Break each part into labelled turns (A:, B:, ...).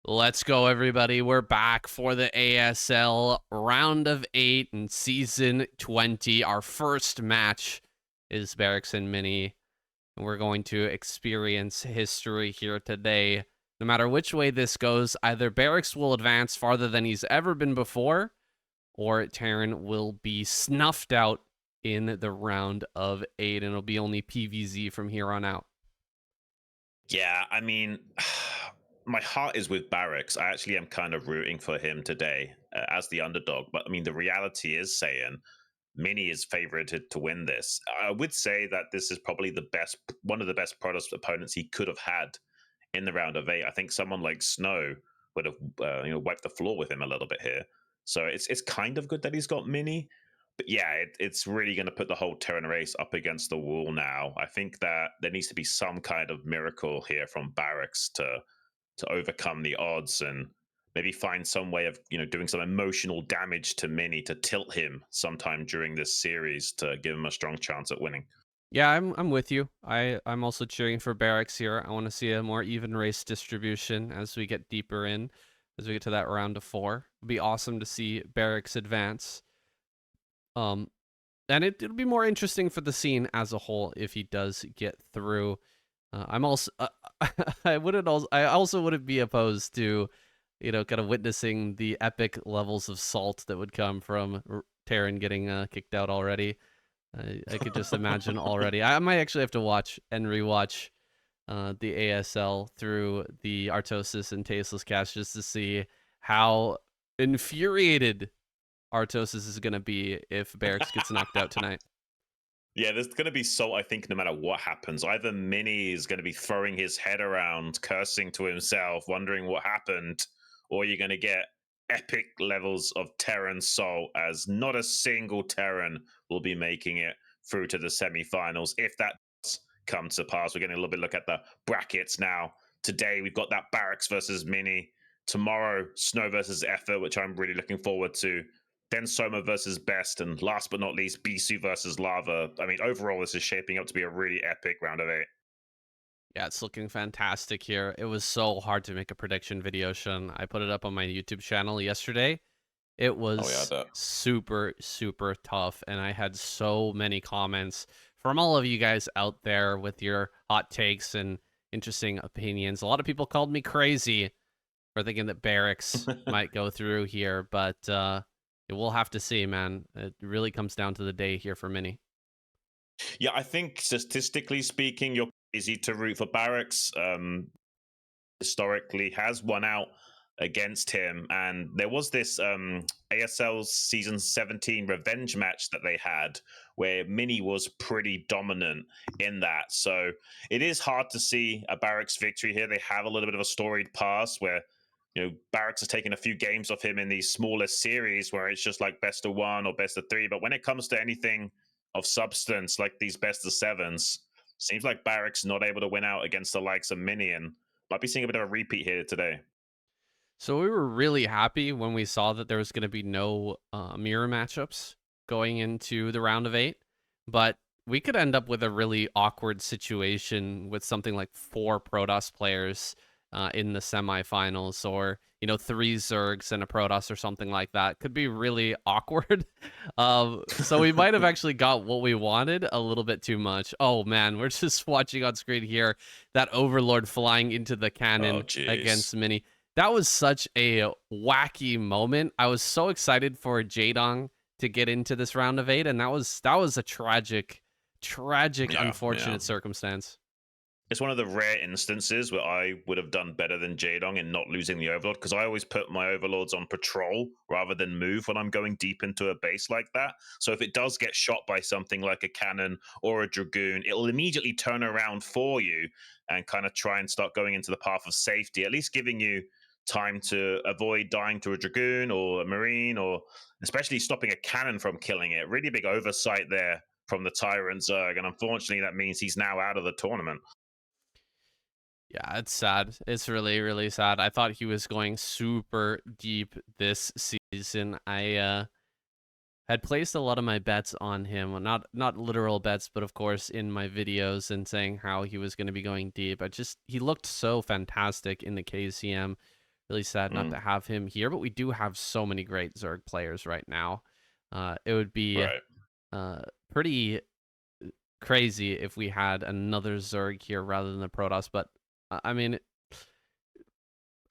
A: Let's go, everybody. We're back for the ASL round of 8 in season 20. Our first match is Barracks and Mini, and we're going to experience history here today. No matter which way this goes, either Barracks will advance farther than he's ever been before, or Terran will be snuffed out in the round of 8, and it'll be only PVZ from here on out.
B: Yeah, I mean, my heart is with Barracks. I actually am kind of rooting for him today as the underdog. But I mean, the reality is, Saiyan, Mini is favorited to win this. I would say that this is probably one of the best product opponents he could have had in the round of 8. I think someone like Snow would have, wiped the floor with him a little bit here. So it's kind of good that he's got Mini. But yeah, it's really going to put the whole Terran race up against the wall now. I think that there needs to be some kind of miracle here from Barracks to overcome the odds and maybe find some way of doing some emotional damage to Mini to tilt him sometime during this series to give him a strong chance at winning.
A: Yeah, I'm with you. I'm also cheering for Barracks here. I want to see a more even race distribution as we get deeper in, as we get to that round of 4. It'd be awesome to see Barracks advance. And it'll be more interesting for the scene as a whole if he does get through. I'm also I also wouldn't be opposed to kind of witnessing the epic levels of salt that would come from Terran getting kicked out already. I could just imagine already. I might actually have to watch and rewatch the ASL through the Artosis and Tasteless cast just to see how infuriated Artosis is going to be if Barracks gets knocked out tonight.
B: Yeah, there's going to be salt, I think, no matter what happens. Either Mini is going to be throwing his head around, cursing to himself, wondering what happened, or you're going to get epic levels of Terran salt as not a single Terran will be making it through to the semifinals. If that does come to pass, we're getting a little bit look at the brackets now. Today, we've got that Barracks versus Mini. Tomorrow, Snow versus Effort, which I'm really looking forward to. Then Soma versus Best, and last but not least, Bisu versus Lava. I mean, overall, this is shaping up to be a really epic round of 8.
A: Yeah, it's looking fantastic here. It was so hard to make a prediction video, Shun. I put it up on my YouTube channel yesterday. It was super, super tough, and I had so many comments from all of you guys out there with your hot takes and interesting opinions. A lot of people called me crazy for thinking that Barracks might go through here, but we'll have to see, man. It really comes down to the day here for Mini.
B: Yeah, I think statistically speaking, you're easy to root for Barracks. Historically, has won out against him, and there was this ASL season 17 revenge match that they had where Mini was pretty dominant in that. So it is hard to see a Barracks victory here. They have a little bit of a storied past where Barracks has taken a few games off him in these smaller series where it's just like best of 1 or best of 3. But when it comes to anything of substance like these best of 7s, seems like Barracks not able to win out against the likes of Mini, and might be seeing a bit of a repeat here today.
A: So we were really happy when we saw that there was going to be no mirror matchups going into the round of 8, but we could end up with a really awkward situation with something like 4 Protoss players in the semifinals, or 3 Zergs and a Protoss or something like that. Could be really awkward. So we might have actually got what we wanted a little bit too much. Oh man, we're just watching on screen here that Overlord flying into the cannon against Mini. That was such a wacky moment. I was so excited for Jaedong to get into this round of 8, and that was a tragic, unfortunate circumstance.
B: It's one of the rare instances where I would have done better than Jaedong in not losing the Overlord, because I always put my Overlords on patrol rather than move when I'm going deep into a base like that. So if it does get shot by something like a cannon or a Dragoon, it'll immediately turn around for you and kind of try and start going into the path of safety, at least giving you time to avoid dying to a Dragoon or a Marine, or especially stopping a cannon from killing it. Really big oversight there from the Tyrant Zerg, and unfortunately that means he's now out of the tournament.
A: Yeah, it's sad. It's really, really sad. I thought he was going super deep this season. I had placed a lot of my bets on him. Not literal bets, but of course in my videos and saying how he was going to be going deep. He looked so fantastic in the KCM. Really sad not to have him here, but we do have so many great Zerg players right now. It would be
B: Right.
A: pretty crazy if we had another Zerg here rather than the Protoss, but I mean,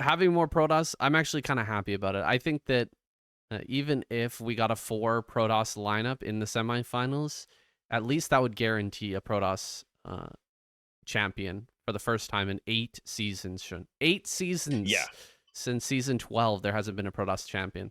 A: having more Protoss, I'm actually kind of happy about it. I think that even if we got a 4 Protoss lineup in the semifinals, at least that would guarantee a Protoss champion for the first time in 8 seasons. 8 seasons.
B: Yeah.
A: Since season 12, there hasn't been a Protoss champion.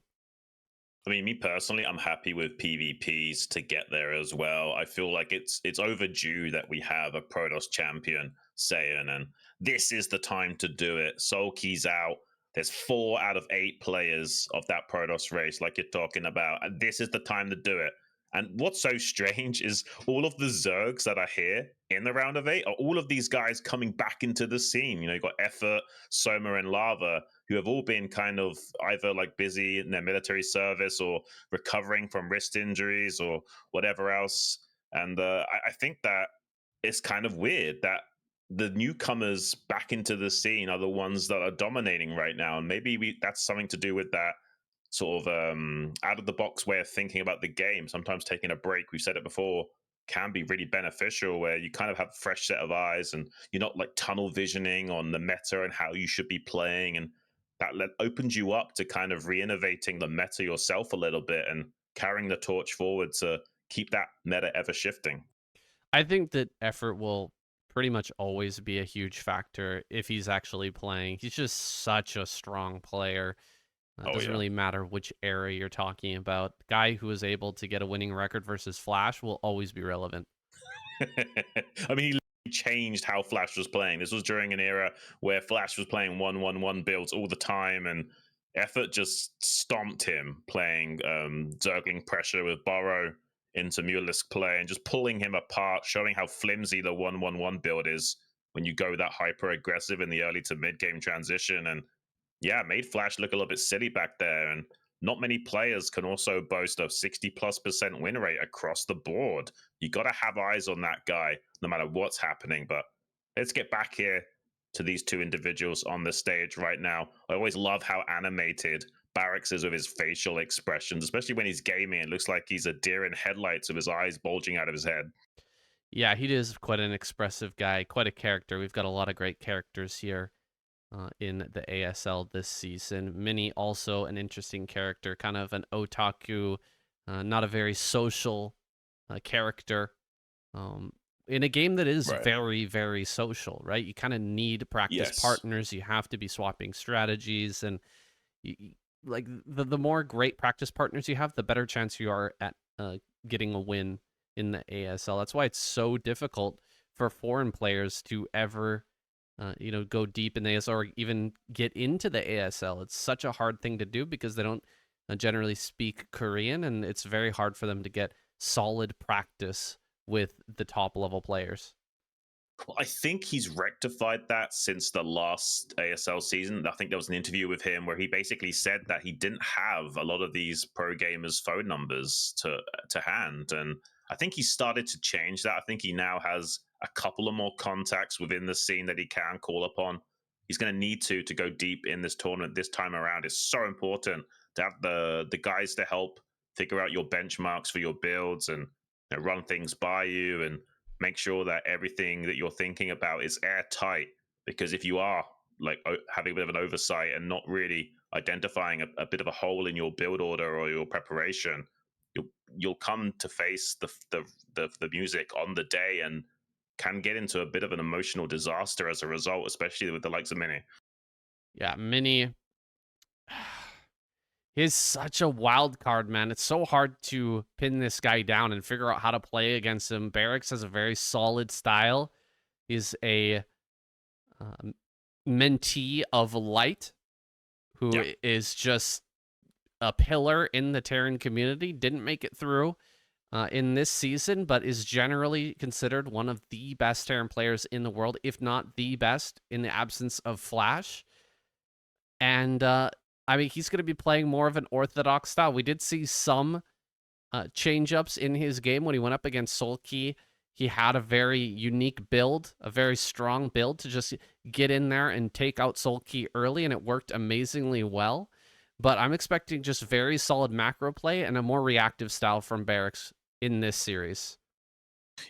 B: I mean, me personally, I'm happy with PvPs to get there as well. I feel like it's overdue that we have a Protoss champion, Saiyan, and this is the time to do it. Sulky's out. There's 4 out of 8 players of that Protoss race, like you're talking about, and this is the time to do it. And what's so strange is all of the Zergs that are here in the round of 8 are all of these guys coming back into the scene. You know, you got Effort, Soma, and Lava, who have all been kind of either like busy in their military service or recovering from wrist injuries or whatever else. And I think that it's kind of weird that the newcomers back into the scene are the ones that are dominating right now. And maybe that's something to do with that sort of out of the box way of thinking about the game. Sometimes taking a break, we've said it before, can be really beneficial, where you kind of have a fresh set of eyes and you're not like tunnel visioning on the meta and how you should be playing. And that opens you up to kind of re-innovating the meta yourself a little bit and carrying the torch forward to keep that meta ever shifting.
A: I think that effort will pretty much always be a huge factor if he's actually playing. He's just such a strong player. It doesn't really matter which era you're talking about. The guy who is able to get a winning record versus Flash will always be relevant.
B: I mean, he changed how Flash was playing. This was during an era where Flash was playing 1-1-1 builds all the time, and Effort just stomped him playing Zergling pressure with Burrow into Mutalisk play and just pulling him apart, showing how flimsy the 1-1-1 build is when you go that hyper aggressive in the early to mid game transition. And yeah, made Flash look a little bit silly back there. And not many players can also boast a 60+% win rate across the board. You got to have eyes on that guy no matter what's happening. But let's get back here to these 2 individuals on the stage right now. I always love how animated Barracks is with his facial expressions, especially when he's gaming. It looks like he's a deer in headlights with his eyes bulging out of his head.
A: Yeah, he is quite an expressive guy, quite a character. We've got a lot of great characters here in the ASL this season. Mini, also an interesting character, kind of an otaku, not a very social character. In a game that is very, very social, right? You kind of need practice partners. You have to be swapping strategies, and like the more great practice partners you have, the better chance you are at getting a win in the ASL. That's why it's so difficult for foreign players to ever go deep in the ASL or even get into the ASL. It's such a hard thing to do because they don't generally speak Korean, and it's very hard for them to get solid practice with the top level players.
B: Well, I think he's rectified that since the last ASL season. I think there was an interview with him where he basically said that he didn't have a lot of these pro gamers' phone numbers to hand, and I think he started to change that. I think he now has a couple of more contacts within the scene that he can call upon. He's going to need to go deep in this tournament this time around. It's so important to have the guys to help figure out your benchmarks for your builds and run things by you and make sure that everything that you're thinking about is airtight. Because if you are like having a bit of an oversight and not really identifying a bit of a hole in your build order or your preparation, you'll come to face the music on the day and can get into a bit of an emotional disaster as a result, especially with the likes of Mini.
A: Yeah, Mini. He's such a wild card, man. It's so hard to pin this guy down and figure out how to play against him. Barracks has a very solid style. He's a mentee of Light, who is just a pillar in the Terran community. Didn't make it through in this season, but is generally considered one of the best Terran players in the world, if not the best, in the absence of Flash. And I mean, he's going to be playing more of an orthodox style. We did see some change-ups in his game when he went up against Sulky. He had a very unique build, a very strong build to just get in there and take out Sulky early, and it worked amazingly well. But I'm expecting just very solid macro play and a more reactive style from Barracks in this series.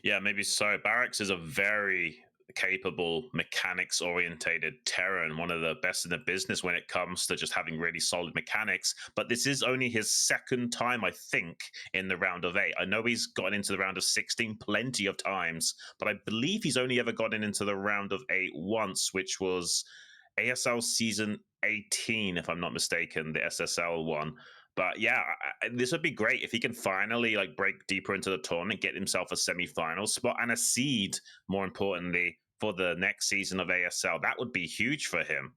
B: Yeah, maybe so. Barracks is a very capable, mechanics orientated Terran, one of the best in the business when it comes to just having really solid mechanics. But this is only his second time, I think, in the round of 8. I know he's gotten into the round of 16 plenty of times, but I believe he's only ever gotten into the round of 8 once, which was ASL season 18, if I'm not mistaken, the SSL one. But yeah, this would be great if he can finally like break deeper into the tournament, get himself a semi-final spot and a seed, more importantly, for the next season of ASL. That would be huge for him.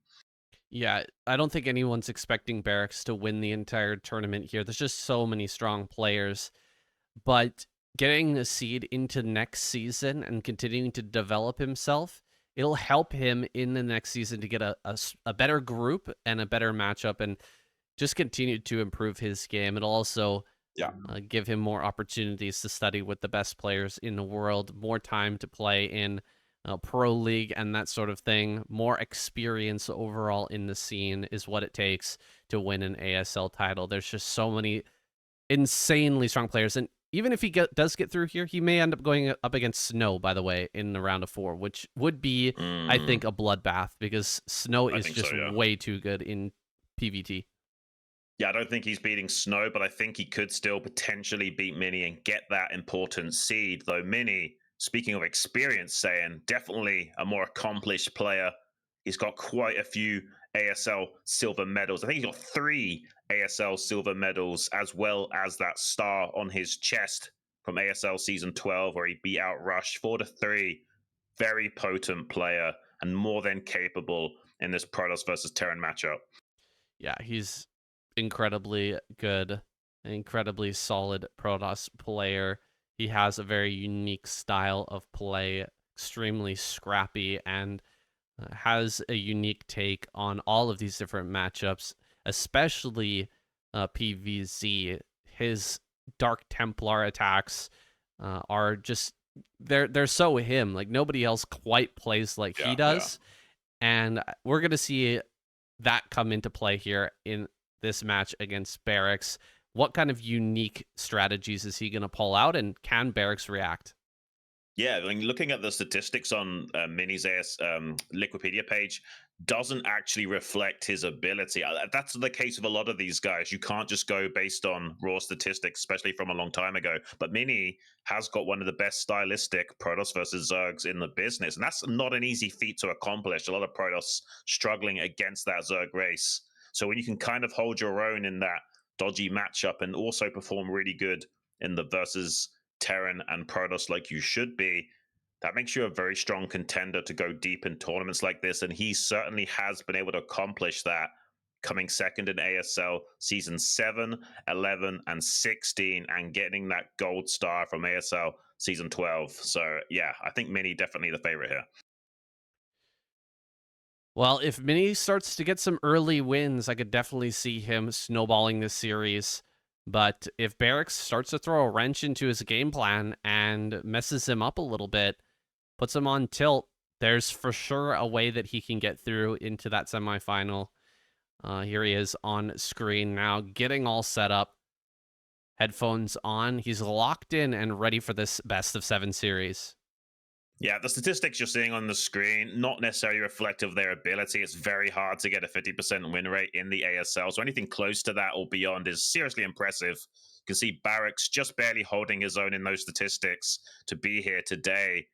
A: Yeah, I don't think anyone's expecting Barracks to win the entire tournament here. There's just so many strong players. But getting a seed into next season and continuing to develop himself, it'll help him in the next season to get a better group and a better matchup and just continue to improve his game. It'll also give him more opportunities to study with the best players in the world, more time to play in pro league and that sort of thing. More experience overall in the scene is what it takes to win an ASL title. There's just so many insanely strong players, and even if he does get through here, he may end up going up against Snow, by the way, in the round of 4, which would be, I think, a bloodbath because Snow is just way too good in PvT.
B: Yeah, I don't think he's beating Snow, but I think he could still potentially beat Mini and get that important seed. Though Mini, speaking of experience, saying definitely a more accomplished player. He's got quite a few ASL silver medals. I think he's got 3 ASL silver medals, as well as that star on his chest from ASL season 12, where he beat out Rush 4-3. Very potent player and more than capable in this Protoss versus Terran matchup.
A: Yeah, he's incredibly good, an incredibly solid Protoss player. He has a very unique style of play, extremely scrappy, and has a unique take on all of these different matchups, especially PVZ. His Dark Templar attacks are just they're so him. Like nobody else quite plays like he does, and we're gonna see that come into play here in this match against Barracks. What kind of unique strategies is he going to pull out, and can Barracks react?
B: Yeah, I mean, looking at the statistics on Mini's Liquipedia page doesn't actually reflect his ability. That's the case of a lot of these guys. You can't just go based on raw statistics, especially from a long time ago. But Mini has got one of the best stylistic Protoss versus Zergs in the business, and that's not an easy feat to accomplish. A lot of Protoss struggling against that Zerg race. So when you can kind of hold your own in that dodgy matchup and also perform really good in the versus Terran and Protoss like you should be, that makes you a very strong contender to go deep in tournaments like this. And he certainly has been able to accomplish that, coming second in ASL season 7, 11, and 16, and getting that gold star from ASL season 12. So yeah, I think Mini definitely the favorite here.
A: Well, if Mini starts to get some early wins, I could definitely see him snowballing this series. But if Barracks starts to throw a wrench into his game plan and messes him up a little bit, puts him on tilt, there's for sure a way that he can get through into that semifinal. Here he is on screen now, getting all set up. Headphones on. He's locked in and ready for this best of 7 series.
B: Yeah, the statistics you're seeing on the screen, not necessarily reflective of their ability. It's very hard to get a 50% win rate in the ASL. So anything close to that or beyond is seriously impressive. You can see Barracks just barely holding his own in those statistics to be here today.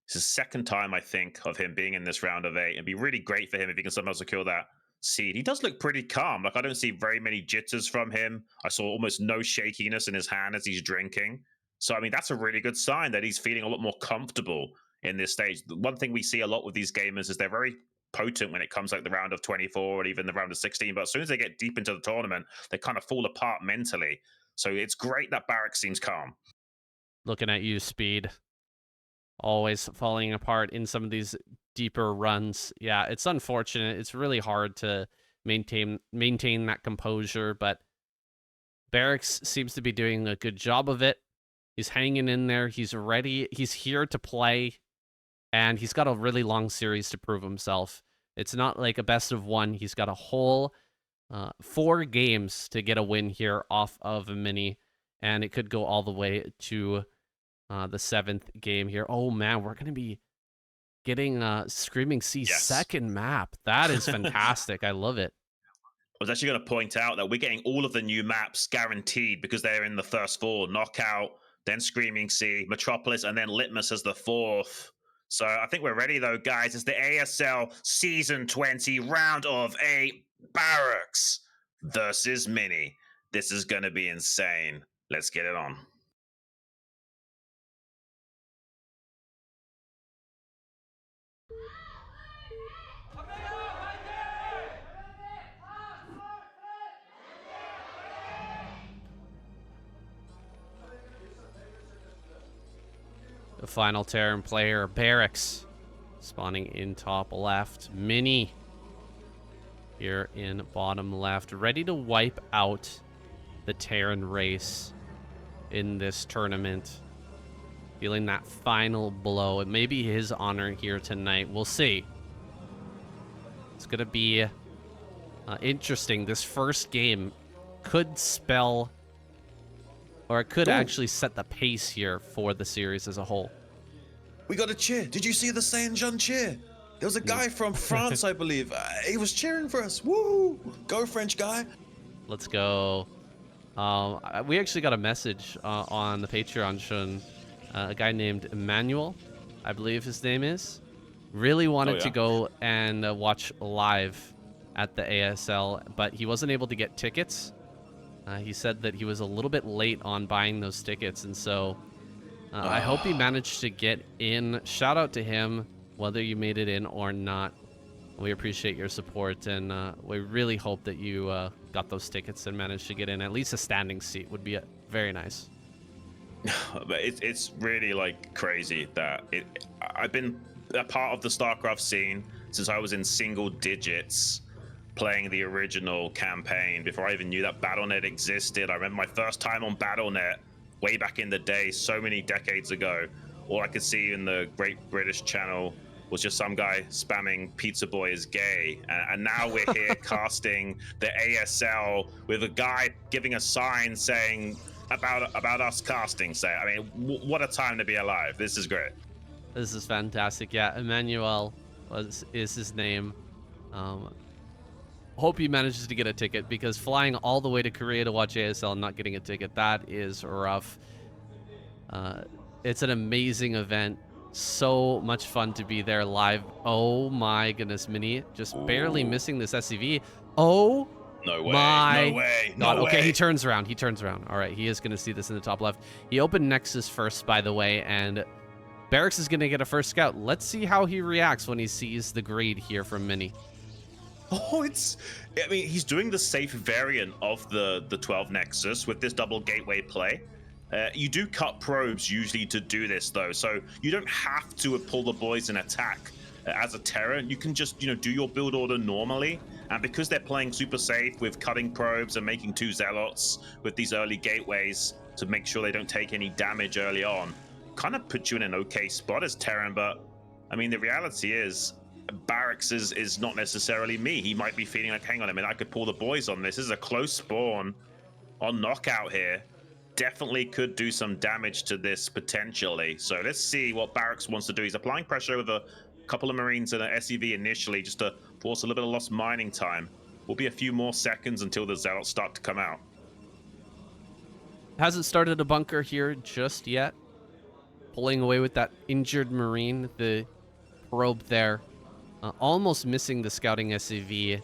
B: It's his second time, I think, of him being in this round of 8. It'd be really great for him if he can somehow secure that seed. He does look pretty calm. Like, I don't see very many jitters from him. I saw almost no shakiness in his hand as he's drinking. So, I mean, that's a really good sign that he's feeling a lot more comfortable in this stage. The one thing we see a lot with these gamers is they're very potent when it comes like the round of 24 or even the round of 16. But as soon as they get deep into the tournament, they kind of fall apart mentally. So it's great that Barracks seems calm.
A: Looking at you, Speed. Always falling apart in some of these deeper runs. Yeah, it's unfortunate. It's really hard to maintain that composure, but Barracks seems to be doing a good job of it. He's hanging in there. He's ready. He's here to play. And he's got a really long series to prove himself. It's not like a best of one. He's got a whole 4 games to get a win here off of a mini. And it could go all the way to the 7th game here. Oh, man, we're going to be getting Screaming Sea second map. That is fantastic. I love it.
B: I was actually going to point out that we're getting all of the new maps guaranteed because they're in the first 4. Knockout, then Screaming Sea, Metropolis, and then Litmus as the 4th. So I think we're ready, though, guys. It's the ASL Season 20 Round of 8 Barracks versus Mini. This is going to be insane. Let's get it on.
A: The final Terran player, Barracks, spawning in top left. Mini here in bottom left, ready to wipe out the Terran race in this tournament. Feeling that final blow. It may be his honor here tonight. We'll see. It's going to be interesting. This first game could spell, or it could actually set the pace here for the series as a whole.
C: We got a cheer. Did you see the Saiyan cheer? There was a guy from France, I believe. He was cheering for us. Woo! Go, French guy.
A: Let's go. We actually got a message on the Patreon, Xun. A guy named Emmanuel, I believe his name is. Really wanted to go and watch live at the ASL, but he wasn't able to get tickets. He said that he was a little bit late on buying those tickets, and so I hope he managed to get in. Shout out to him, whether you made it in or not. We appreciate your support, and we really hope that you got those tickets and managed to get in. At least a standing seat would be very nice.
B: But it's really like crazy that I've been a part of the StarCraft scene since I was in single digits playing the original campaign before I even knew that Battle.net existed. I remember my first time on Battle.net way back in the day, so many decades ago. All I could see in the Great British Channel was just some guy spamming "Pizza Boy is gay," and now we're here casting the ASL with a guy giving a sign saying about us casting. Say, I mean, what a time to be alive. This is great.
A: This is fantastic. Yeah, Emmanuel is his name. Hope he manages to get a ticket, because flying all the way to Korea to watch ASL and not getting a ticket, that is rough. It's an amazing event. So much fun to be there live. Oh my goodness, Mini just barely missing this SCV. Oh
B: no way,
A: my
B: no way,
A: God.
B: no
A: Okay,
B: way.
A: he turns around. He turns around. All right, he is going to see this in the top left. He opened Nexus first, by the way, and Barracks is going to get a first scout. Let's see how he reacts when he sees the grade here from Mini.
B: Oh, I mean, he's doing the safe variant of the 12 Nexus with this double gateway play. You do cut probes usually to do this, though, so you don't have to pull the boys and attack as a Terran. You can just, do your build order normally, and because they're playing super safe with cutting probes and making 2 Zealots with these early gateways to make sure they don't take any damage early on, kind of puts you in an okay spot as Terran. But, I mean, the reality is, Barracks is not necessarily me. He might be feeling like, hang on a minute, I could pull the boys on this. This is a close spawn on knockout here. Definitely could do some damage to this potentially. So let's see what Barracks wants to do. He's applying pressure with a couple of Marines and an SCV initially just to force a little bit of lost mining time. Will be a few more seconds until the Zealots start to come out.
A: Hasn't started a bunker here just yet. Pulling away with that injured Marine, the probe there. Almost missing the scouting SCV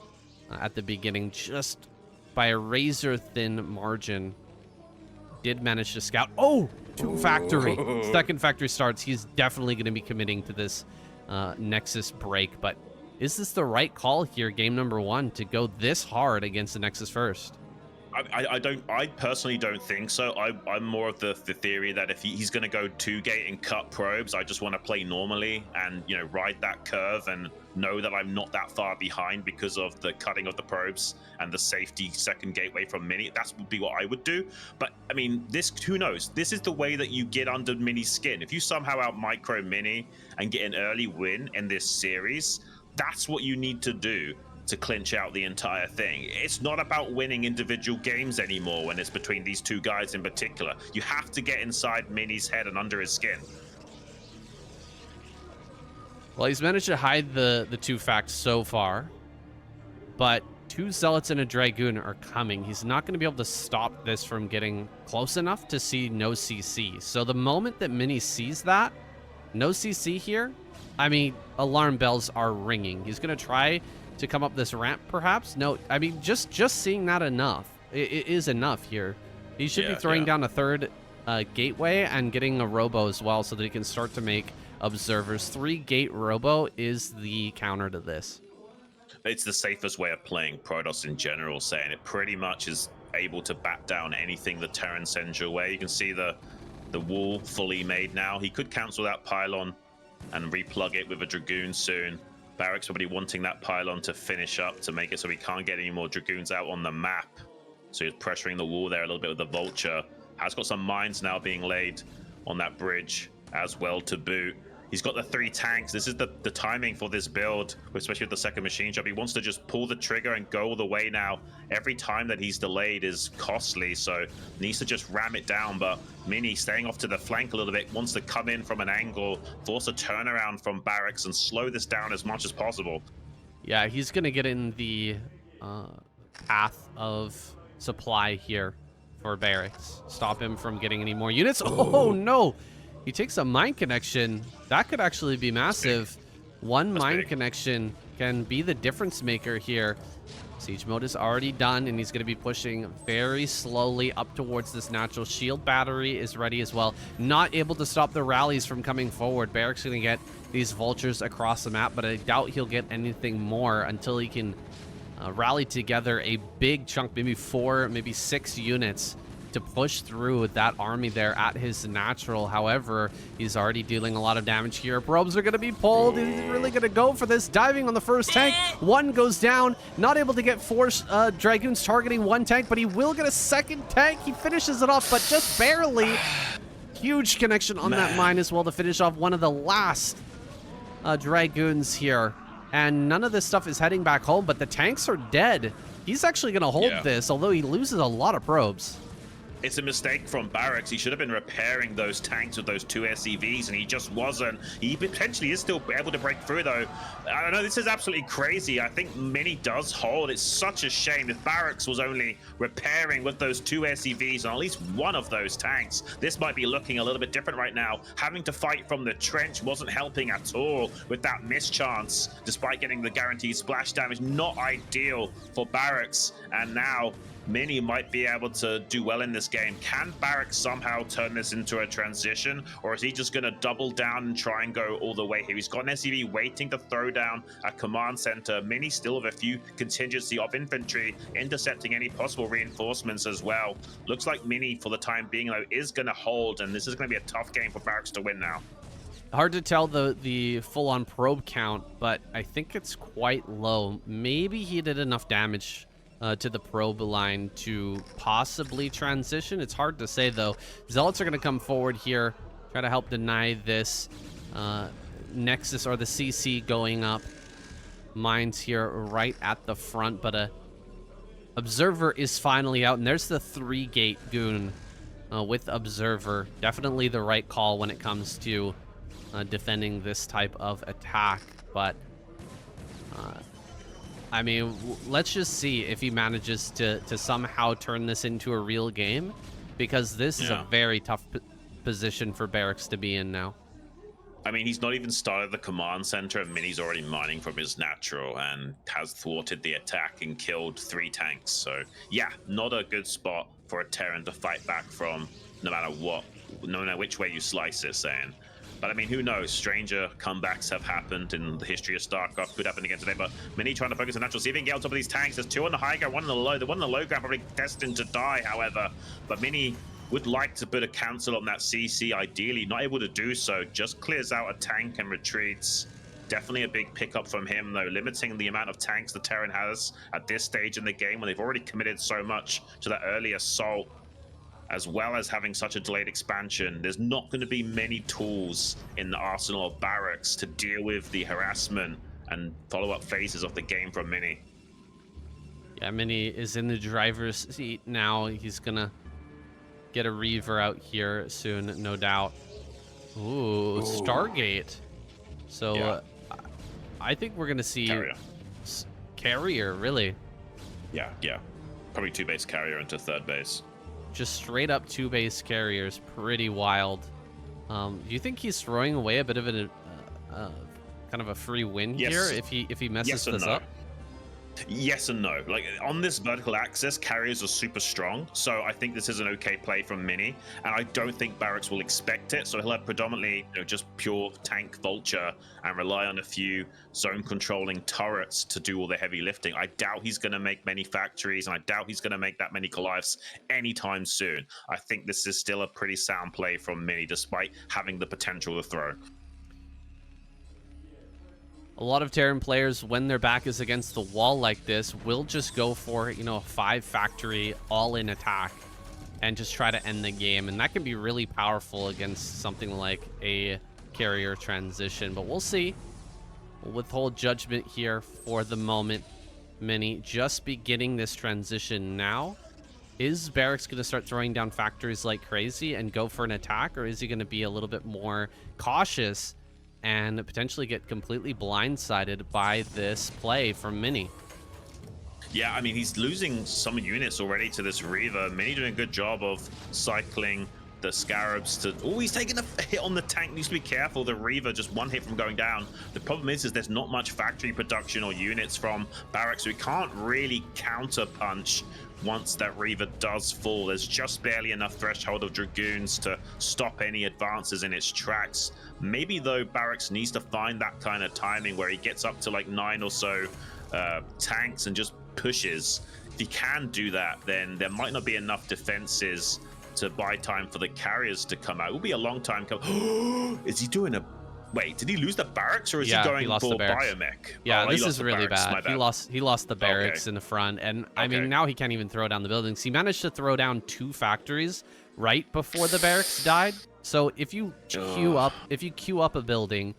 A: at the beginning, just by a razor-thin margin. Did manage to scout. Oh, 2 factory. Second factory starts. He's definitely going to be committing to this Nexus break. But is this the right call here, game number 1, to go this hard against the Nexus first?
B: I personally don't think so. I'm more of the theory that if he's going to go 2-gate and cut probes, I just want to play normally and, you know, ride that curve and know that I'm not that far behind because of the cutting of the probes and the safety second gateway from Mini. That would be what I would do. But I mean, this, who knows? This is the way that you get under Mini's skin. If you somehow out micro Mini and get an early win in this series, that's what you need to do to clinch out the entire thing. It's not about winning individual games anymore when it's between these two guys in particular. You have to get inside Mini's head and under his skin.
A: Well, he's managed to hide the two facts so far, but 2 Zealots and a Dragoon are coming. He's not going to be able to stop this from getting close enough to see no CC. So the moment that Mini sees that, no CC here, I mean, alarm bells are ringing. He's going to try to come up this ramp, perhaps. No, I mean, just seeing that enough. It is enough here. He should be throwing down a third gateway and getting a robo as well so that he can start to make observers. 3-gate robo is the counter to this.
B: It's the safest way of playing Protoss in general, saying it pretty much is able to bat down anything the Terran sends your way. You can see the wall fully made now. He could cancel that pylon and replug it with a Dragoon soon. Barracks probably wanting that pylon to finish up to make it so he can't get any more Dragoons out on the map. So he's pressuring the wall there a little bit with the Vulture. Has got some mines now being laid on that bridge as well to boot. He's got the 3 tanks. This is the timing for this build, especially with the second machine shop. He wants to just pull the trigger and go all the way now. Every time that he's delayed is costly, so needs to just ram it down. But Mini staying off to the flank a little bit, wants to come in from an angle, force a turnaround from Barracks and slow this down as much as possible.
A: Yeah, he's going to get in the path of supply here for Barracks. Stop him from getting any more units. Oh, no! He takes a mine connection. That could actually be massive. One mine connection can be the difference maker here. Siege mode is already done, and he's going to be pushing very slowly up towards this natural shield. Battery is ready as well. Not able to stop the rallies from coming forward. Barracks going to get these vultures across the map, but I doubt he'll get anything more until he can rally together a big chunk, maybe 4, maybe 6 units to push through that army there at his natural. However, he's already dealing a lot of damage here. Probes are going to be pulled. He's really going to go for this. Diving on the first tank. 1 goes down. Not able to get 4 Dragoons targeting 1 tank, but he will get a second tank. He finishes it off, but just barely. Huge connection on that mine as well to finish off one of the last Dragoons here. And none of this stuff is heading back home, but the tanks are dead. He's actually going to hold this, although he loses a lot of probes.
B: It's a mistake from Barracks. He should have been repairing those tanks with those 2 SCVs, and he just wasn't. He potentially is still able to break through, though. I don't know. This is absolutely crazy. I think Mini does hold. It's such a shame. If Barracks was only repairing with those 2 SCVs on at least one of those tanks, this might be looking a little bit different right now. Having to fight from the trench wasn't helping at all with that mischance, despite getting the guaranteed splash damage. Not ideal for Barracks, and now Mini might be able to do well in this game. Can Barracks somehow turn this into a transition, or is he just going to double down and try and go all the way here? He's got an SCV waiting to throw down a command center. Mini still with a few contingency of infantry, intercepting any possible reinforcements as well. Looks like Mini, for the time being, though, is going to hold, and this is going to be a tough game for Barracks to win now.
A: Hard to tell the full-on probe count, but I think it's quite low. Maybe he did enough damage to the probe line to possibly transition. It's hard to say, though. Zealots are going to come forward here, try to help deny this Nexus or the CC going up. Mines here right at the front, but a Observer is finally out, and there's the 3-gate goon with Observer. Definitely the right call when it comes to defending this type of attack, but I mean, let's just see if he manages to somehow turn this into a real game, because this is a very tough position for Barracks to be in now.
B: I mean, he's not even started the command center, and Mini's already mining from his natural and has thwarted the attack and killed 3 tanks. So yeah, not a good spot for a Terran to fight back from, no matter what, no matter which way you slice it, saying. But I mean, who knows? Stranger comebacks have happened in the history of StarCraft. Could happen again today. But Mini trying to focus on natural. See if he can get on top of these tanks. There's 2 on the high ground, 1 on the low. The 1 on the low ground probably destined to die, however. But Mini would like to put a cancel on that CC, ideally. Not able to do so. Just clears out a tank and retreats. Definitely a big pickup from him, though, limiting the amount of tanks the Terran has at this stage in the game when they've already committed so much to that early assault, as well as having such a delayed expansion. There's not going to be many tools in the arsenal of Barracks to deal with the harassment and follow-up phases of the game from Mini.
A: Yeah, Mini is in the driver's seat now. He's going to get a Reaver out here soon, no doubt. Ooh, Stargate. So
B: Yeah.
A: I think we're going to see
B: Carrier.
A: Carrier, really.
B: Yeah. Probably 2 base carrier into 3rd base.
A: Just straight up 2 base carriers, pretty wild. Do you think he's throwing away a bit of a kind of a free win
B: Yes.
A: here if he messes
B: Yes and
A: this
B: no.
A: up?
B: Yes and no. Like, on this vertical axis, carriers are super strong, so I think this is an okay play from Mini, and I don't think Barracks will expect it, so he'll have predominantly, just pure tank vulture and rely on a few zone controlling turrets to do all the heavy lifting. I doubt he's going to make many factories, and I doubt he's going to make that many Goliaths anytime soon. I think this is still a pretty sound play from Mini, despite having the potential to throw.
A: A lot of Terran players, when their back is against the wall like this, will just go for, a 5 factory all-in attack and just try to end the game. And that can be really powerful against something like a carrier transition. But we'll see. We'll withhold judgment here for the moment. Mini just beginning this transition now. Is Barracks going to start throwing down factories like crazy and go for an attack? Or is he going to be a little bit more cautious and potentially get completely blindsided by this play from Mini?
B: Yeah, I mean, he's losing some units already to this Reaver. Mini doing a good job of cycling the Scarabs to... Oh, he's taking a hit on the tank. Needs to be careful. The Reaver, just 1 hit from going down. The problem is there's not much factory production or units from Barracks, so he can't really counter punch once that Reaver does fall. There's just barely enough threshold of Dragoons to stop any advances in its tracks. Maybe, though, Barracks needs to find that kind of timing where he gets up to like 9 or so tanks and just pushes. If he can do that, then there might not be enough defenses to buy time for the carriers to come out. It will be a long time coming. Is he doing a... Wait, did he lose the Barracks, or is he going for Biomech?
A: Yeah,
B: oh,
A: this is really bad. He lost the Barracks in the front, and I mean, now he can't even throw down the buildings. He managed to throw down 2 factories right before the Barracks died. So if you queue up a building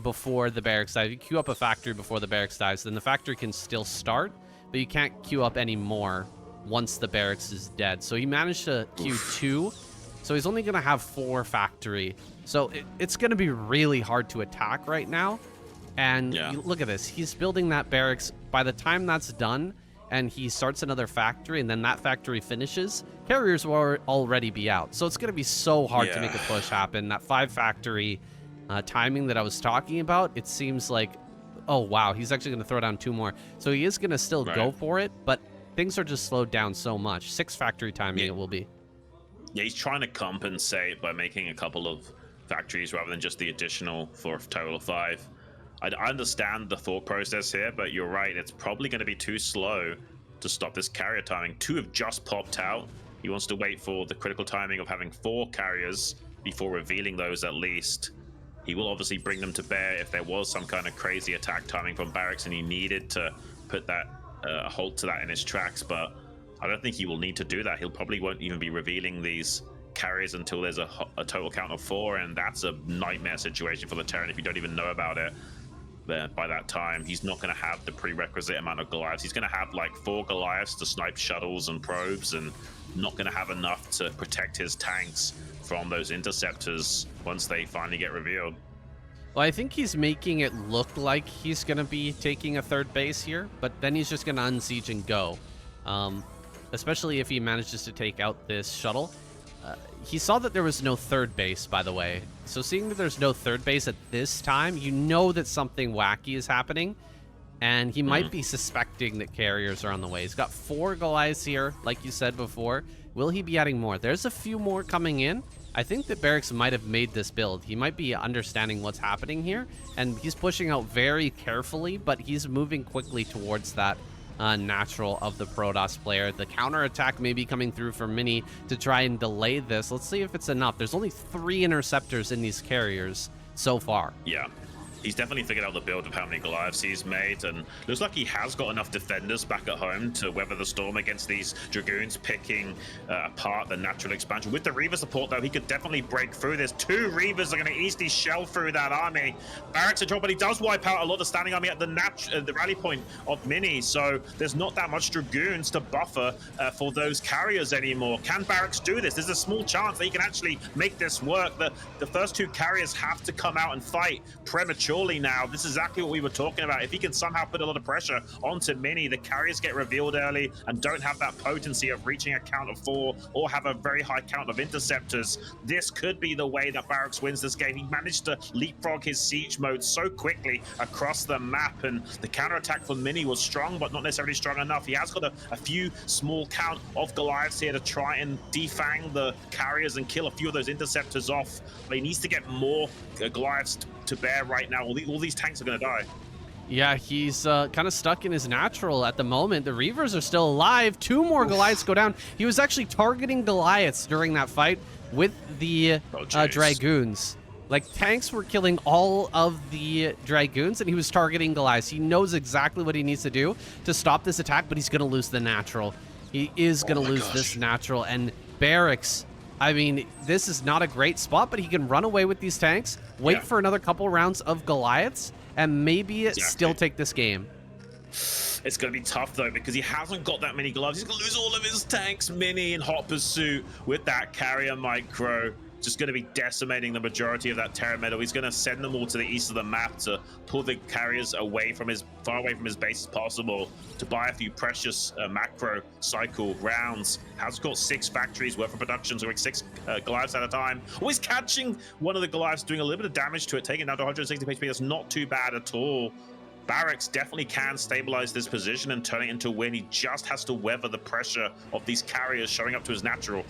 A: before the Barracks dies, if you queue up a factory before the Barracks dies, then the factory can still start, but you can't queue up any more once the Barracks is dead. So he managed to queue 2, so he's only going to have 4 factory. So it's going to be really hard to attack right now. And look at this. He's building that Barracks. By the time that's done and he starts another factory and then that factory finishes, carriers will already be out. So it's going to be so hard to make a push happen. That 5 factory timing that I was talking about, it seems like, oh, wow, he's actually going to throw down 2 more. So he is going to still go for it, but things are just slowed down so much. 6 factory timing it will be.
B: Yeah, he's trying to compensate by making a couple of factories rather than just the additional for a total of 5. I understand the thought process here, but you're right. It's probably going to be too slow to stop this carrier timing. 2 have just popped out. He wants to wait for the critical timing of having 4 carriers before revealing those at least. He will obviously bring them to bear if there was some kind of crazy attack timing from Barracks and he needed to put that a halt to that in his tracks, but I don't think he will need to do that. He'll probably won't even be revealing these carriers until there's a total count of 4, and that's a nightmare situation for the Terran if you don't even know about it. By that time, he's not going to have the prerequisite amount of Goliaths. He's going to have like 4 Goliaths to snipe shuttles and probes, and not going to have enough to protect his tanks from those interceptors once they finally get revealed.
A: Well, I think he's making it look like he's going to be taking a 3rd base here, but then he's just going to unsiege and go. Especially if he manages to take out this shuttle. He saw that there was no 3rd base, by the way. So seeing that there's no 3rd base at this time, you know that something wacky is happening. And he might be suspecting that carriers are on the way. He's got 4 Goliaths here, like you said before. Will he be adding more? There's a few more coming in. I think that Barracks might have made this build. He might be understanding what's happening here, and he's pushing out very carefully, but he's moving quickly towards that natural of the Protoss player. The counterattack may be coming through for Mini to try and delay this. Let's see if it's enough. There's only 3 interceptors in these carriers so far.
B: Yeah. He's definitely figured out the build of how many Goliaths he's made, and looks like he has got enough defenders back at home to weather the storm against these Dragoons, picking apart the natural expansion. With the Reaver support, though, he could definitely break through this. 2 Reavers are going to easily shell through that army. Barracks are dropped, but he does wipe out a lot of the standing army at the rally point of Mini, so there's not that much Dragoons to buffer for those carriers anymore. Can Barracks do this? There's a small chance that he can actually make this work. The first 2 carriers have to come out and fight prematurely now. This is exactly what we were talking about. If he can somehow put a lot of pressure onto Mini, the carriers get revealed early and don't have that potency of reaching a count of 4 or have a very high count of interceptors. This could be the way that Barracks wins this game. He managed to leapfrog his siege mode so quickly across the map, and the counterattack for Mini was strong, but not necessarily strong enough. He has got a few small count of Goliaths here to try and defang the carriers and kill a few of those interceptors off, but he needs to get more Goliaths to bear right now. All these tanks are going to die.
A: Yeah, he's kind of stuck in his natural at the moment. The Reavers are still alive. 2 more Goliaths go down. He was actually targeting Goliaths during that fight with the Dragoons. Like, tanks were killing all of the Dragoons, and he was targeting Goliaths. He knows exactly what he needs to do to stop this attack, but he's going to lose the natural. He is going to lose this natural, and Barracks, I mean, this is not a great spot, but he can run away with these tanks, wait for another couple rounds of Goliaths, and maybe still take this game.
B: It's going to be tough, though, because he hasn't got that many gloves. He's going to lose all of his tanks. Mini in hot pursuit with that carrier micro. Just going to be decimating the majority of that Terra Metal. He's going to send them all to the east of the map to pull the carriers away from far away from his base as possible, to buy a few precious macro cycle rounds. Has got 6 factories worth of production, so like 6 Goliaths at a time. Always catching one of the Goliaths, doing a little bit of damage to it, taking it down to 160 HP. That's not too bad at all. Barracks definitely can stabilize this position and turn it into a win. He just has to weather the pressure of these carriers showing up to his natural.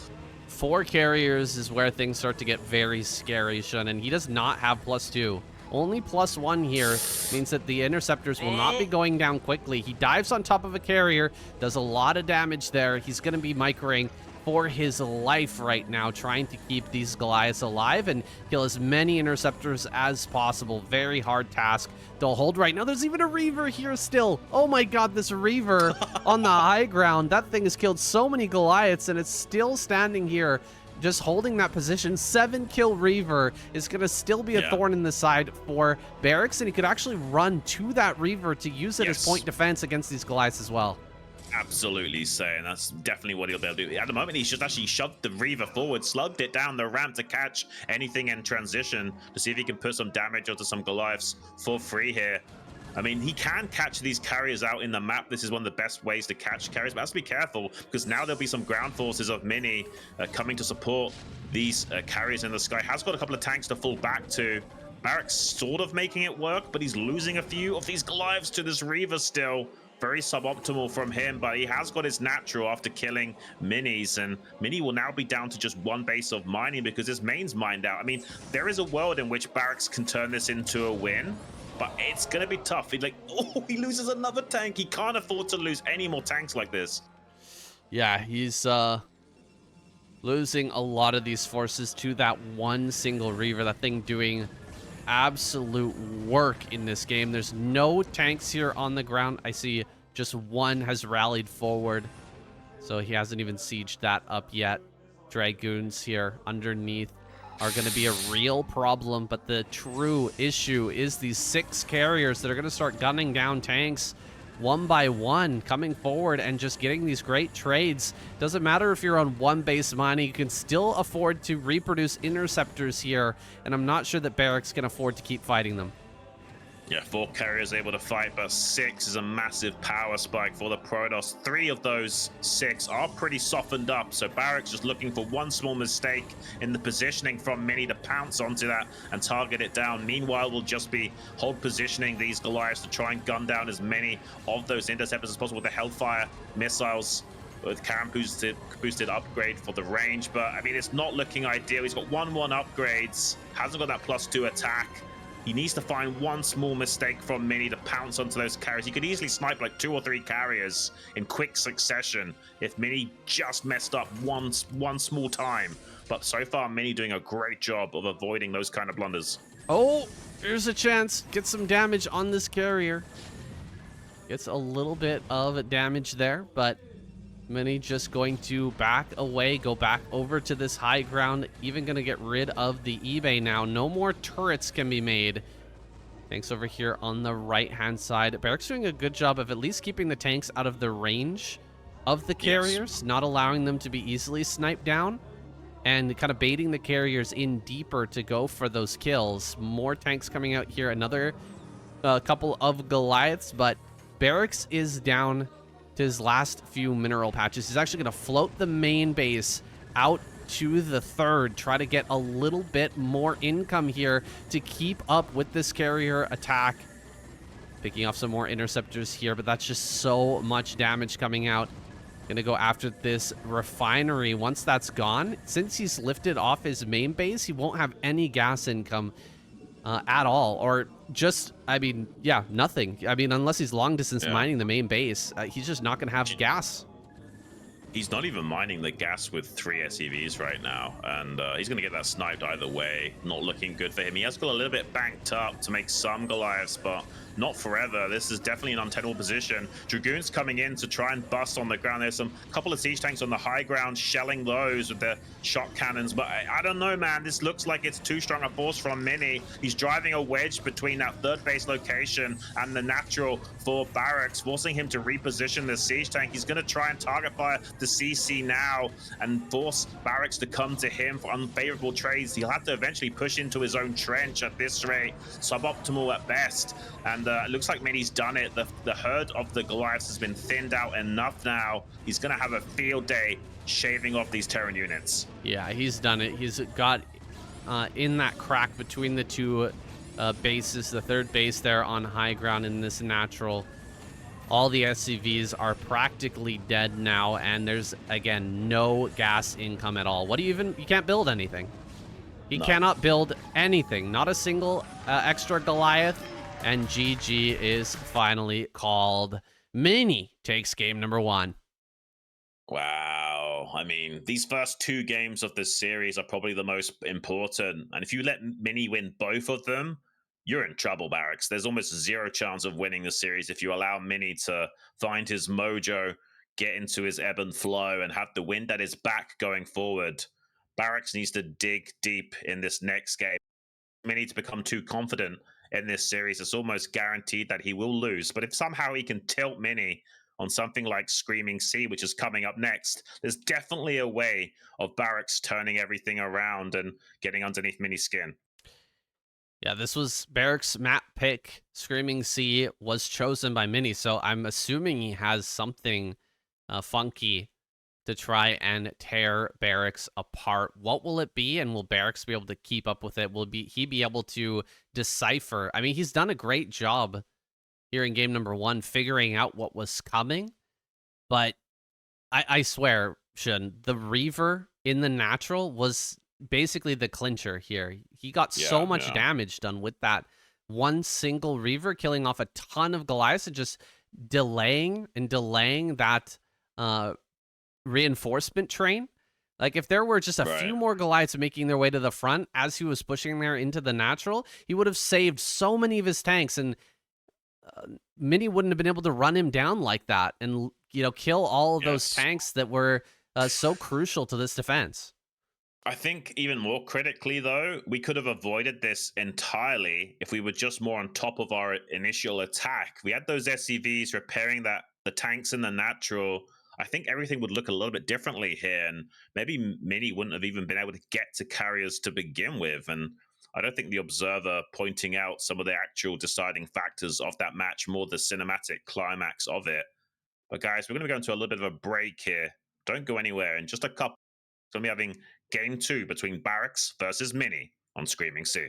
A: 4 carriers is where things start to get very scary, Xun, and he does not have +2. Only +1 here means that the interceptors will not be going down quickly. He dives on top of a carrier, does a lot of damage there. He's going to be microing for his life right now, trying to keep these Goliaths alive and kill as many interceptors as possible. Very hard task to hold right now. There's even a Reaver here still. Oh my god, this Reaver on the high ground. That thing has killed so many Goliaths, and it's still standing here just holding that position. 7-kill Reaver is going to still be a thorn in the side for Barracks, and he could actually run to that Reaver to use it as point defense against these Goliaths as well.
B: Absolutely, saying that's definitely what he'll be able to do. At the moment, he's just actually shoved the Reaver forward, slugged it down the ramp to catch anything in transition to see if he can put some damage onto some Goliaths for free here. I mean, he can catch these carriers out in the map. This is one of the best ways to catch carriers, but has to be careful because now there'll be some ground forces of Mini coming to support these carriers in the sky. Has got a couple of tanks to fall back to. Barracks sort of making it work, but he's losing a few of these Goliaths to this Reaver still. Very suboptimal from him, but he has got his natural after killing Minis, and Mini will now be down to just 1 base of mining because his main's mined out. I mean, there is a world in which Barracks can turn this into a win, but it's going to be tough. He loses another tank. He can't afford to lose any more tanks like this.
A: Yeah, he's losing a lot of these forces to that one single Reaver. That thing doing absolute work in this game. There's no tanks here on the ground. I see just 1 has rallied forward, so he hasn't even sieged that up yet. Dragoons here underneath are going to be a real problem, but the true issue is these 6 carriers that are going to start gunning down tanks one by one, coming forward and just getting these great trades. Doesn't matter if you're on 1 base mining, you can still afford to reproduce interceptors here, and I'm not sure that Barracks can afford to keep fighting them.
B: Yeah, 4 carriers able to fight, but 6 is a massive power spike for the Protoss. 3 of those 6 are pretty softened up, so Barracks just looking for 1 small mistake in the positioning from Mini to pounce onto that and target it down. Meanwhile, we'll just be hold positioning these Goliaths to try and gun down as many of those interceptors as possible with the Hellfire missiles. with Cam boosted upgrade for the range, but I mean, it's not looking ideal. He's got 1-1 upgrades, hasn't got that +2 attack. He needs to find one small mistake from Mini to pounce onto those carriers. He could easily snipe like 2 or 3 carriers in quick succession if Mini just messed up one small time. But so far, Mini doing a great job of avoiding those kind of blunders.
A: Oh, here's a chance. Get some damage on this carrier. Gets a little bit of damage there, but Mini just going to back away, go back over to this high ground, even going to get rid of the eBay now. No more turrets can be made. Tanks over here on the right-hand side. Barracks doing a good job of at least keeping the tanks out of the range of the carriers, not allowing them to be easily sniped down, and kind of baiting the carriers in deeper to go for those kills. More tanks coming out here. Another couple of Goliaths, but Barracks is down to his last few mineral patches. He's actually going to float the main base out to the third, try to get a little bit more income here to keep up with this carrier attack. Picking off some more interceptors here, but that's just so much damage coming out. Gonna go after this refinery. Once that's gone, since he's lifted off his main base, he won't have any gas income at all, or just, I mean, yeah, nothing. I mean, unless he's long distance mining the main base, he's just not gonna have gas.
B: He's not even mining the gas with 3 SCVs right now, and he's going to get that sniped either way. Not looking good for him. He has got a little bit banked up to make some Goliaths, but not forever. This is definitely an untenable position. Dragoons coming in to try and bust on the ground. There's some couple of siege tanks on the high ground, shelling those with their shot cannons, but I don't know, man. This looks like it's too strong a force from Mini. He's driving a wedge between that third base location and the natural for Barracks, forcing him to reposition the siege tank. He's going to try and target fire the CC now and force Barracks to come to him for unfavorable trades. He'll have to eventually push into his own trench at this rate. Suboptimal at best. And it looks like Mini's done it. The herd of the Goliaths has been thinned out enough now. He's going to have a field day shaving off these Terran units.
A: Yeah, he's done it. He's got in that crack between the two bases, the third base there on high ground in this natural. All the SCVs are practically dead now, and there's, again, no gas income at all. What do you even... You can't build anything. He cannot build anything. Not a single extra Goliath. And GG is finally called. Mini takes game number 1.
B: Wow. I mean, these first 2 games of this series are probably the most important. And if you let Mini win both of them, you're in trouble, Barracks. There's almost 0 chance of winning the series if you allow Mini to find his mojo, get into his ebb and flow, and have the wind at his back going forward. Barracks needs to dig deep in this next game. Mini to become too confident in this series. It's almost guaranteed that he will lose. But if somehow he can tilt Mini on something like Screaming Sea, which is coming up next, there's definitely a way of Barracks turning everything around and getting underneath Mini's skin.
A: Yeah, this was Barracks' map pick. Screaming Sea was chosen by Mini, so I'm assuming he has something funky to try and tear Barracks apart. What will it be, and will Barracks be able to keep up with it? Will he be able to decipher? I mean, he's done a great job here in game number 1 figuring out what was coming, but I swear, Xun, the Reaver in the natural was basically the clincher here. He got so much damage done with that one single Reaver, killing off a ton of Goliaths and just delaying that reinforcement train. Like, if there were just a few more Goliaths making their way to the front as he was pushing there into the natural, he would have saved so many of his tanks, and Mini wouldn't have been able to run him down like that and, you know, kill all of those tanks that were so crucial to this defense.
B: I think even more critically, though, we could have avoided this entirely if we were just more on top of our initial attack. We had those SCVs repairing the tanks in the natural. I think everything would look a little bit differently here, and maybe Mini wouldn't have even been able to get to carriers to begin with. And I don't think the observer pointing out some of the actual deciding factors of that match, more the cinematic climax of it. But guys, we're going to go into a little bit of a break here. Don't go anywhere. In just a couple, we're going to be having game 2 between Barracks versus Mini on Screaming Sea.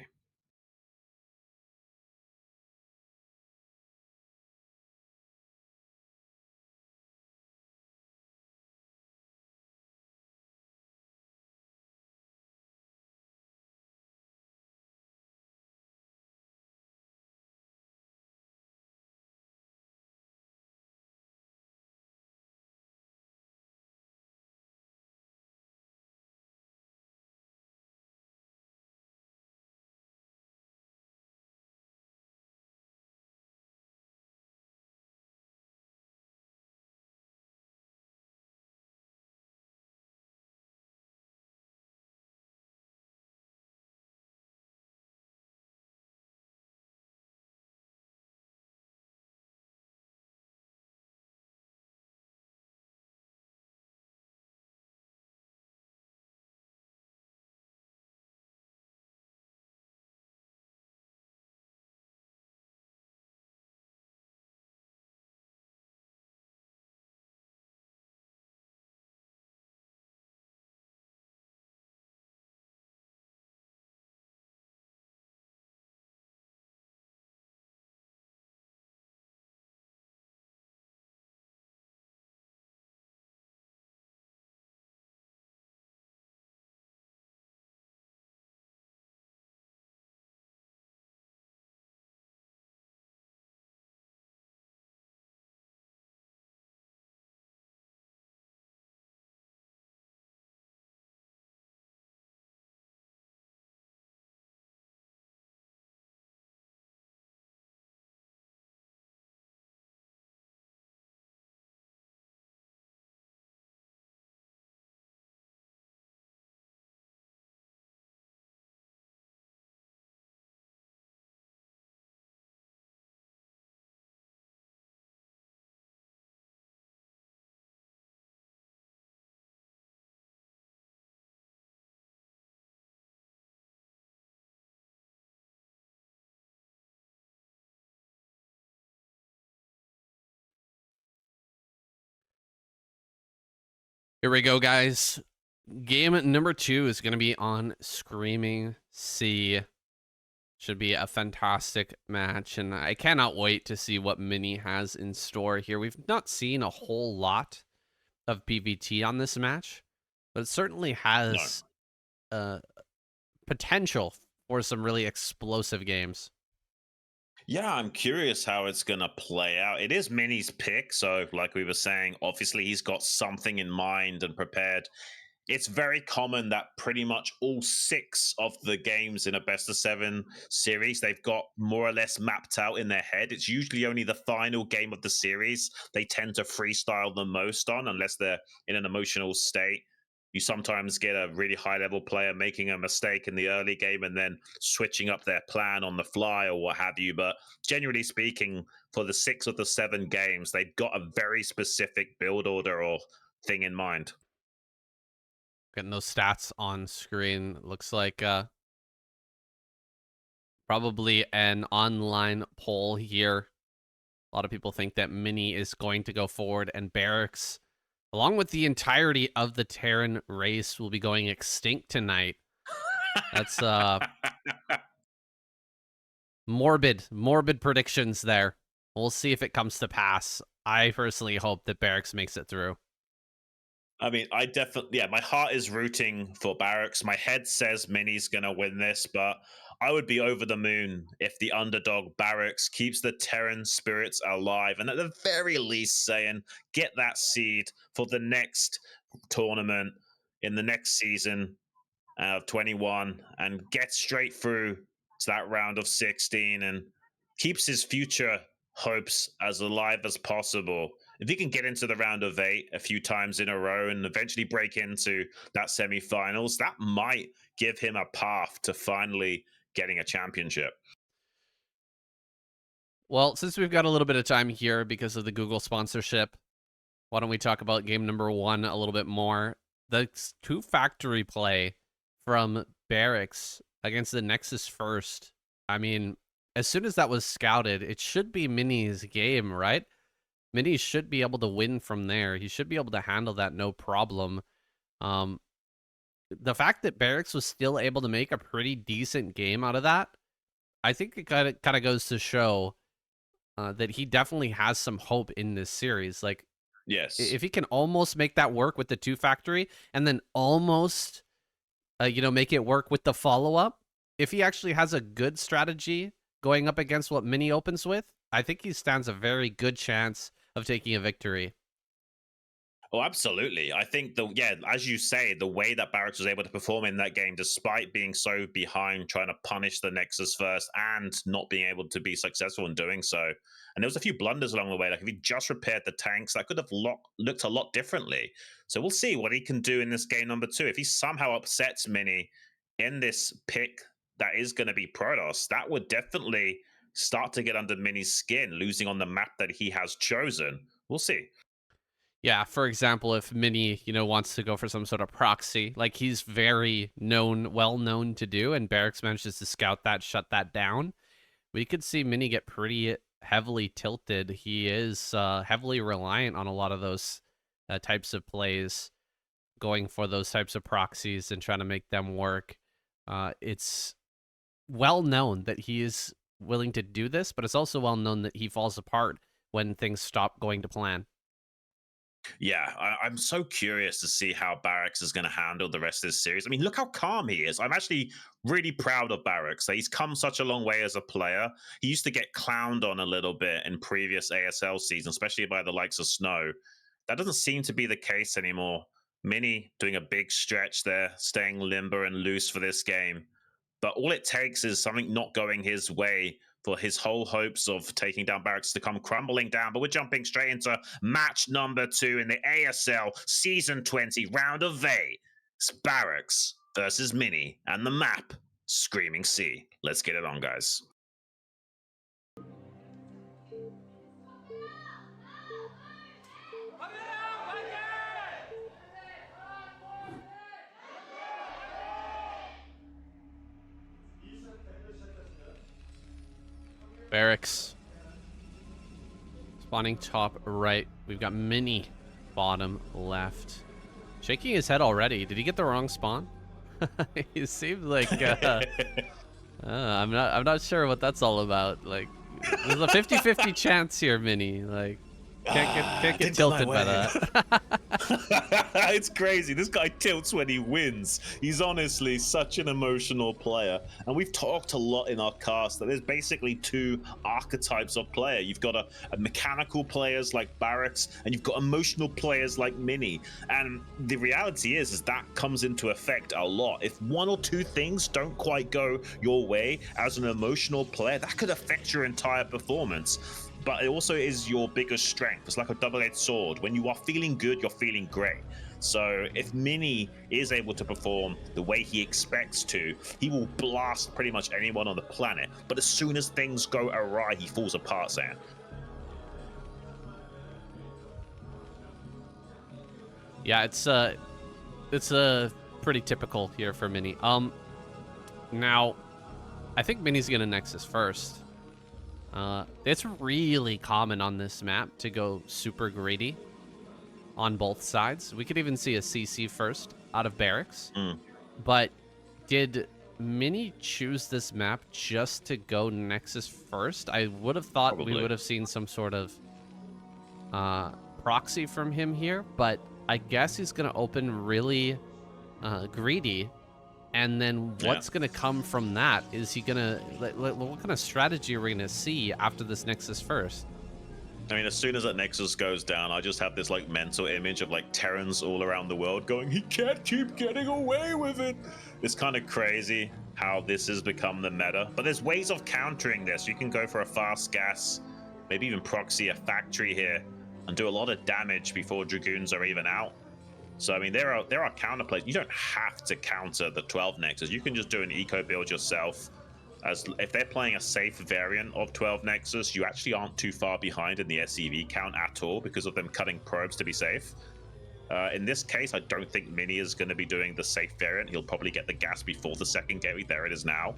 A: Here we go, guys. Game number 2 is going to be on Screaming Sea. Should be a fantastic match, and I cannot wait to see what Mini has in store here. We've not seen a whole lot of PvT on this match, but it certainly has potential for some really explosive games.
B: Yeah, I'm curious how it's going to play out. It is Mini's pick, so like we were saying, obviously he's got something in mind and prepared. It's very common that pretty much all 6 of the games in a best-of-7 series, they've got more or less mapped out in their head. It's usually only the final game of the series they tend to freestyle the most on, unless they're in an emotional state. You sometimes get a really high-level player making a mistake in the early game and then switching up their plan on the fly or what have you. But generally speaking, for the 6 of the 7 games, they've got a very specific build order or thing in mind.
A: Getting those stats on screen. Looks like probably an online poll here. A lot of people think that Mini is going to go forward, and Barracks, along with the entirety of the Terran race, will be going extinct tonight. That's morbid predictions there. We'll see if it comes to pass. I personally hope that Barracks makes it through.
B: I mean, I definitely, yeah, my heart is rooting for Barracks. My head says Mini's going to win this, but I would be over the moon if the underdog Barracks keeps the Terran spirits alive and at the very least saying, get that seed for the next tournament in the next season of 21 and get straight through to that round of 16 and keeps his future hopes as alive as possible. If he can get into the round of 8 a few times in a row and eventually break into that semifinals, that might give him a path to finally getting a championship.
A: Well, since we've got a little bit of time here because of the Google sponsorship, why don't we talk about game number 1 a little bit more? The 2 factory play from Barracks against the Nexus first. I mean, as soon as that was scouted, it should be Mini's game, right? Mini should be able to win from there. He should be able to handle that no problem. The fact that Barracks was still able to make a pretty decent game out of that, I think it kind of goes to show that he definitely has some hope in this series. Like,
B: yes,
A: if he can almost make that work with the 2 factory and then almost, make it work with the follow-up, if he actually has a good strategy going up against what Mini opens with, I think he stands a very good chance of taking a victory.
B: Oh, absolutely. I think as you say, the way that Barracks was able to perform in that game, despite being so behind, trying to punish the Nexus first and not being able to be successful in doing so. And there was a few blunders along the way. Like if he just repaired the tanks, that could have looked a lot differently. So we'll see what he can do in this game number 2. If he somehow upsets Mini in this pick that is going to be Protoss, that would definitely start to get under Mini's skin, losing on the map that he has chosen. We'll see.
A: Yeah, for example, if Mini, wants to go for some sort of proxy, like he's very well known to do, and Barracks manages to scout that, shut that down, we could see Mini get pretty heavily tilted. He is heavily reliant on a lot of those types of plays, going for those types of proxies and trying to make them work. It's well known that he is willing to do this, but it's also well known that he falls apart when things stop going to plan.
B: Yeah, I'm so curious to see how Barracks is going to handle the rest of this series. I mean, look how calm he is. I'm actually really proud of Barracks. He's come such a long way as a player. He used to get clowned on a little bit in previous ASL seasons, especially by the likes of Snow. That doesn't seem to be the case anymore. Mini doing a big stretch there, staying limber and loose for this game. But all it takes is something not going his way for his whole hopes of taking down Barracks to come crumbling down. But we're jumping straight into match number 2 in the ASL Season 20 Round of 8. It's Barracks versus Mini and the map, Screaming Sea. Let's get it on, guys.
A: Barracks spawning top right. We've got Mini bottom left. Shaking his head already. Did he get the wrong spawn? He seemed like I'm not sure what that's all about. Like, there's a 50-50 chance here, Mini. Like, can't get tilted by that.
B: It's crazy. This guy tilts when he wins. He's honestly such an emotional player. And we've talked a lot in our cast that there's basically two archetypes of player. You've got a mechanical players like Barracks, and you've got emotional players like Mini. And the reality is that comes into effect a lot. If one or two things don't quite go your way as an emotional player, that could affect your entire performance. But it also is your biggest strength. It's like a double-edged sword. When you are feeling good, you're feeling great. So if Mini is able to perform the way he expects to, he will blast pretty much anyone on the planet. But as soon as things go awry, he falls apart, Saiyan.
A: Yeah, it's pretty typical here for Mini. Now, I think Mini's gonna Nexus first. It's really common on this map to go super greedy on both sides. We could even see a CC first out of Barracks. But did Mini choose this map just to go Nexus first? I would have thought we would have seen some sort of proxy from him here, but I guess he's going to open really greedy. And then what's going to come from that? Is he going to... what kind of strategy are we going to see after this Nexus first?
B: I mean, as soon as that Nexus goes down, I just have this like mental image of like Terrans all around the world going, he can't keep getting away with it. It's kind of crazy how this has become the meta. But there's ways of countering this. You can go for a fast gas, maybe even proxy a factory here and do a lot of damage before Dragoons are even out. So, I mean, there are counterplays. You don't have to counter the 12 Nexus. You can just do an eco build yourself. As if they're playing a safe variant of 12 Nexus, you actually aren't too far behind in the SCV count at all because of them cutting probes to be safe. In this case, I don't think Mini is going to be doing the safe variant. He'll probably get the gas before the second gateway. There it is now.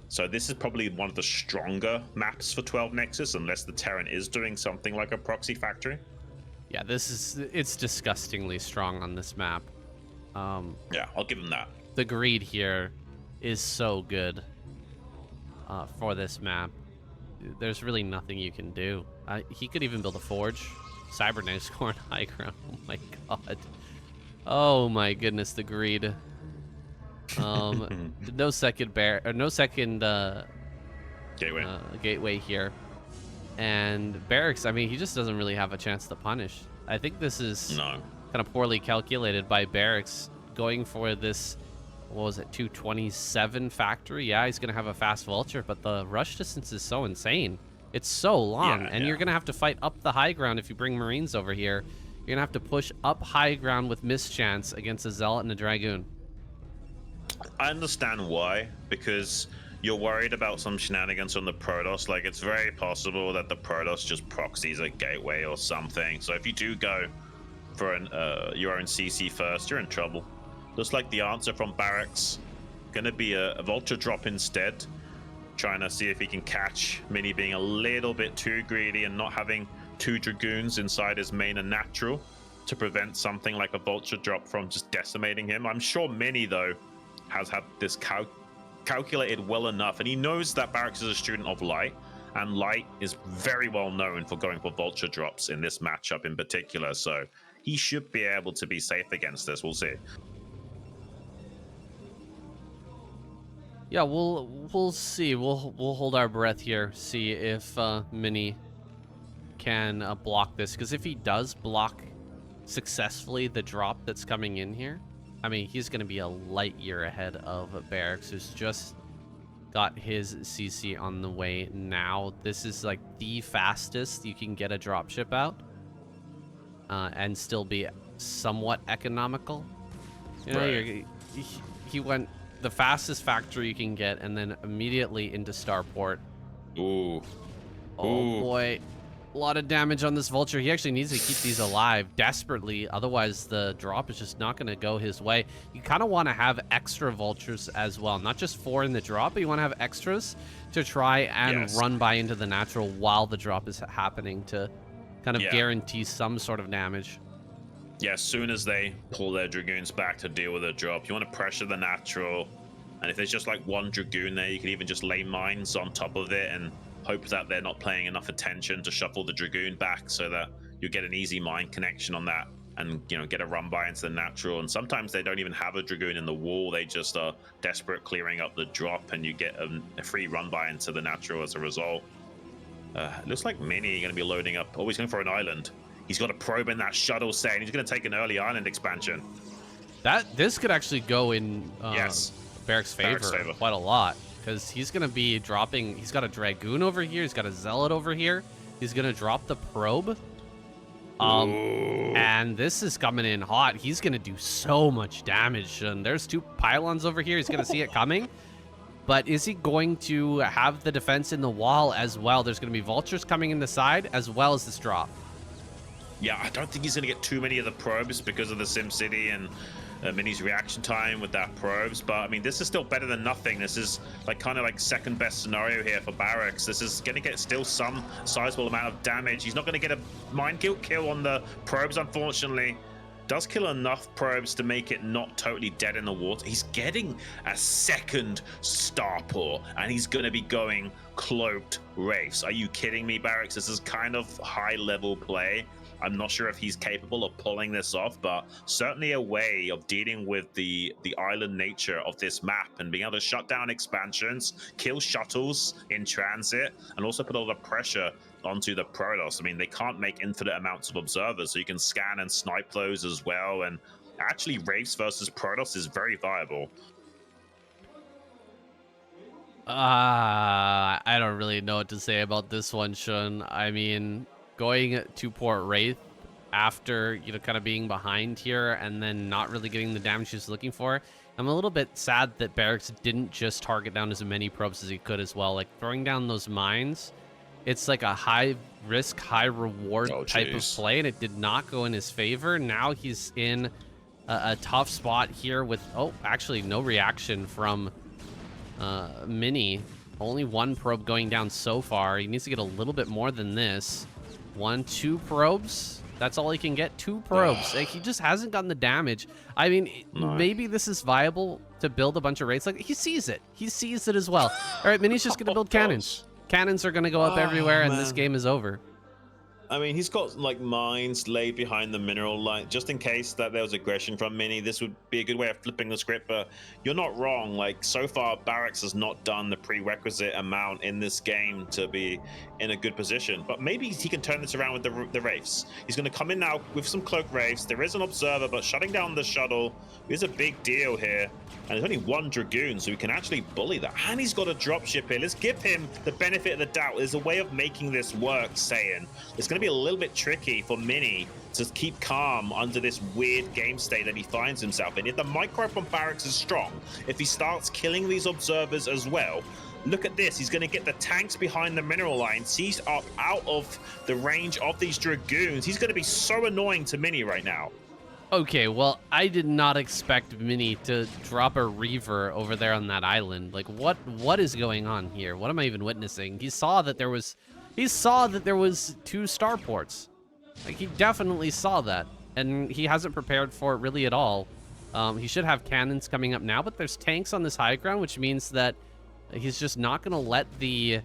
B: So this is probably one of the stronger maps for 12 Nexus, unless the Terran is doing something like a proxy factory.
A: Yeah, it's disgustingly strong on this map.
B: Yeah, I'll give him that.
A: The greed here is so good for this map. There's really nothing you can do. He could even build a forge. Cyberknife scoring high ground. Oh my god. Oh my goodness, the greed. No second gateway here. And Barracks, I mean, he just doesn't really have a chance to punish. I think this is kind of poorly calculated by Barracks going for this, what was it, 227 factory? Yeah, he's going to have a fast vulture, but the rush distance is so insane. It's so long, and you're going to have to fight up the high ground if you bring Marines over here. You're going to have to push up high ground with mischance against a Zealot and a Dragoon.
B: I understand why, because you're worried about some shenanigans on the Protoss. Like, it's very possible that the Protoss just proxies a gateway or something. So if you do go for your own CC first, you're in trouble. Looks like the answer from Barracks gonna be a vulture drop instead, trying to see if he can catch Mini being a little bit too greedy and not having two Dragoons inside his main and natural to prevent something like a vulture drop from just decimating him. I'm sure Mini, though, has had this calculated well enough, and he knows that Barracks is a student of Light, and Light is very well known for going for vulture drops in this matchup in particular, so he should be able to be safe against this. We'll see.
A: Yeah, we'll see. We'll hold our breath here, see if Mini can block this, because if he does block successfully the drop that's coming in here, I mean, he's going to be a light year ahead of Barracks, who's just got his CC on the way now. This is like the fastest you can get a dropship out and still be somewhat economical. You know, he went the fastest factory you can get and then immediately into Starport.
B: Ooh.
A: Oh boy. A lot of damage on this vulture. He actually needs to keep these alive desperately, otherwise the drop is just not going to go his way. You kind of want to have extra vultures as well, not just 4 in the drop, but you want to have extras to try and run by into the natural while the drop is happening to kind of guarantee some sort of damage.
B: Yeah, as soon as they pull their Dragoons back to deal with a drop, you want to pressure the natural. And if there's just like one Dragoon there, you can even just lay mines on top of it and hope that they're not paying enough attention to shuffle the Dragoon back so that you get an easy mine connection on that and, you know, get a run by into the natural. And sometimes they don't even have a Dragoon in the wall. They just are desperate clearing up the drop and you get a free run by into the natural as a result. Looks like Mini going to be loading up. Oh, he's going for an island. He's got a probe in that shuttle, saying he's going to take an early island expansion.
A: This could actually go in
B: Yes.
A: Barracks' favor quite a lot, because he's going to be dropping. He's got a Dragoon over here. He's got a Zealot over here. He's going to drop the probe. And this is coming in hot. He's going to do so much damage. And there's 2 pylons over here. He's going to see it coming. But is he going to have the defense in the wall as well? There's going to be vultures coming in the side as well as this drop.
B: Yeah, I don't think he's going to get too many of the probes because of the SimCity and Mini's reaction time with that probes. But I mean, this is still better than nothing. This is like kind of like second best scenario here for Barracks. This is going to get still some sizable amount of damage. He's not going to get a mind kill on the probes, unfortunately. Does kill enough probes to make it not totally dead in the water. He's getting a second starport, and he's going to be going cloaked wraiths. Are you kidding me, Barracks? This is kind of high-level play. I'm not sure if he's capable of pulling this off, but certainly a way of dealing with the island nature of this map and being able to shut down expansions, kill shuttles in transit, and also put a lot of pressure onto the Protoss. I mean, they can't make infinite amounts of observers, so you can scan and snipe those as well. And actually, Wraiths versus Protoss is very viable.
A: I don't really know what to say about this one, Xun. I mean, going to port Wraith after, you know, kind of being behind here and then not really getting the damage he's looking for. I'm a little bit sad that Barracks didn't just target down as many probes as he could as well. Like, throwing down those mines, it's like a high risk, high reward type of play, and it did not go in his favor. Now he's in a tough spot here with, actually no reaction from Mini. Only 1 probe going down so far. He needs to get a little bit more than this. 1, 2 probes. That's all he can get. 2 probes. Like, he just hasn't gotten the damage. I mean, maybe this is viable to build a bunch of raids. Like, he sees it. He sees it as well. All right, Mini's just going to build cannons. Cannons are going to go up everywhere, and this game is over.
C: I mean, he's got like mines laid behind the mineral line just in case that there was aggression from Mini. This would be a good way of flipping the script, but you're not wrong. Like, so far, Barracks has not done the prerequisite amount in this game to be in a good position. But maybe he can turn this around with the Wraiths. He's going to come in now with some cloak Wraiths. There is an observer, but shutting down the shuttle is a big deal here. And there's only 1 Dragoon, so we can actually bully that. And he's got a dropship here. Let's give him the benefit of the doubt. There's a way of making this work, Saiyan. It's going to be a little bit tricky for Mini to keep calm under this weird game state that he finds himself in. If the micro from Barracks is strong, if he starts killing these observers as well, look at this. He's going to get the tanks behind the mineral lines. He's up out of the range of these Dragoons. He's going to be so annoying to Mini right now.
A: Okay, well, I did not expect Mini to drop a Reaver over there on that island. Like, what is going on here? What am I even witnessing? He saw that there was 2 starports. Like, he definitely saw that, and he hasn't prepared for it really at all. He should have cannons coming up now, but there's tanks on this high ground, which means that he's just not going to let the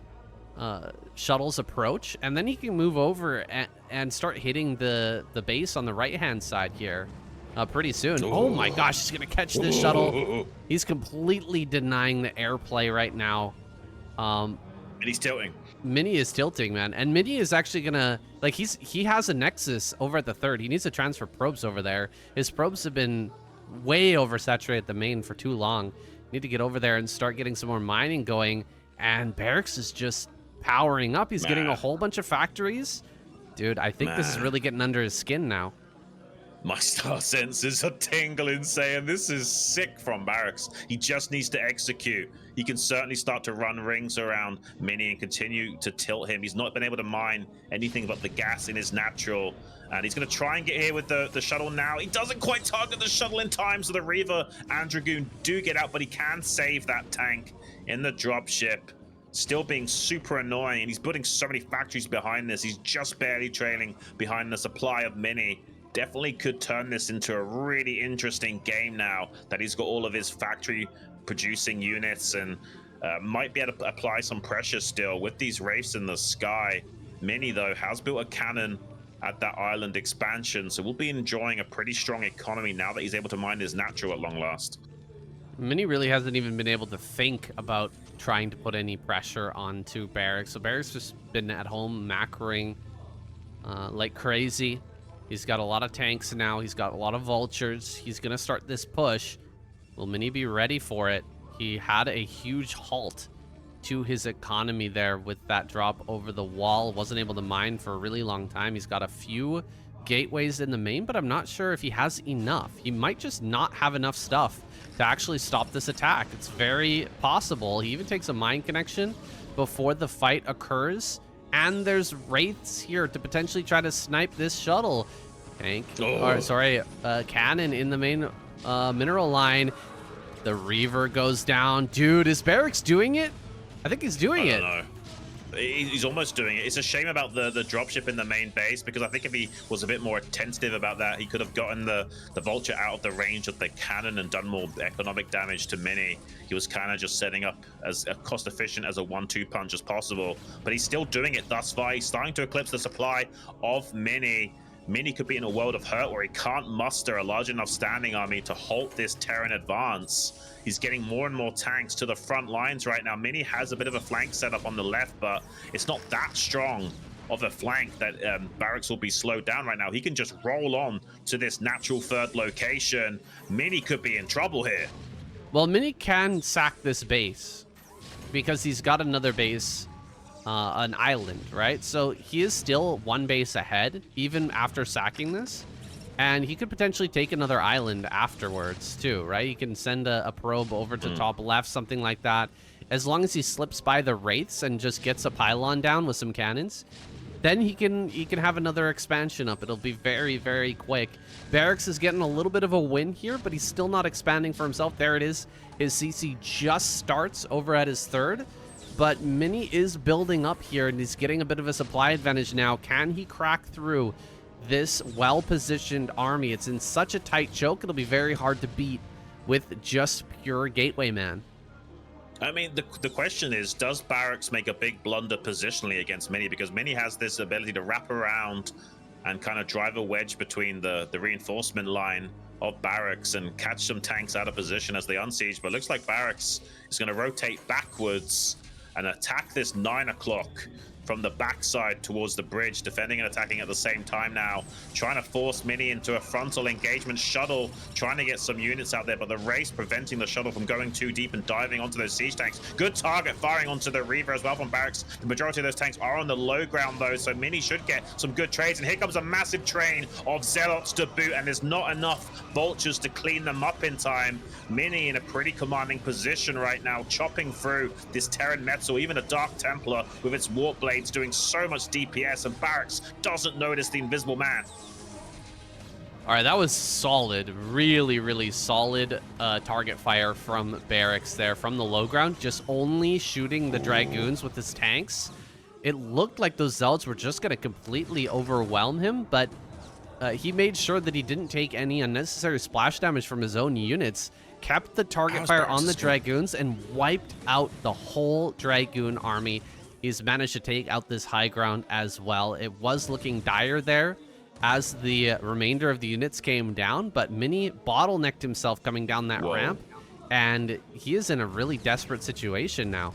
A: shuttles approach, and then he can move over and start hitting the base on the right-hand side here pretty soon. Oh my gosh, he's going to catch this shuttle. He's completely denying the airplay right now.
B: And he's tilting.
A: Mini is tilting, man. And Mini is actually going to, like, he has a Nexus over at the 3rd. He needs to transfer probes over there. His probes have been way oversaturated at the main for too long. Need to get over there and start getting some more mining going. And Barracks is just powering up. He's getting a whole bunch of factories. Dude, I think this is really getting under his skin now.
B: My star senses are tingling, saying this is sick from Barracks. He just needs to execute. He can certainly start to run rings around Mini and continue to tilt him. He's not been able to mine anything but the gas in his natural. And he's going to try and get here with the shuttle now. He doesn't quite target the shuttle in time, so the Reaver and Dragoon do get out, but he can save that tank in the dropship. Still being super annoying, and he's putting so many factories behind this. He's just barely trailing behind the supply of Mini. definitely could turn this into a really interesting game now that he's got all of his factory producing units, and might be able to apply some pressure still with these wraiths in the sky. Mini, though, has built a cannon at that island expansion, so we'll be enjoying a pretty strong economy now that he's able to mine his natural at long last.
A: Mini really hasn't even been able to think about trying to put any pressure onto Barracks. So Barracks just been at home macroing like crazy. He's got a lot of tanks now. He's got a lot of vultures. He's going to start this push. Will Mini be ready for it? He had a huge halt to his economy there with that drop over the wall. Wasn't able to mine for a really long time. He's got a few gateways in the main, but I'm not sure if he has enough. He might just not have enough stuff to actually stop this attack. It's very possible. He even takes a mine connection before the fight occurs, and there's wraiths here to potentially try to snipe this shuttle. Cannon in the main mineral line. The Reaver goes down. Dude, is Barracks doing it? I think he's doing it.
B: I don't know. He's almost doing it. It's a shame about the dropship in the main base, because I think if he was a bit more attentive about that, he could have gotten the vulture out of the range of the cannon and done more economic damage to Mini. He was kind of just setting up as cost efficient as a 1-2 punch as possible, but he's still doing it thus far. He's starting to eclipse the supply of Mini. Mini could be in a world of hurt where he can't muster a large enough standing army to halt this Terran advance. He's getting more and more tanks to the front lines right now. Mini has a bit of a flank setup on the left, but it's not that strong of a flank that Barracks will be slowed down right now. He can just roll on to this natural third location. Mini could be in trouble here.
A: Well, Mini can sack this base because he's got another base, an island, right? So he is still one base ahead, even after sacking this. And he could potentially take another island afterwards, too, right? He can send a probe over to top left, something like that. As long as he slips by the wraiths and just gets a pylon down with some cannons, then he can have another expansion up. It'll be very, very quick. Barracks is getting a little bit of a win here, but he's still not expanding for himself. There it is. His CC just starts over at his third. But Mini is building up here, and he's getting a bit of a supply advantage now. Can he crack through this well-positioned army? It's in such a tight choke, it'll be very hard to beat with just pure gateway man.
B: I mean, the question is, does Barracks make a big blunder positionally against Mini? Because Mini has this ability to wrap around and kind of drive a wedge between the reinforcement line of Barracks and catch some tanks out of position as they unsiege. But it looks like Barracks is going to rotate backwards and attack this 9 o'clock from the backside towards the bridge, defending and attacking at the same time now, trying to force Mini into a frontal engagement. Shuttle trying to get some units out there, but the race preventing the shuttle from going too deep and diving onto those siege tanks. Good target firing onto the Reaver as well from Barracks. The majority of those tanks are on the low ground though, so Mini should get some good trades, and here comes a massive train of Zealots to boot, and there's not enough vultures to clean them up in time. Mini in a pretty commanding position right now, chopping through this Terran metal, even a Dark Templar with its warp blade doing so much DPS, and Barracks doesn't notice the invisible man.
A: All right, that was solid, really, really solid target fire from Barracks there from the low ground, just only shooting the Dragoons with his tanks. It looked like those Zealots were just going to completely overwhelm him, but he made sure that he didn't take any unnecessary splash damage from his own units, kept the target fire on the Dragoons, and wiped out the whole Dragoon army. He's managed to take out this high ground as well. It was looking dire there as the remainder of the units came down, but Mini bottlenecked himself coming down that ramp, and he is in a really desperate situation now.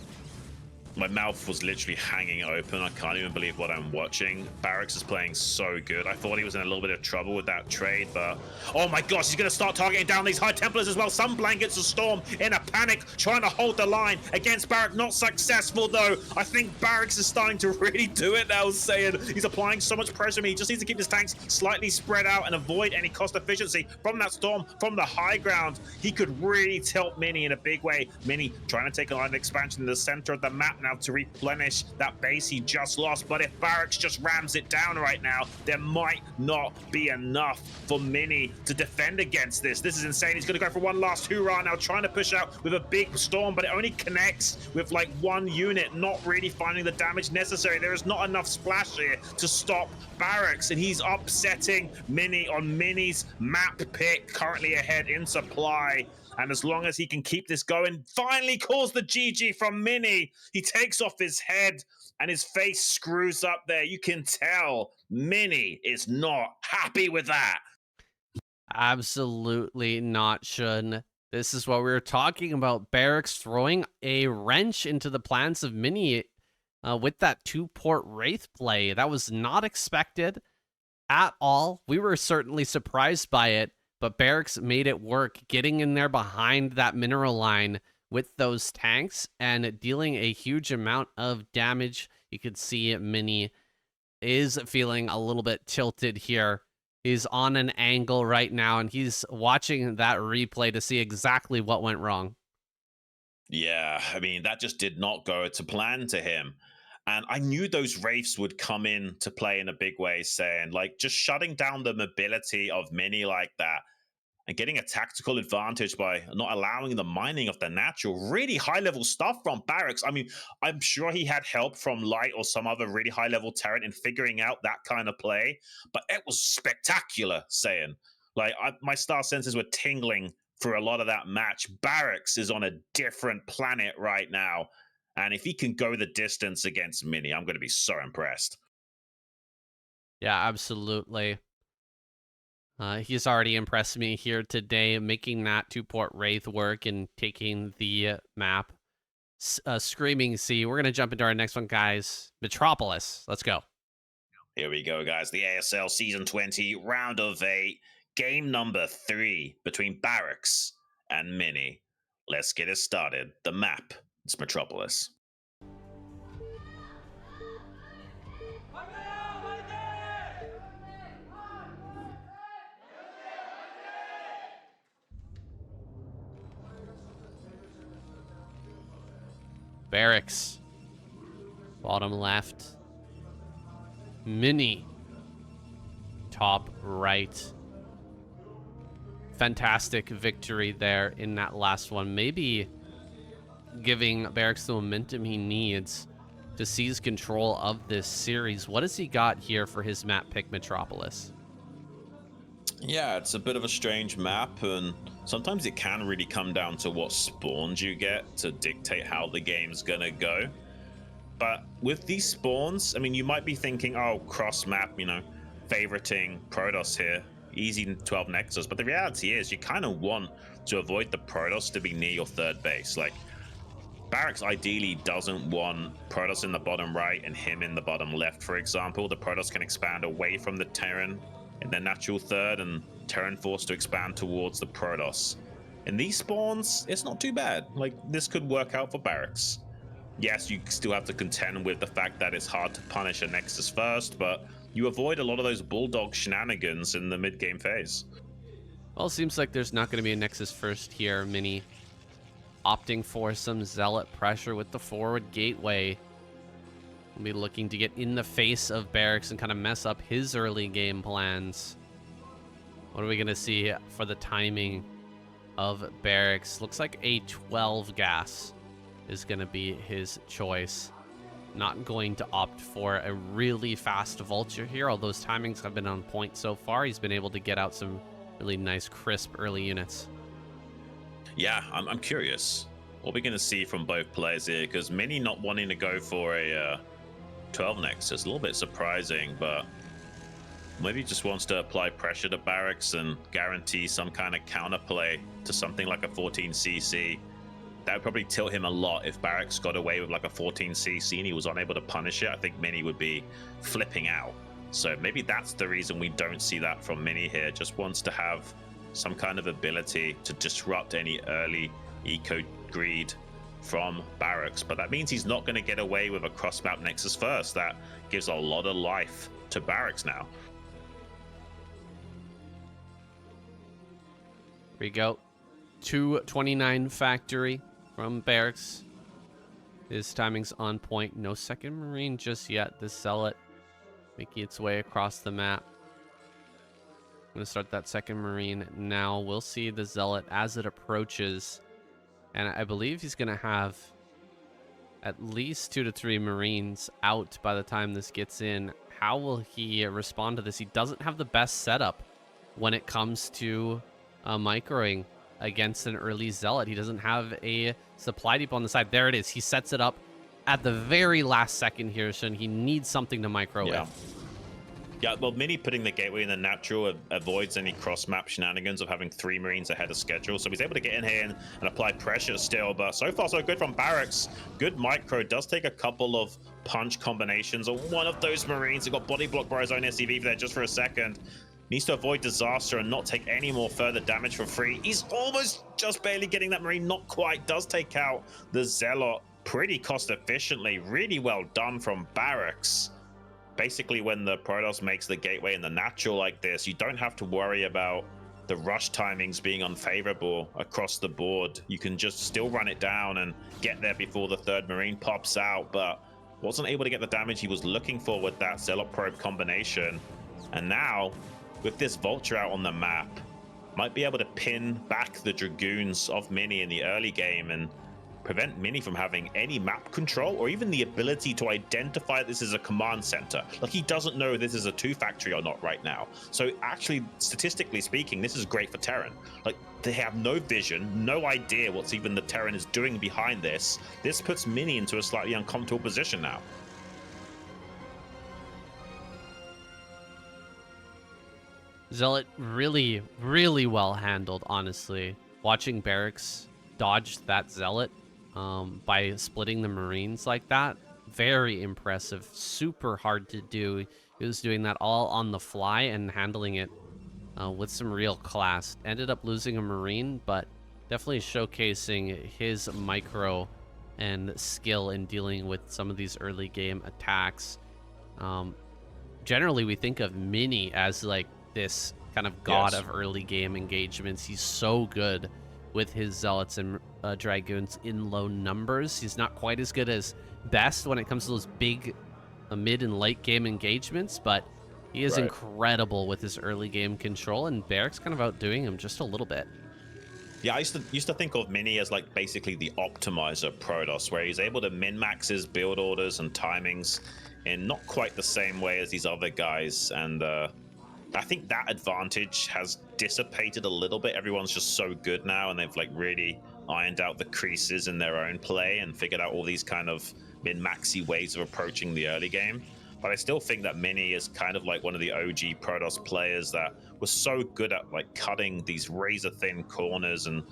B: My mouth was literally hanging open. I can't even believe what I'm watching. Barracks is playing so good. I thought he was in a little bit of trouble with that trade, but oh my gosh, he's going to start targeting down these High Templars as well. Some blankets of Storm in a panic, trying to hold the line against Barracks. Not successful though. I think Barracks is starting to really do it now, saying he's applying so much pressure. He just needs to keep his tanks slightly spread out and avoid any cost efficiency from that Storm from the high ground. He could really tilt Mini in a big way. Mini trying to take a line of expansion in the center of the map now. now to replenish that base he just lost. But if Barracks just rams it down right now, there might not be enough for Mini to defend against this. This is insane. He's going to go for one last hoorah now, trying to push out with a big storm, but it only connects with like one unit, not really finding the damage necessary. There is not enough splash here to stop Barracks, and he's upsetting Mini on Mini's map pick, currently ahead in supply. And as long as he can keep this going, finally calls the GG from Mini. He takes off his head and his face screws up there. You can tell Mini is not happy with that.
A: Absolutely not, Xun. This is what we were talking about. Barracks throwing a wrench into the plans of Mini with that 2-port Wraith play. That was not expected at all. We were certainly surprised by it, but Barracks made it work, getting in there behind that mineral line with those tanks and dealing a huge amount of damage. You could see Mini is feeling a little bit tilted here. He's on an angle right now, and he's watching that replay to see exactly what went wrong.
B: Yeah, I mean, that just did not go to plan to him. And I knew those Wraiths would come in to play in a big way, saying, like, just shutting down the mobility of Mini like that and getting a tactical advantage by not allowing the mining of the natural. Really high-level stuff from Barracks. I mean, I'm sure he had help from Light or some other really high-level Terran in figuring out that kind of play, but it was spectacular, saying. Like, my star senses were tingling for a lot of that match. Barracks is on a different planet right now, and if he can go the distance against Mini, I'm going to be so impressed.
A: Yeah, absolutely. He's already impressed me here today, making that 2-port Wraith work and taking the map. Screaming Sea. We're going to jump into our next one, guys. Metropolis. Let's go.
B: Here we go, guys. The ASL Season 20, Round of 8, Game number 3 between Barracks and Mini. Let's get it started. The map is Metropolis.
A: Barracks. Bottom left. Mini. Top right. Fantastic victory there in that last one. Maybe giving Barracks the momentum he needs to seize control of this series. What has he got here for his map pick, Metropolis?
B: Yeah, it's a bit of a strange map, and sometimes it can really come down to what spawns you get to dictate how the game's gonna go. But with these spawns, I mean, you might be thinking, oh, cross map, you know, favoriting Protoss here, easy 12 Nexus. But the reality is you kind of want to avoid the Protoss to be near your third base. Like, Barracks ideally doesn't want Protoss in the bottom right and him in the bottom left, for example. The Protoss can expand away from the Terran in their natural third, and Terran forced to expand towards the Protoss. In these spawns, it's not too bad. Like, this could work out for Barracks. Yes, you still have to contend with the fact that it's hard to punish a Nexus first, but you avoid a lot of those Bulldog shenanigans in the mid-game phase.
A: Well, it seems like there's not going to be a Nexus first here. Mini opting for some Zealot pressure with the forward gateway. We'll be looking to get in the face of Barracks and kind of mess up his early game plans. What are we going to see for the timing of Barracks? Looks like a 12 gas is going to be his choice. Not going to opt for a really fast Vulture here, although his timings have been on point so far. He's been able to get out some really nice, crisp early units.
B: Yeah, I'm curious. What we're going to see from both players here, because Mini not wanting to go for a 12 Nexus, a little bit surprising, but maybe just wants to apply pressure to Barracks and guarantee some kind of counterplay to something like a 14cc. That would probably tilt him a lot if Barracks got away with like a 14cc and he was unable to punish it. I think Mini would be flipping out. So maybe that's the reason we don't see that from Mini here. Just wants to have some kind of ability to disrupt any early eco greed from Barracks. But that means he's not going to get away with a cross-map Nexus first. That gives a lot of life to Barracks now.
A: Here we go. 229 factory from Barracks. His timing's on point. No second Marine just yet. This Zealot making its way across the map. I'm going to start that second Marine now. We'll see the Zealot as it approaches. And I believe he's going to have at least 2 to 3 Marines out by the time this gets in. How will he respond to this? He doesn't have the best setup when it comes to microing against an early Zealot. He doesn't have a supply depot on the side. There it is. He sets it up at the very last second here, so he needs something to micro with.
C: Yeah, well, Mini putting the gateway in the natural avoids any cross-map shenanigans of having 3 Marines ahead of schedule. So he's able to get in here and apply pressure still. But so far, so good from Barracks. Good micro. Does take a couple of punch combinations on one of those Marines. He got body blocked by his own SCV there just for a second. Needs to avoid disaster and not take any more further damage for free. He's almost just barely getting that Marine. Not quite. Does take out the Zealot pretty cost efficiently. Really well done from Barracks. Basically, when the Protoss makes the gateway in the natural like this, you don't have to worry about the rush timings being unfavorable across the board. You can just still run it down and get there before the 3rd Marine pops out, but wasn't able to get the damage he was looking for with that Zealot probe combination. And now, with this Vulture out on the map, might be able to pin back the Dragoons of Mini in the early game and prevent Mini from having any map control or even the ability to identify this as a command center. Like, he doesn't know this is a 2 factory or not right now. So actually, statistically speaking, this is great for Terran. Like, they have no vision, no idea what's even the Terran is doing behind this. This puts Mini into a slightly uncomfortable position now.
A: Zealot really, really well handled, honestly. Watching Barracks dodge that Zealot by splitting the Marines like that, very impressive. Super hard to do. He was doing that all on the fly and handling it with some real class. Ended up losing a Marine, but definitely showcasing his micro and skill in dealing with some of these early game attacks. Generally, we think of Mini as like this kind of god of early game engagements. He's so good with his Zealots and Dragoons in low numbers. He's not quite as good as Best when it comes to those big mid and late game engagements, but he is incredible with his early game control, and Barracks kind of outdoing him just a little bit.
C: Yeah, I used to think of Mini as like basically the optimizer Protoss, where he's able to min-max his build orders and timings in not quite the same way as these other guys, and I think that advantage has dissipated a little bit. Everyone's just so good now, and they've like really ironed out the creases in their own play and figured out all these kind of min-maxy ways of approaching the early game. But I still think that Mini is kind of like one of the OG Protoss players that was so good at like cutting these razor-thin corners and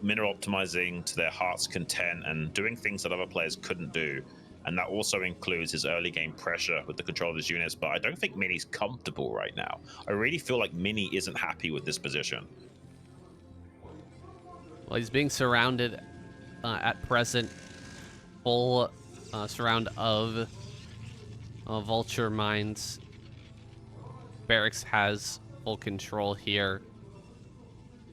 C: mineral optimizing to their heart's content and doing things that other players couldn't do. And that also includes his early game pressure with the control of his units. But I don't think Mini's comfortable right now. I really feel like Mini isn't happy with this position.
A: Well, he's being surrounded at present. Full surround of Vulture mines. Barracks has full control here.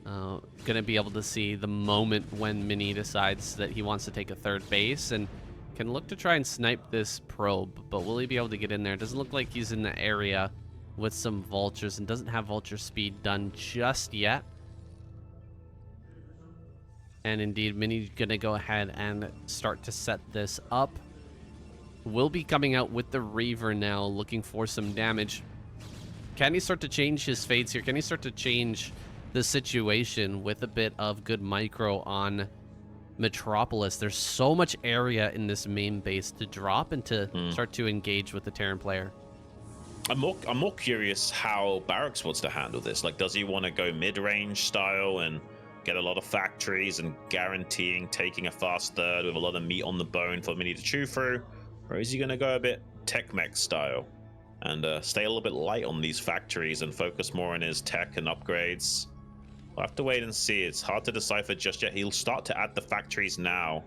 A: Gonna be able to see the moment when Mini decides that he wants to take a 3rd base and can look to try and snipe this probe, but will he be able to get in there? It doesn't look like he's in the area with some Vultures and doesn't have Vulture speed done just yet. And indeed, Mini's gonna go ahead and start to set this up. Will be coming out with the Reaver now, looking for some damage. Can he start to change his fates here? Can he start to change the situation with a bit of good micro on Metropolis? There's so much area in this main base to drop and to start to engage with the Terran player.
C: I'm more curious how Barracks wants to handle this. Like, does he want to go mid-range style and get a lot of factories and guaranteeing taking a fast 3rd with a lot of meat on the bone for Mini to chew through? Or is he going to go a bit tech mech style and stay a little bit light on these factories and focus more on his tech and upgrades? We'll have to wait and see. It's hard to decipher just yet. He'll start to add the factories now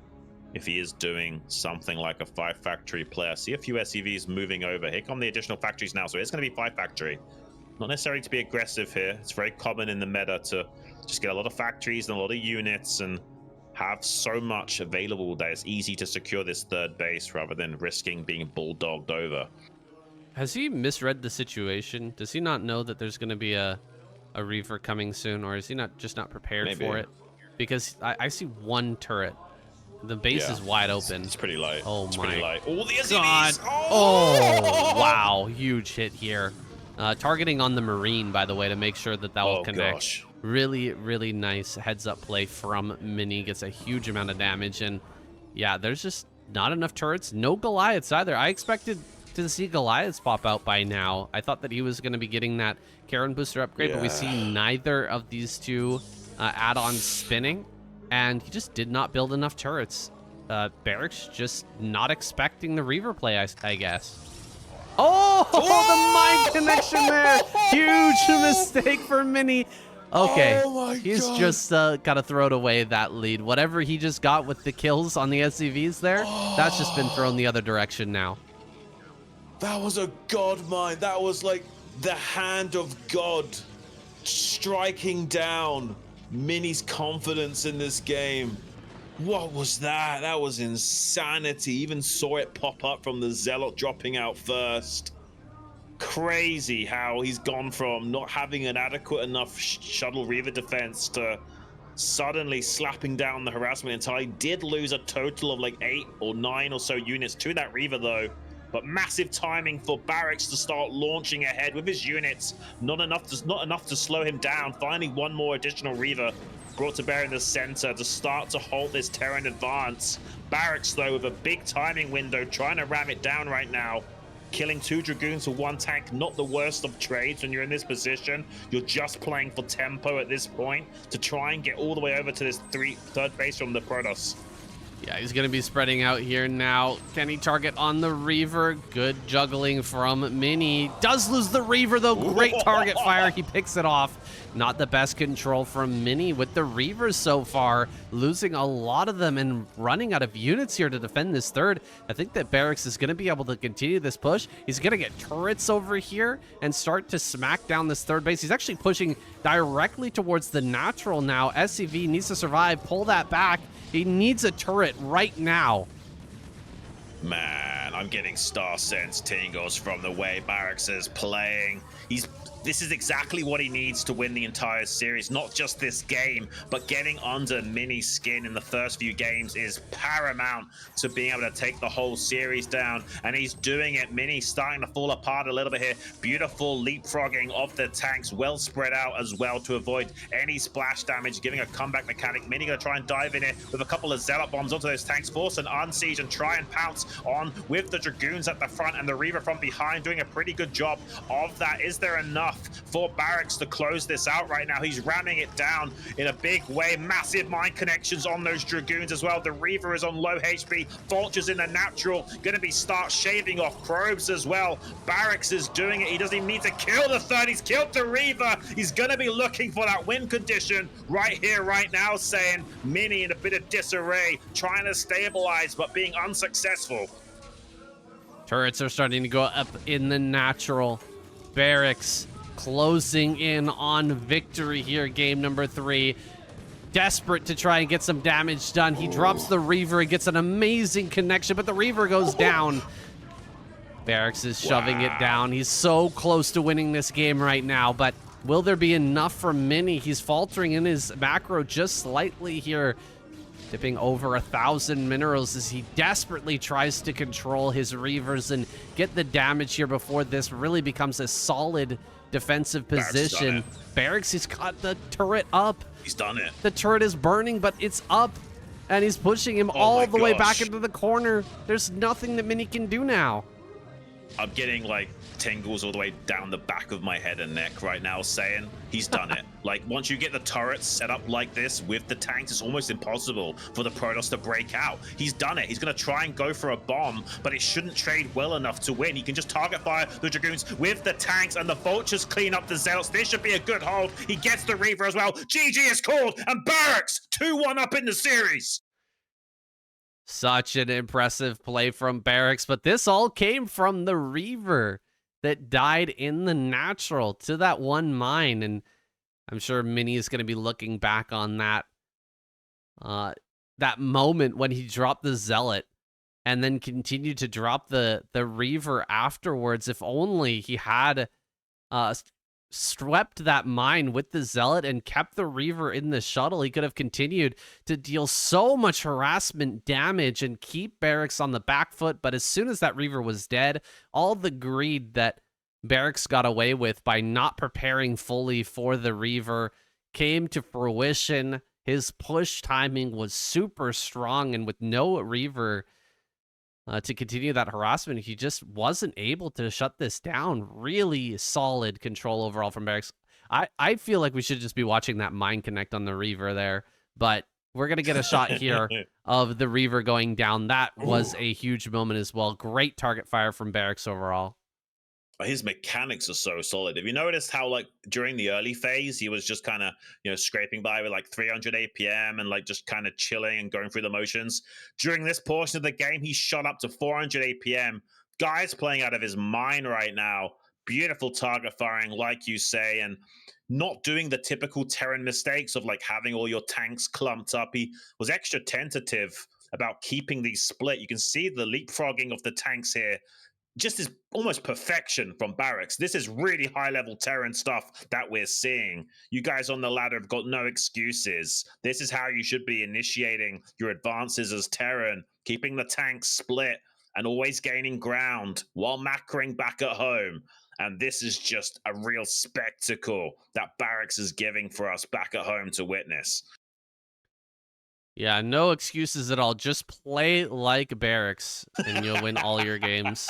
C: if he is doing something like a 5 factory player. See a few SCVs moving over. Here come the additional factories now. So it's going to be 5 factory. Not necessarily to be aggressive here. It's very common in the meta to just get a lot of factories and a lot of units and
B: have so much available that it's easy to secure this third base rather than risking being bulldogged over.
A: Has he misread the situation? Does he not know that there's going to be a Reaver coming soon, or is he just not prepared for it? Because I see one turret. The base is wide open.
C: It's pretty light.
A: Oh
C: it's
A: my
C: pretty light.
B: All the
A: God.
B: SCVs!
A: Oh, wow. Huge hit here. Targeting on the Marine, by the way, to make sure that will connect.
B: Gosh.
A: Really, really nice heads-up play from Mini. Gets a huge amount of damage. And, yeah, there's just not enough turrets. No Goliaths either. I expected to see Goliaths pop out by now. I thought that he was going to be getting that Karen booster upgrade, but we see neither of these two add-ons spinning. And he just did not build enough turrets. Barracks just not expecting the Reaver play, I guess. Oh, the mine connection there. Huge mistake for Mini. Okay, he's just got to throw it away, that lead. Whatever he just got with the kills on the SCVs there, that's just been thrown the other direction now.
C: That was a god mine. That was like the hand of God striking down Mini's confidence in this game. What was that? That was insanity. Even saw it pop up from the Zealot dropping out first. Crazy how he's gone from not having an adequate enough shuttle Reaver defense to suddenly slapping down the harassment entirely. Did lose a total of like 8 or 9 or so units to that Reaver though. But massive timing for Barracks to start launching ahead with his units. Not enough to slow him down. Finally, one more additional Reaver brought to bear in the center to start to halt this Terran advance. Barracks, though, with a big timing window, trying to ram it down right now. Killing 2 Dragoons for 1 tank, not the worst of trades when you're in this position. You're just playing for tempo at this point to try and get all the way over to this third base from the Protoss.
A: Yeah, he's going to be spreading out here now. Can he target on the Reaver? Good juggling from Mini. Does lose the Reaver, though. Great target fire. He picks it off. Not the best control from Mini with the Reavers so far. Losing a lot of them and running out of units here to defend this third. I think that Barracks is going to be able to continue this push. He's going to get turrets over here and start to smack down this third base. He's actually pushing directly towards the natural now. SCV needs to survive. Pull that back. He needs a turret right now.
B: Man, I'm getting Star Sense tingles from the way Barracks is playing. This is exactly what he needs to win the entire series, not just this game, but getting under Mini's skin in the first few games is paramount to being able to take the whole series down, and he's doing it. Mini's starting to fall apart a little bit here. Beautiful leapfrogging of the tanks, well spread out as well to avoid any splash damage, giving a comeback mechanic. Mini gonna try and dive in it with a couple of Zealot bombs onto those tanks, force an unsiege and try and pounce on with the Dragoons at the front and the Reaver from behind, doing a pretty good job of that. Is there enough for Barracks to close this out right now? He's ramming it down in a big way. Massive mine connections on those Dragoons as well. The Reaver is on low HP. Vulture's in the natural. Going to be start shaving off probes as well. Barracks is doing it. He doesn't even need to kill the third. He's killed the Reaver. He's going to be looking for that win condition right here, right now, saying Mini in a bit of disarray, trying to stabilize, but being unsuccessful.
A: Turrets are starting to go up in the natural. Barracks closing in on victory here, game number 3. Desperate to try and get some damage done. He drops the Reaver and gets an amazing connection, but the Reaver goes down. Barracks is shoving it down. He's so close to winning this game right now, but will there be enough for Mini? He's faltering in his macro just slightly here, dipping over 1,000 minerals as he desperately tries to control his Reavers and get the damage here before this really becomes a solid defensive position. Barracks, he's got the turret up.
B: He's done it.
A: The turret is burning, but it's up, and he's pushing him all the way back into the corner. There's nothing that Mini can do now.
B: I'm getting like tingles all the way down the back of my head and neck right now, saying he's done it. Like, once you get the turrets set up like this with the tanks, it's almost impossible for the Protoss to break out. He's done it. He's going to try and go for a bomb, but it shouldn't trade well enough to win. He can just target fire the Dragoons with the tanks, and the Vultures clean up the Zealots. This should be a good hold. He gets the Reaver as well. GG is called, and Barracks 2-1 up in the series.
A: Such an impressive play from Barracks, but this all came from the Reaver that died in the natural to that one mine, and I'm sure Mini is going to be looking back on that. that moment when he dropped the Zealot and then continued to drop the Reaver afterwards. If only he had swept that mine with the Zealot and kept the Reaver in the shuttle, he could have continued to deal so much harassment damage and keep Barracks on the back foot. But as soon as that Reaver was dead, all the greed that Barracks got away with by not preparing fully for the Reaver came to fruition. His push timing was super strong, and with no Reaver to continue that harassment, he just wasn't able to shut this down. Really solid control overall from Barracks. I feel like we should just be watching that mine connect on the Reaver there, but we're going to get a shot here of the Reaver going down. That was a huge moment as well. Great target fire from Barracks overall.
B: His mechanics are so solid. Have you noticed how, like, during the early phase, he was just kind of, scraping by with like 300 APM and like just kind of chilling and going through the motions? During this portion of the game, he shot up to 400 APM. Guy's playing out of his mind right now. Beautiful target firing, like you say, and not doing the typical Terran mistakes of like having all your tanks clumped up. He was extra tentative about keeping these split. You can see the leapfrogging of the tanks here. Just is almost perfection from Barracks. This is really high-level Terran stuff that we're seeing. You guys on the ladder have got no excuses. This is how you should be initiating your advances as Terran, keeping the tanks split and always gaining ground while macroing back at home. And this is just a real spectacle that Barracks is giving for us back at home to witness.
A: Yeah, no excuses at all. Just play like Barracks, and you'll win all your games.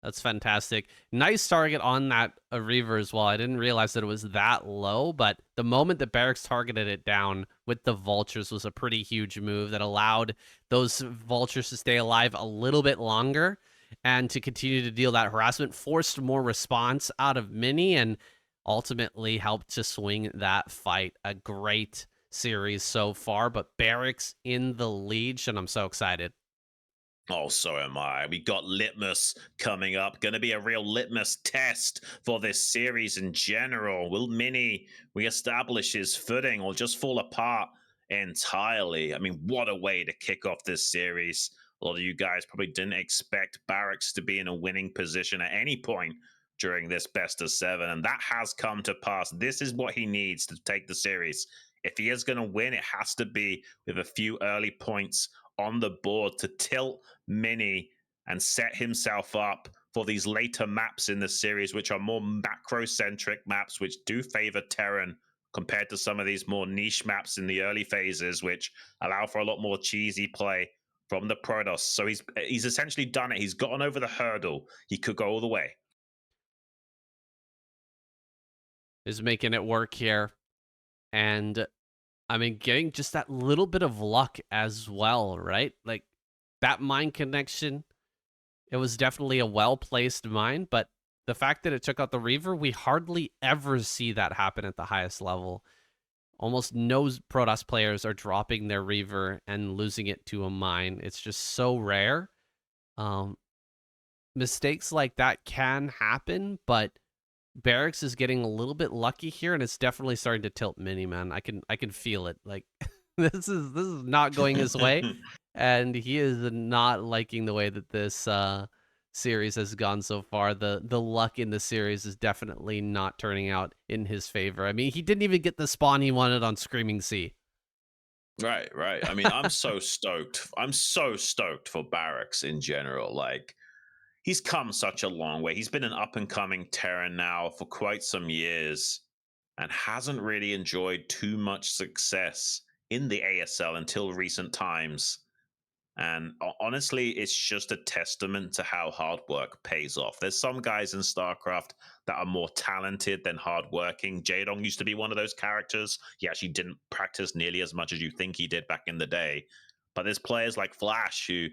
A: That's fantastic. Nice target on that Reaver as well. I didn't realize that it was that low, but the moment that Barracks targeted it down with the Vultures was a pretty huge move that allowed those Vultures to stay alive a little bit longer and to continue to deal that harassment, forced more response out of Mini, and ultimately helped to swing that fight. A great series so far, but Barracks in the lead, and I'm so excited.
B: Oh, so am I. We got Litmus coming up. Going to be a real litmus test for this series in general. Will Mini reestablish his footing or just fall apart entirely? I mean, what a way to kick off this series. A lot of you guys probably didn't expect Barracks to be in a winning position at any point during this best of 7, and that has come to pass. This is what he needs to take the series. If he is going to win, it has to be with a few early points on the board to tilt Mini and set himself up for these later maps in the series, which are more macro-centric maps, which do favor Terran compared to some of these more niche maps in the early phases, which allow for a lot more cheesy play from the Protoss. So he's essentially done it. He's gotten over the hurdle. He could go all the way.
A: Is making it work here. And I mean, getting just that little bit of luck as well, right? Like that mine connection, it was definitely a well-placed mine, but the fact that it took out the Reaver, we hardly ever see that happen at the highest level. Almost no Protoss players are dropping their Reaver and losing it to a mine. It's just so rare. Mistakes like that can happen, but Barracks is getting a little bit lucky here, and it's definitely starting to tilt Mini, man. I can feel it. Like this is not going his way, and he is not liking the way that this series has gone so far. The luck in the series is definitely not turning out in his favor. I mean, he didn't even get the spawn he wanted on Screaming Sea.
B: Right. I mean, I'm so stoked. I'm so stoked for Barracks in general. Like, he's come such a long way. He's been an up-and-coming Terran now for quite some years and hasn't really enjoyed too much success in the ASL until recent times. And honestly, it's just a testament to how hard work pays off. There's some guys in StarCraft that are more talented than hardworking. Jaedong used to be one of those characters. He actually didn't practice nearly as much as you think he did back in the day. But there's players like Flash who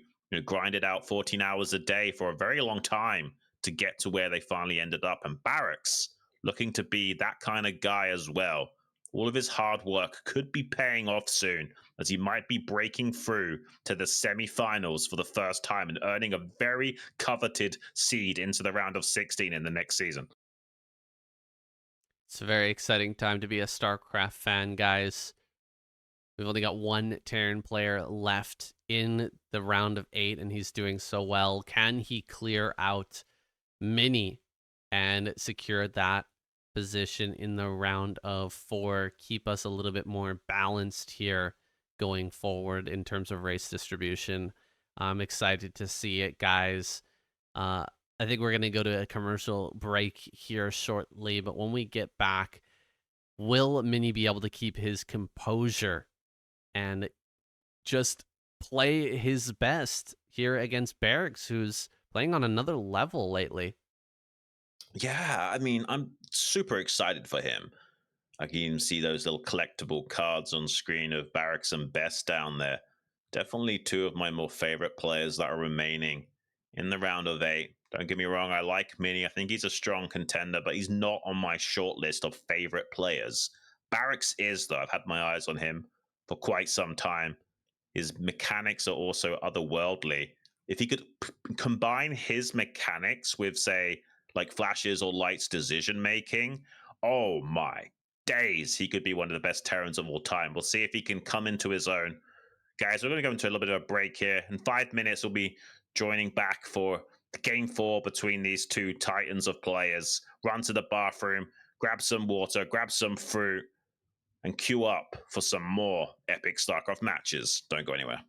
B: grinded out 14 hours a day for a very long time to get to where they finally ended up. And Barracks looking to be that kind of guy as well. All of his hard work could be paying off soon, as he might be breaking through to the semi-finals for the first time and earning a very coveted seed into the round of 16 in the next season.
A: It's a very exciting time to be a StarCraft fan, guys. We've only got one Terran player left in the round of 8, and he's doing so well. Can he clear out Mini and secure that position in the round of 4? Keep us a little bit more balanced here going forward in terms of race distribution. I'm excited to see it, guys. I think we're going to go to a commercial break here shortly, but when we get back, will Mini be able to keep his composure and just play his best here against Barracks, who's playing on another level lately?
B: Yeah, I mean, I'm super excited for him. I can even see those little collectible cards on screen of Barracks and Best down there. Definitely two of my more favorite players that are remaining in the round of 8. Don't get me wrong, I like Mini. I think he's a strong contender, but he's not on my short list of favorite players. Barracks is, though. I've had my eyes on him for quite some time. His mechanics are also otherworldly. If he could combine his mechanics with, say, like Flash's or Light's decision making, oh my days, he could be one of the best Terrans of all time. We'll see if he can come into his own. Guys, we're going to go into a little bit of a break here. In 5 minutes, we'll be joining back for game 4 between these two titans of players. Run to the bathroom, grab some water, grab some fruit, and queue up for some more epic StarCraft matches. Don't go anywhere.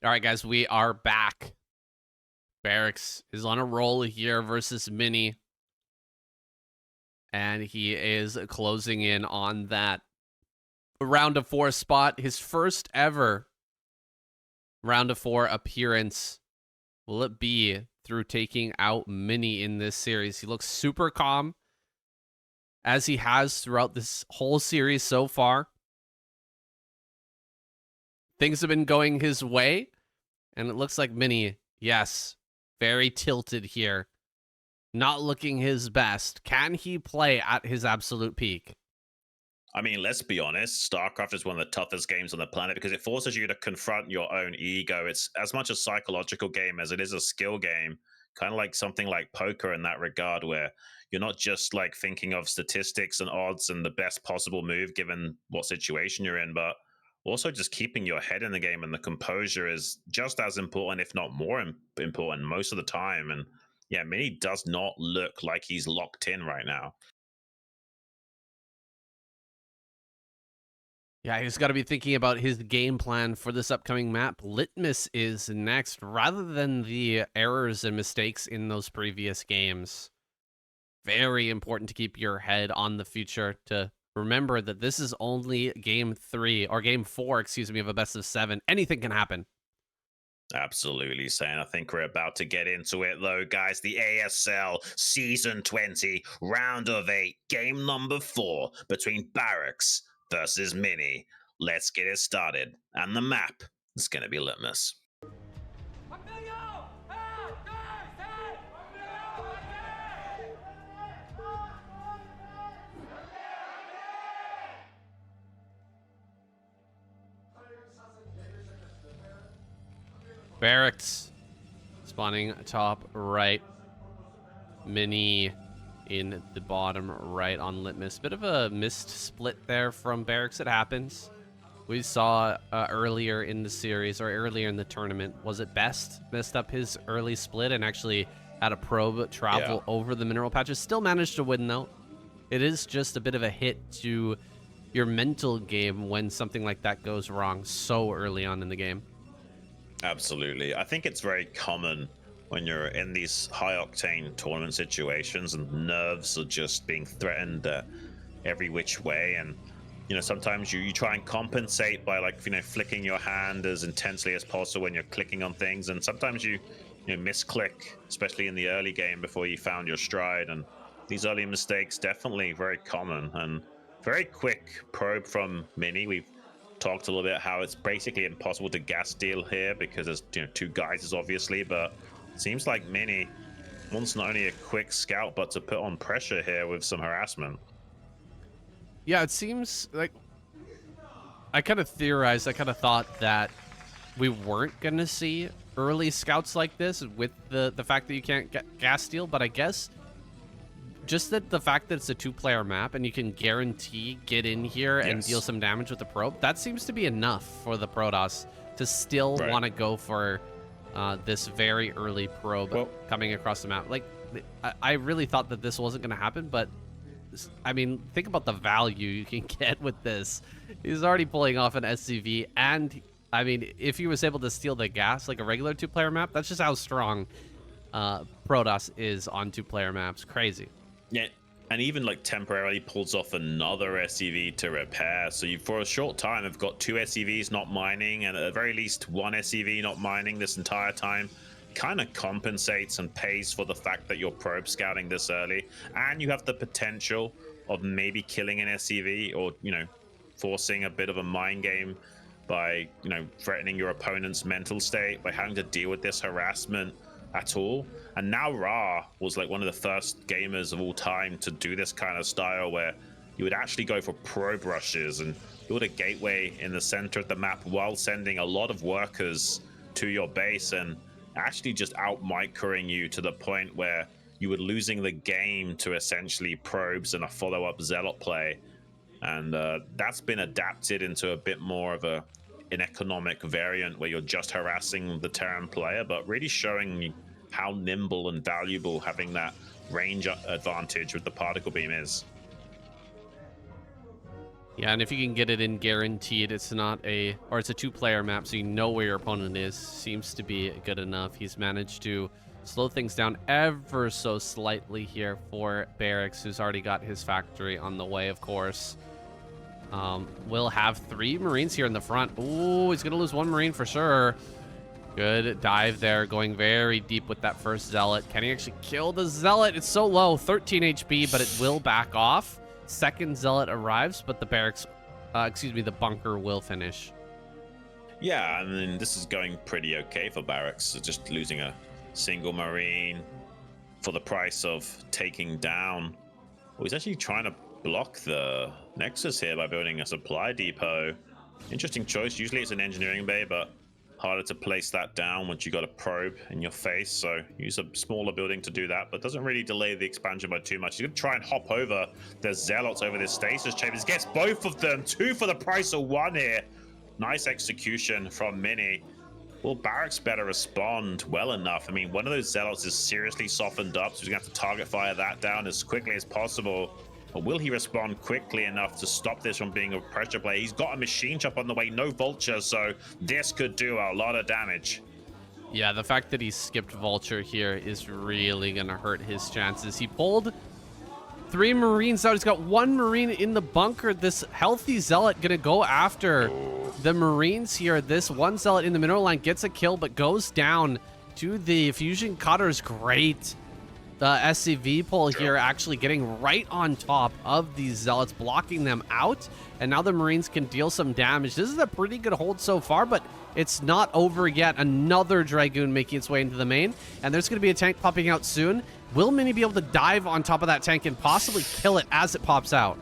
A: All right, guys, we are back. Barracks is on a roll here versus Mini. And he is closing in on that round of 4 spot. His first ever round of 4 appearance. Will it be through taking out Mini in this series? He looks super calm, as he has throughout this whole series so far. Things have been going his way, and it looks like Mini, yes, very tilted here. Not looking his best. Can he play at his absolute peak?
B: I mean, let's be honest, StarCraft is one of the toughest games on the planet because it forces you to confront your own ego. It's as much a psychological game as it is a skill game, kind of like something like poker in that regard, where you're not just like thinking of statistics and odds and the best possible move given what situation you're in, but also just keeping your head in the game, and the composure is just as important, if not more important most of the time. And yeah, Mini does not look like he's locked in right now.
A: Yeah, he's got to be thinking about his game plan for this upcoming map. Litmus is next, rather than the errors and mistakes in those previous games. Very important to keep your head on the future, to remember that this is only game 3, or game 4, excuse me, of a best of 7. Anything can happen.
B: Absolutely, Sam. I think we're about to get into it, though, guys. The ASL Season 20, Round of 8, Game number 4 between Barracks versus Mini. Let's get it started. And the map is going to be Litmus.
A: Barracks spawning top right. Mini in the bottom right on Litmus. Bit of a missed split there from Barracks. It happens. We saw earlier in the series, or earlier in the tournament, was it Best messed up his early split and actually had a probe travel over the mineral patches. Still managed to win, though. It is just a bit of a hit to your mental game when something like that goes wrong so early on in the game.
B: Absolutely. I think it's very common when you're in these high-octane tournament situations and nerves are just being threatened every which way. And, you know, sometimes you try and compensate by, like, you know, flicking your hand as intensely as possible when you're clicking on things. And sometimes you misclick, especially in the early game before you found your stride. And these early mistakes, definitely very common. And very quick probe from Mini. We've talked a little bit how it's basically impossible to gas steal here because there's 2 geysers obviously, but it seems like Mini wants not only a quick scout but to put on pressure here with some harassment.
A: Yeah, it seems like I kind of theorized, I kind of thought that we weren't going to see early scouts like this with the fact that you can't gas steal, but I guess just that the fact that it's a 2-player map and you can guarantee get in here and deal some damage with the probe, that seems to be enough for the Protoss to still want to go for this very early probe coming across the map. Like, I really thought that this wasn't going to happen, but I mean, think about the value you can get with this. He's already pulling off an SCV, and I mean, if he was able to steal the gas like a regular 2-player map, that's just how strong Protoss is on 2-player maps. Crazy.
B: Yeah, and even like temporarily pulls off another SCV to repair. So you, for a short time, have got 2 SCVs not mining, and at the very least 1 SCV not mining this entire time. Kind of compensates and pays for the fact that you're probe scouting this early, and you have the potential of maybe killing an SCV, or forcing a bit of a mind game by threatening your opponent's mental state by having to deal with this harassment at all. And now Ra was like one of the first gamers of all time to do this kind of style, where you would actually go for probe rushes and build a gateway in the center of the map while sending a lot of workers to your base and actually just out microing you to the point where you were losing the game to essentially probes and a follow-up zealot play. And that's been adapted into a bit more of an economic variant where you're just harassing the Terran player, but really showing how nimble and valuable having that range advantage with the particle beam is.
A: Yeah, and if you can get it in guaranteed, it's not a, or it's a 2-player map, so you know where your opponent is, seems to be good enough. He's managed to slow things down ever so slightly here for Barracks, who's already got his factory on the way, of course. We'll have 3 Marines here in the front. Ooh, he's going to lose 1 Marine for sure. Good dive there, going very deep with that first Zealot. Can he actually kill the Zealot? It's so low, 13 HP, but it will back off. Second Zealot arrives, but the Barracks, the bunker will finish.
C: Yeah, I mean, this is going pretty okay for Barracks. Just losing a single Marine for the price of taking down. Well, he's actually trying to block the Nexus here by building a supply depot. Interesting choice. Usually it's an engineering bay, but harder to place that down once you got a probe in your face. So use a smaller building to do that, but doesn't really delay the expansion by too much. He's gonna try and hop over the Zealots over this stasis chambers. Gets both of them, 2 for the price of 1 here. Nice execution from Mini. Will Barracks better respond well enough? I mean, one of those Zealots is seriously softened up, so he's gonna have to target fire that down as quickly as possible. But will he respond quickly enough to stop this from being a pressure play? He's got a machine chop on the way, no vulture, so this could do a lot of damage.
A: Yeah, the fact that he skipped vulture here is really going to hurt his chances. He pulled 3 Marines out. He's got 1 Marine in the bunker. This healthy Zealot going to go after the Marines here. This 1 Zealot in the mineral line gets a kill, but goes down to the fusion cutters. Great. The SCV pull here actually getting right on top of these Zealots, blocking them out. And now the Marines can deal some damage. This is a pretty good hold so far, but it's not over yet. Another Dragoon making its way into the main. And there's going to be a tank popping out soon. Will Mini be able to dive on top of that tank and possibly kill it as it pops out?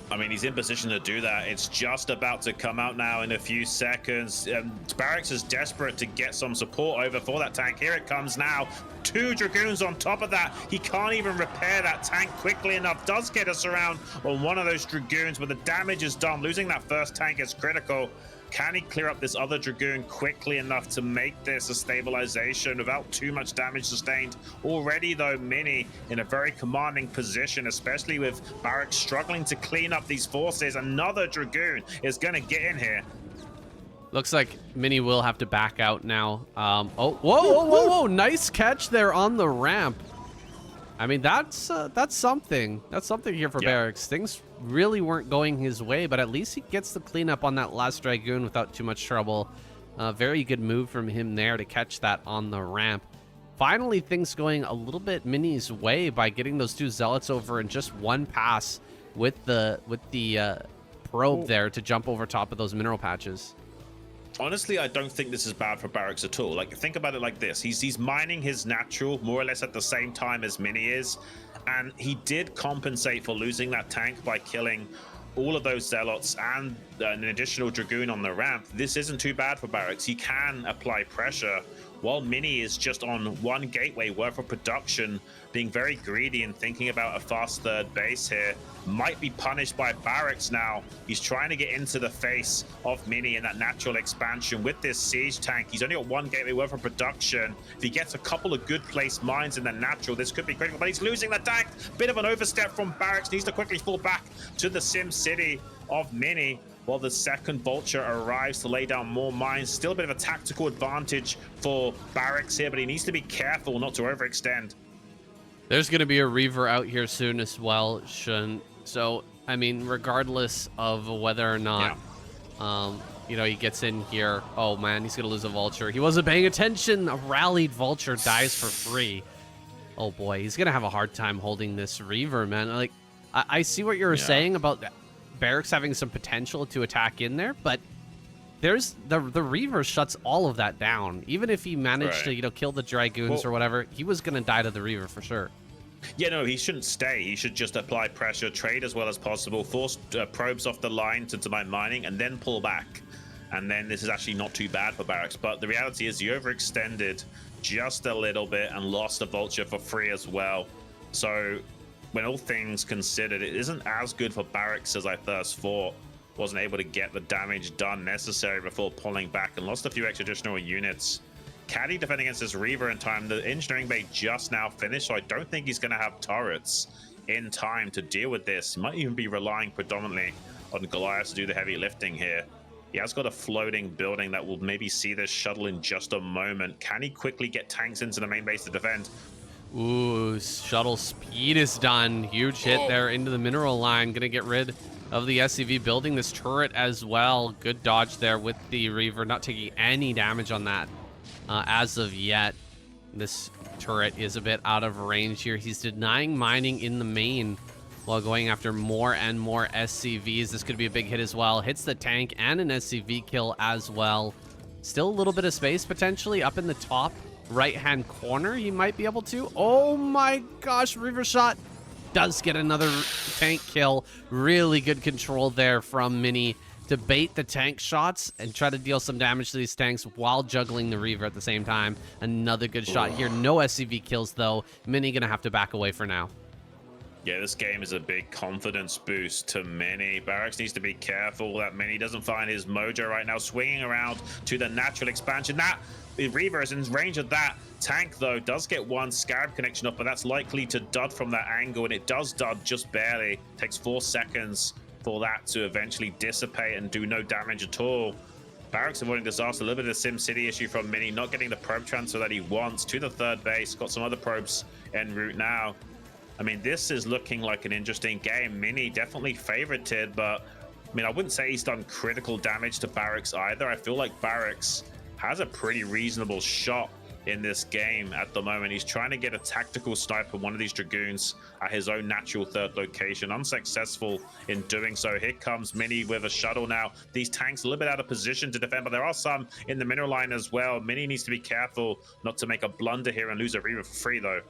C: I mean, he's in position to do that. It's just about to come out now in a few seconds. Barracks is desperate to get some support over for that tank. Here it comes now. 2 Dragoons on top of that. He can't even repair that tank quickly enough. Does get us around on one of those Dragoons, but the damage is done. Losing that first tank is critical. Can he clear up this other Dragoon quickly enough to make this a stabilization without too much damage sustained? Already, though, Mini in a very commanding position, especially with Barracks struggling to clean up these forces. Another Dragoon is going to get in here.
A: Looks like Mini will have to back out now. Whoa. Nice catch there on the ramp. I mean, that's something. That's something here for Barracks. Things really weren't going his way, but at least he gets the cleanup on that last Dragoon without too much trouble. Very good move from him there to catch that on the ramp. Finally, things going a little bit Mini's way by getting those 2 Zealots over in just 1 pass with the probe there to jump over top of those mineral patches.
C: Honestly, I don't think this is bad for Barracks at all. Like, think about it like this. He's mining his natural more or less at the same time as Mini is. And he did compensate for losing that tank by killing all of those Zealots and an additional Dragoon on the ramp. This isn't too bad for Barracks. He can apply pressure while Mini is just on 1 gateway worth of production, being very greedy and thinking about a fast 3rd base here. Might be punished by Barracks now. He's trying to get into the face of Mini in that natural expansion with this siege tank. He's only got 1 gateway worth of production. If he gets a couple of good placed mines in the natural, this could be critical, but he's losing the tank. Bit of an overstep from Barracks. Needs to quickly fall back to the Sim City of Mini. While the second Vulture arrives to lay down more mines. Still a bit of a tactical advantage for Barracks here, but he needs to be careful not to overextend.
A: There's going to be a Reaver out here soon as well, Xun. So, I mean, regardless of whether or not, he gets in here. Oh, man, he's going to lose a Vulture. He wasn't paying attention. A rallied Vulture dies for free. Oh, boy, he's going to have a hard time holding this Reaver, man. Like, I see what you're saying about Barracks having some potential to attack in there, but there's the Reaver shuts all of that down. Even if he managed to kill the Dragoons or whatever, he was gonna die to the Reaver for sure.
C: Yeah, no, he shouldn't stay. He should just apply pressure, trade as well as possible, force probes off the line to my mining, and then pull back. And then this is actually not too bad for Barracks. But the reality is, you overextended just a little bit and lost a Vulture for free as well. So when all things considered, it isn't as good for Barracks as I first thought. Wasn't able to get the damage done necessary before pulling back and lost a few extra additional units. Caddy defending against this Reaver in time. The engineering bay just now finished, so I don't think he's going to have turrets in time to deal with this. He might even be relying predominantly
B: on Goliath to do the heavy lifting here. He has got a floating building that will maybe see this shuttle in just a moment. Can he quickly get tanks into the main base to defend?
A: Ooh, shuttle speed is done. Huge hit there into the mineral line. Gonna get rid of the SCV, building this turret as well. Good dodge there with the Reaver, not taking any damage on that as of yet. This turret is a bit out of range here. He's denying mining in the main while going after more and more SCVs. This could be a big hit as well. Hits the tank and an SCV kill as well. Still a little bit of space potentially up in the top right-hand corner. He might be able to. Oh my gosh, Reaver shot does get another tank kill. Really good control there from Mini to bait the tank shots and try to deal some damage to these tanks while juggling the Reaver at the same time. Another good shot here. No SCV kills though. Mini gonna have to back away for now.
B: Yeah, this game is a big confidence boost to Mini. Barracks needs to be careful that Mini doesn't find his mojo right now, swinging around to the natural expansion. That Reaver is in range of that tank, though. Does get one Scarab connection up, but that's likely to dud from that angle, and it does dud just barely. Takes 4 seconds for that to eventually dissipate and do no damage at all. Barracks avoiding disaster. A little bit of the Sim City issue from Mini, not getting the probe transfer that he wants to the third base. Got some other probes en route now. I mean, this is looking like an interesting game. Mini definitely favorited, but I mean, I wouldn't say he's done critical damage to Barracks either. I feel like Barracks has a pretty reasonable shot in this game at the moment. He's trying to get a tactical snipe on one of these Dragoons at his own natural third location. Unsuccessful in doing so. Here comes Mini with a shuttle now. These tanks a little bit out of position to defend, but there are some in the mineral line as well. Mini needs to be careful not to make a blunder here and lose a Reaver for free, though.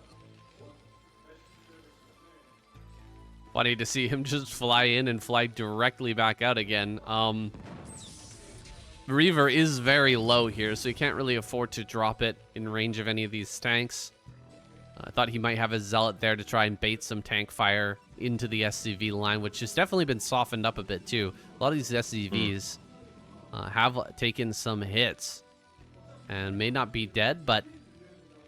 A: Funny to see him just fly in and fly directly back out again. Reaver is very low here, so you can't really afford to drop it in range of any of these tanks. I thought he might have a Zealot there to try and bait some tank fire into the SCV line, which has definitely been softened up a bit too. A lot of these SCVs have taken some hits and may not be dead, but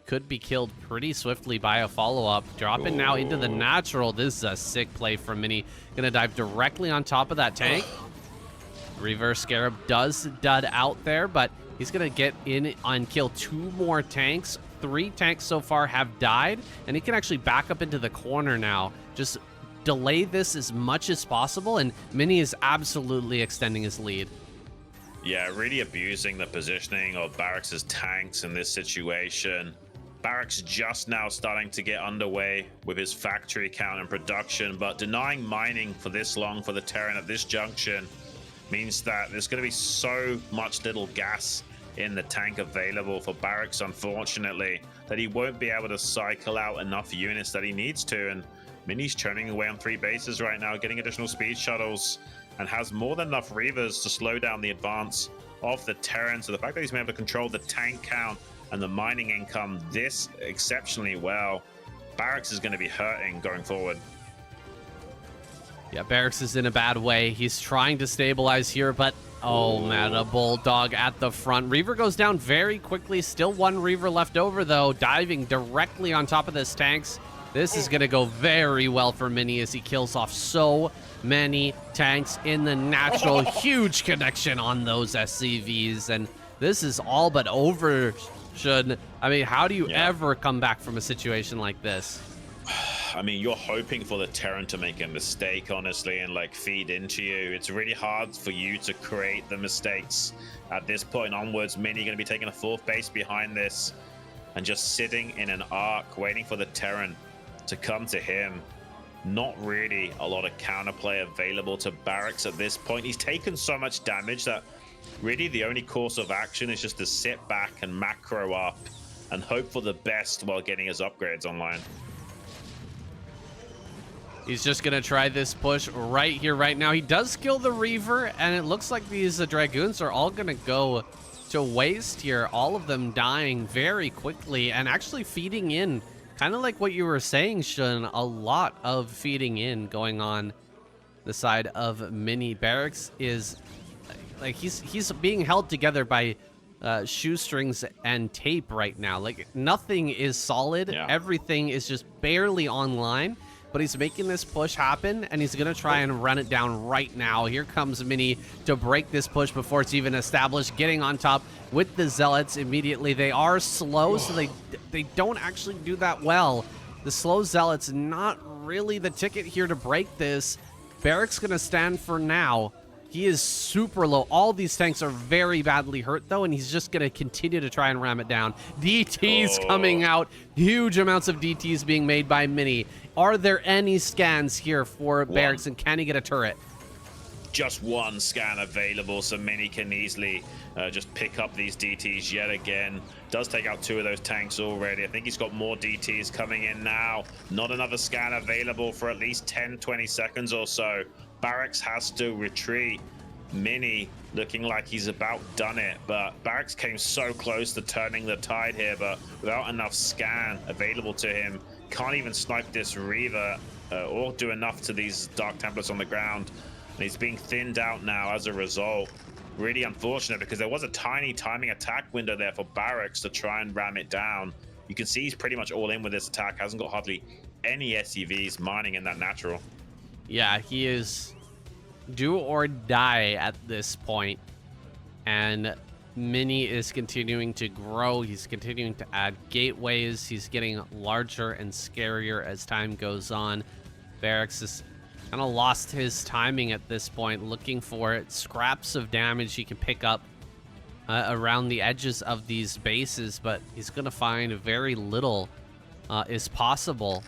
A: could be killed pretty swiftly by a follow-up. Dropping now into the natural. This is a sick play from Mini. Gonna dive directly on top of that tank. Reverse Scarab does dud out there, but he's gonna get in and kill 2 more tanks. 3 tanks so far have died, and he can actually back up into the corner now. Just delay this as much as possible, and Mini is absolutely extending his lead.
B: Yeah, really abusing the positioning of Barracks' tanks in this situation. Barracks just now starting to get underway with his factory count and production, but denying mining for this long for the Terran at this junction means that there's going to be so much little gas in the tank available for Barracks, unfortunately, that he won't be able to cycle out enough units that he needs to. And Mini's churning away on 3 bases right now, getting additional speed shuttles, and has more than enough Reavers to slow down the advance of the Terran. So the fact that he's been able to control the tank count and the mining income this exceptionally well, Barracks is going to be hurting going forward.
A: Yeah, Barracks is in a bad way. He's trying to stabilize here, but oh man, a Bulldog at the front. Reaver goes down very quickly. Still 1 Reaver left over though, diving directly on top of this tanks. This is going to go very well for Mini as he kills off so many tanks in the natural. Huge connection on those SCVs, and this is all but over. I mean, how do you ever come back from a situation like this?
B: I mean, you're hoping for the Terran to make a mistake, honestly, and like feed into you. It's really hard for you to create the mistakes at this point onwards. Mini going to be taking a 4th base behind this and just sitting in an arc waiting for the Terran to come to him. Not really a lot of counterplay available to Barracks at this point. He's taken so much damage that really the only course of action is just to sit back and macro up and hope for the best while getting his upgrades online.
A: He's just going to try this push right here, right now. He does kill the Reaver, and it looks like these Dragoons are all going to go to waste here. All of them dying very quickly and actually feeding in. Kind of like what you were saying, Xun, a lot of feeding in going on the side of Mini. Barracks is like he's being held together by shoestrings and tape right now. Like nothing is solid. Everything is just barely online. but he's making this push happen, and he's going to try and run it down right now. Here comes Mini to break this push before it's even established, getting on top with the Zealots immediately. They are slow, so they don't actually do that well. The slow Zealots not really the ticket here to break this. Barracks going to stand for now. He is super low. All these tanks are very badly hurt, though, and he's just going to continue to try and ram it down. DTs coming out. Huge amounts of DTs being made by Mini. Are there any scans here for Barracks, and can he get a turret?
C: Just one scan available, so Mini can easily just pick up these DTs yet again. Does take out 2 of those tanks already. I think he's got more DTs coming in now. Not another scan available for at least 10-20 seconds or so. Barracks has to retreat. Mini looking like he's about done it, but Barracks came so close to turning the tide here, but without enough scan available to him, can't even snipe this Reaver or do enough to these Dark Templars on the ground. And he's being thinned out now as a result. Really unfortunate, because there was a tiny timing attack window there for Barracks to try and ram it down. You can see he's pretty much all in with this attack. Hasn't got hardly any SCVs mining in that natural.
A: Yeah, he is do or die at this point. And Mini is continuing to grow. He's continuing to add gateways. He's getting larger and scarier as time goes on. Barracks is kind of lost his timing at this point, looking for scraps of damage he can pick up around the edges of these bases, but he's going to find very little is possible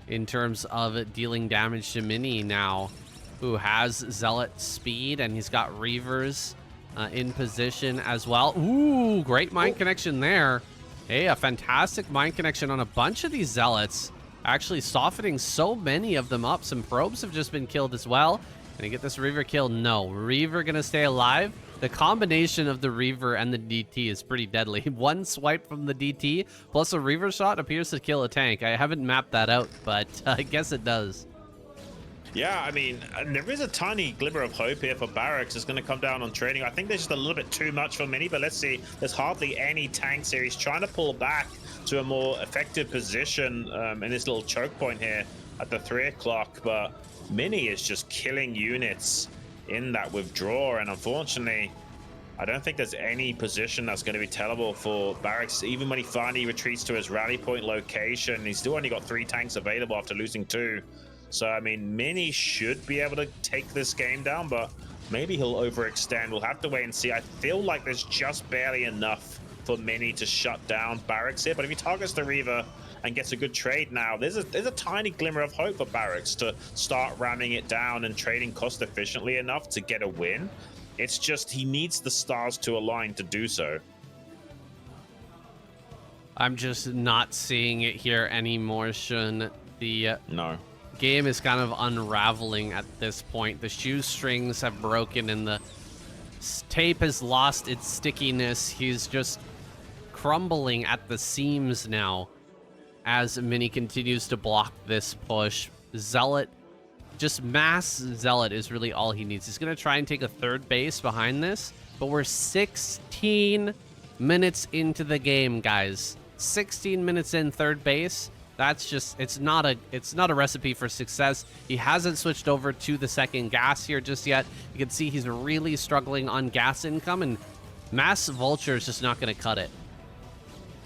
A: in terms of dealing damage to Mini now, who has Zealot speed, and he's got Reavers in position as well. Ooh, great mind connection there. Hey, a fantastic mind connection on a bunch of these Zealots, actually softening so many of them up. Some probes have just been killed as well. Can he get this Reaver kill? No. Reaver gonna stay alive. The combination of the Reaver and the DT is pretty deadly. One swipe from the DT plus a Reaver shot appears to kill a tank. I haven't mapped that out, but I guess it does.
C: Yeah, I mean, there is a tiny glimmer of hope here for Barracks. It's going to come down on trading. I think there's just a little bit too much for Mini, but let's see. There's hardly any tanks here. He's trying to pull back to a more effective position in this little choke point here at the 3 o'clock, but Mini is just killing units in that withdrawal, and unfortunately, I don't think there's any position that's going to be tenable for Barracks. Even when he finally retreats to his rally point location, he's still only got 3 tanks available after losing 2. So, I mean, Mini should be able to take this game down, but maybe he'll overextend. We'll have to wait and see. I feel like there's just barely enough for Mini to shut down Barracks here, but if he targets the Reaver and gets a good trade now, there's a tiny glimmer of hope for Barracks to start ramming it down and trading cost efficiently enough to get a win. It's just he needs the stars to align to do so.
A: I'm just not seeing it here anymore, Xun. The
C: No.
A: game is kind of unraveling at this point. The shoestrings have broken and the tape has lost its stickiness. He's just crumbling at the seams now as Mini continues to block this push. Zealot, just mass Zealot is really all he needs. He's going to try and take a third base behind this, but we're 16 minutes into the game, guys. 16 minutes in, third base. That's just, it's not a recipe for success. He hasn't switched over to the second gas here just yet. You can see he's really struggling on gas income, and mass Vulture is just not going to cut it.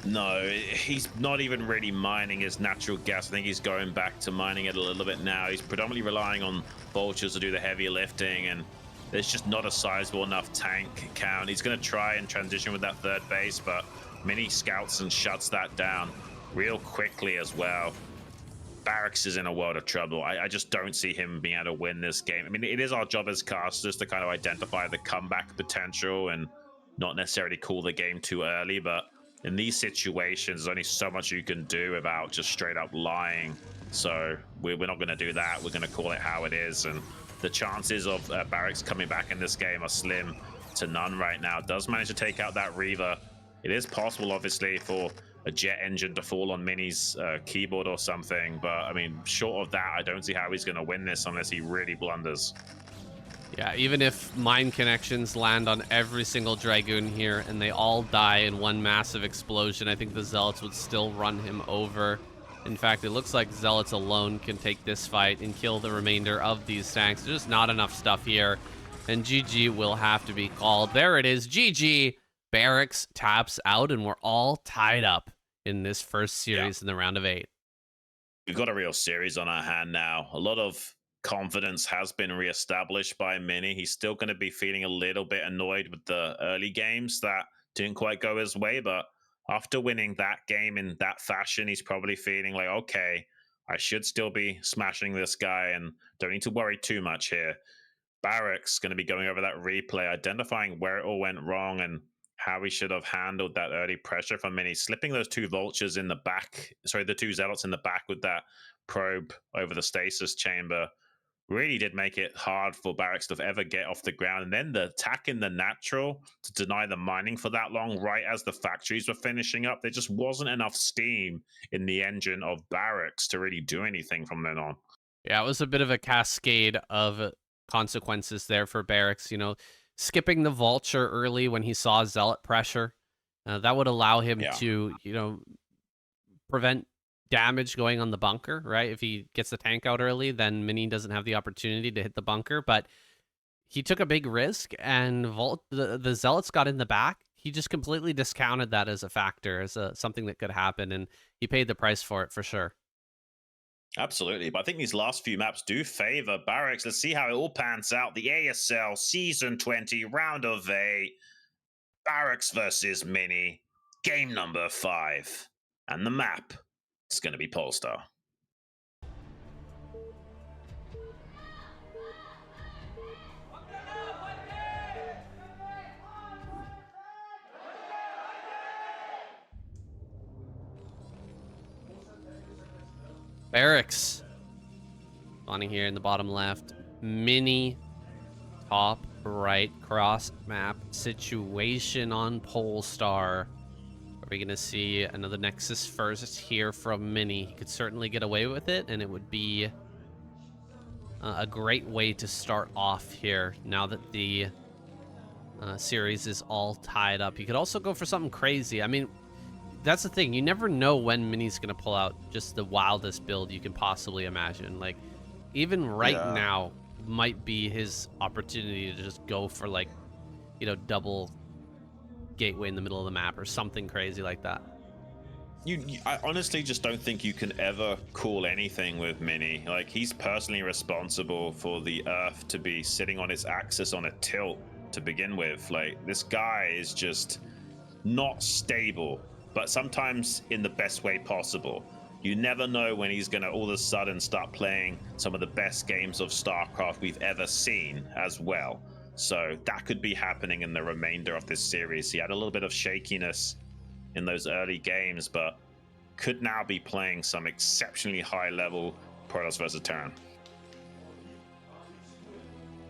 C: No, he's not even really mining his natural gas. I think he's going back to mining it a little bit now. He's predominantly relying on Vultures to do the heavy lifting, and there's just not a sizable enough tank count. He's going to try and transition with that third base, but Mini scouts and shuts that down real quickly as well. Barracks is in a world of trouble. I just don't see him being able to win this game. I mean, it is our job as casters to kind of identify the comeback potential and not necessarily call the game too early, but in these situations, there's only so much you can do without just straight up lying. So we're not going to do that. We're going to call it how it is. And the chances of Barracks coming back in this game are slim to none right now. Does manage to take out that Reaver. It is possible, obviously, for a jet engine to fall on Mini's keyboard or something. But, I mean, short of that, I don't see how he's going to win this unless he really blunders.
A: Yeah, even if mine connections land on every single Dragoon here and they all die in one massive explosion, I think the Zealots would still run him over. In fact, it looks like Zealots alone can take this fight and kill the remainder of these tanks. There's just not enough stuff here, and GG will have to be called. There it is, GG. Barracks taps out, and we're all tied up in this first series in the round of 8.
B: We've got a real series on our hand now. A lot of confidence has been reestablished by Mini. He's still going to be feeling a little bit annoyed with the early games that didn't quite go his way, but after winning that game in that fashion, he's probably feeling like, okay, I should still be smashing this guy and don't need to worry too much here. Barracks going to be going over that replay, identifying where it all went wrong and how he should have handled that early pressure from Mini, slipping those 2 vultures in the back, sorry, the 2 zealots in the back with that probe over the stasis chamber. Really did make it hard for Barracks to ever get off the ground. And then the attack in the natural to deny the mining for that long, right as the factories were finishing up. There just wasn't enough steam in the engine of Barracks to really do anything from then on.
A: Yeah, it was a bit of a cascade of consequences there for Barracks. You know, skipping the vulture early when he saw zealot pressure, that would allow him to, you know, prevent damage going on the bunker, right? If he gets the tank out early, then Mini doesn't have the opportunity to hit the bunker, but he took a big risk, and the zealots got in the back. He just completely discounted that as a factor, as something that could happen, and he paid the price for it for sure.
B: Absolutely, but I think these last few maps do favor Barracks. Let's see how it all pans out. The ASL Season 20 round of 8, Barracks versus Mini, game number 5, and the map is going to be Polestar.
A: Barracks spawning here in the bottom left. Mini top right cross map situation on Polestar. Are we going to see another Nexus first here from Mini? He could certainly get away with it, and it would be a great way to start off here now that the series is all tied up. You could also go for something crazy. I mean, that's the thing. You never know when Mini's going to pull out just the wildest build you can possibly imagine. Like, even right now might be his opportunity to just go for, like, you know, double gateway in the middle of the map or something crazy like that.
B: I honestly just don't think you can ever call anything with Mini. Like, he's personally responsible for the Earth to be sitting on its axis on a tilt to begin with. Like, this guy is just not stable, but sometimes in the best way possible. You never know when he's going to all of a sudden start playing some of the best games of StarCraft we've ever seen as well. So that could be happening in the remainder of this series. He had a little bit of shakiness in those early games, but could now be playing some exceptionally high level Protoss versus Terran.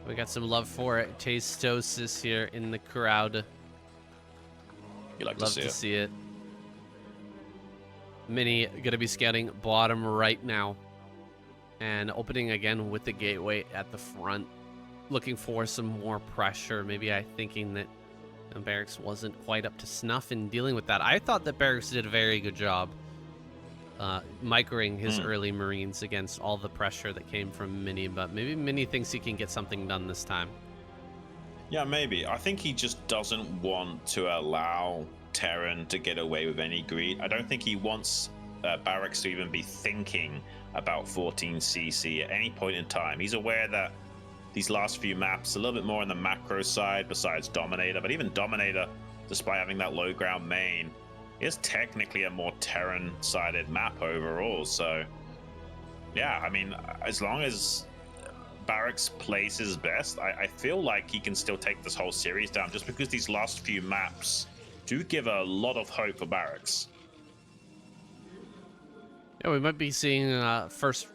A: We got some love for it. Chastosis here in the crowd.
B: You like
A: Love to see it. Mini gonna be scouting bottom right now, and opening again with the gateway at the front, looking for some more pressure. Maybe thinking that Barracks wasn't quite up to snuff in dealing with that. I thought that Barracks did a very good job microing his early Marines against all the pressure that came from Mini, but maybe Mini thinks he can get something done this time.
B: Yeah, maybe. I think he just doesn't want to allow Terran to get away with any greed. I don't think he wants Barracks to even be thinking about 14cc at any point in time. He's aware that these last few maps a little bit more on the macro side besides Dominator, but even Dominator, despite having that low ground main, is technically a more Terran sided map overall. So yeah, I mean, as long as Barracks plays his best, I feel like he can still take this whole series down, just because these last few maps do give a lot of hope for Barracks.
A: Yeah, we might be seeing first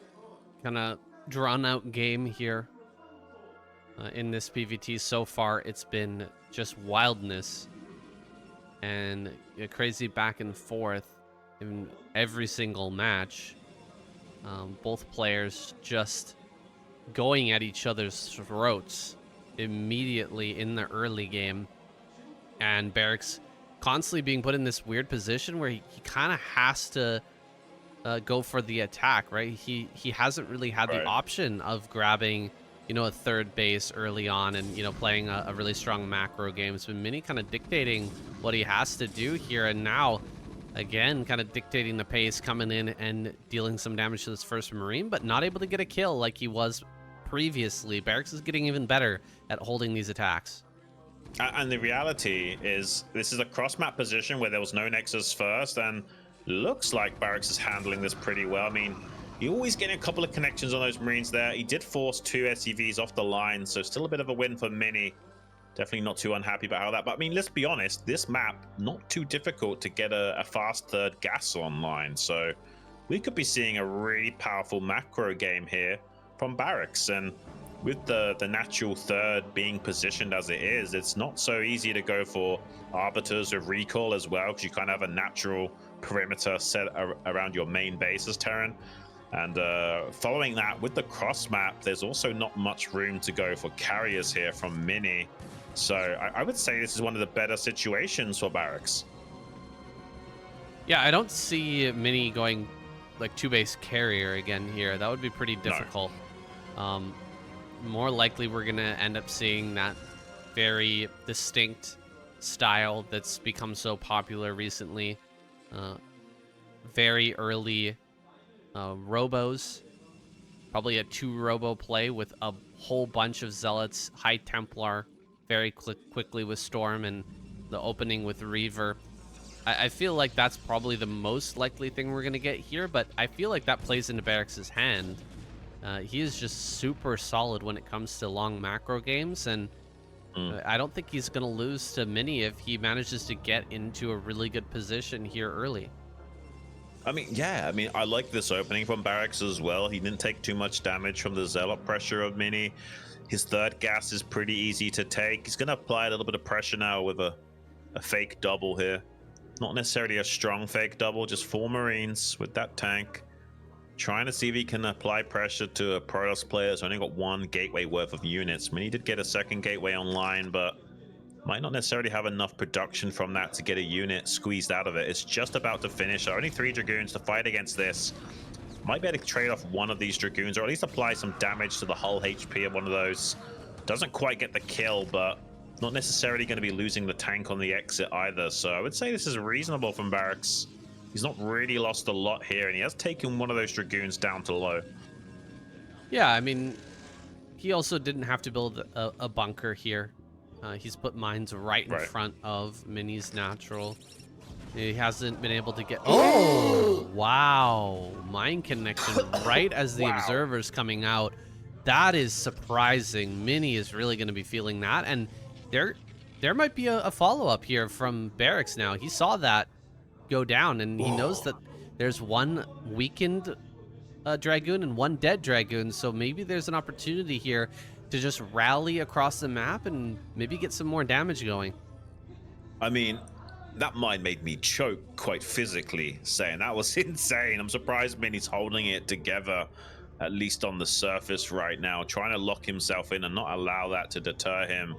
A: kind of drawn out game here in this PVT. So far, it's been just wildness and a crazy back and forth in every single match. Both players just going at each other's throats immediately in the early game, and Barracks constantly being put in this weird position where he kind of has to go for the attack, right? He hasn't really had the option of grabbing, you know, a third base early on and, you know, playing a really strong macro game. It's been Mini kind of dictating what he has to do here, and now, again, kind of dictating the pace, coming in and dealing some damage to this first Marine, but not able to get a kill like he was previously. Barracks is getting even better at holding these attacks.
C: And the reality is, this is a cross-map position where there was no Nexus first, and looks like Barracks is handling this pretty well. I mean, he always getting a couple of connections on those Marines there. He did force 2 SCVs off the line, so still a bit of a win for Mini. Definitely not too unhappy about how that. But I mean, let's be honest, this map, not too difficult to get a fast third gas online. So we could be seeing a really powerful macro game here from Barracks. And with the natural third being positioned as it is, it's not so easy to go for arbiters of recall as well, because you kind of have a natural perimeter set around your main base as Terran. And following that with the cross map, there's also not much room to go for carriers here from Mini. So I would say this is one of the better situations for Barracks.
A: Yeah, I don't see Mini going like 2-base carrier again here. That would be pretty difficult. No. More likely we're going to end up seeing that very distinct style that's become so popular recently. Very early robos. Probably a 2 robo play with a whole bunch of zealots, high Templar, very quickly with Storm, and the opening with Reaver. I feel like that's probably the most likely thing we're going to get here, but I feel like that plays into Barracks' hand. He is just super solid when it comes to long macro games, and I don't think he's going to lose to Mini if he manages to get into a really good position here early.
C: I mean, yeah, I mean, I like this opening from Barracks as well. He didn't take too much damage from the Zealot pressure of Mini. His third gas is pretty easy to take. He's going to apply a little bit of pressure now with a fake double here. Not necessarily a strong fake double, just 4 Marines with that tank. Trying to see if he can apply pressure to a Protoss player who's only got 1 gateway worth of units. I mean, he did get a second gateway online, but might not necessarily have enough production from that to get a unit squeezed out of it. It's just about to finish. Only 3 Dragoons to fight against this. Might be able to trade off one of these Dragoons, or at least apply some damage to the hull HP of one of those. Doesn't quite get the kill, but not necessarily going to be losing the tank on the exit either. So I would say this is reasonable from Barracks. He's not really lost a lot here, and he has taken one of those Dragoons down to low.
A: Yeah, I mean, he also didn't have to build a bunker here. He's put mines right in front of Mini's natural. He hasn't been able to get... Oh, wow. Mine connection right as the observer's coming out. That is surprising. Mini is really going to be feeling that. And there might be a follow-up here from Barracks now. He saw that go down, and he knows that there's 1 weakened Dragoon and 1 dead Dragoon. So maybe there's an opportunity here to just rally across the map and maybe get some more damage going.
C: I mean, that mine made me choke quite physically, saying that was insane. I'm surprised Mini's holding it together, at least on the surface right now, trying to lock himself in and not allow that to deter him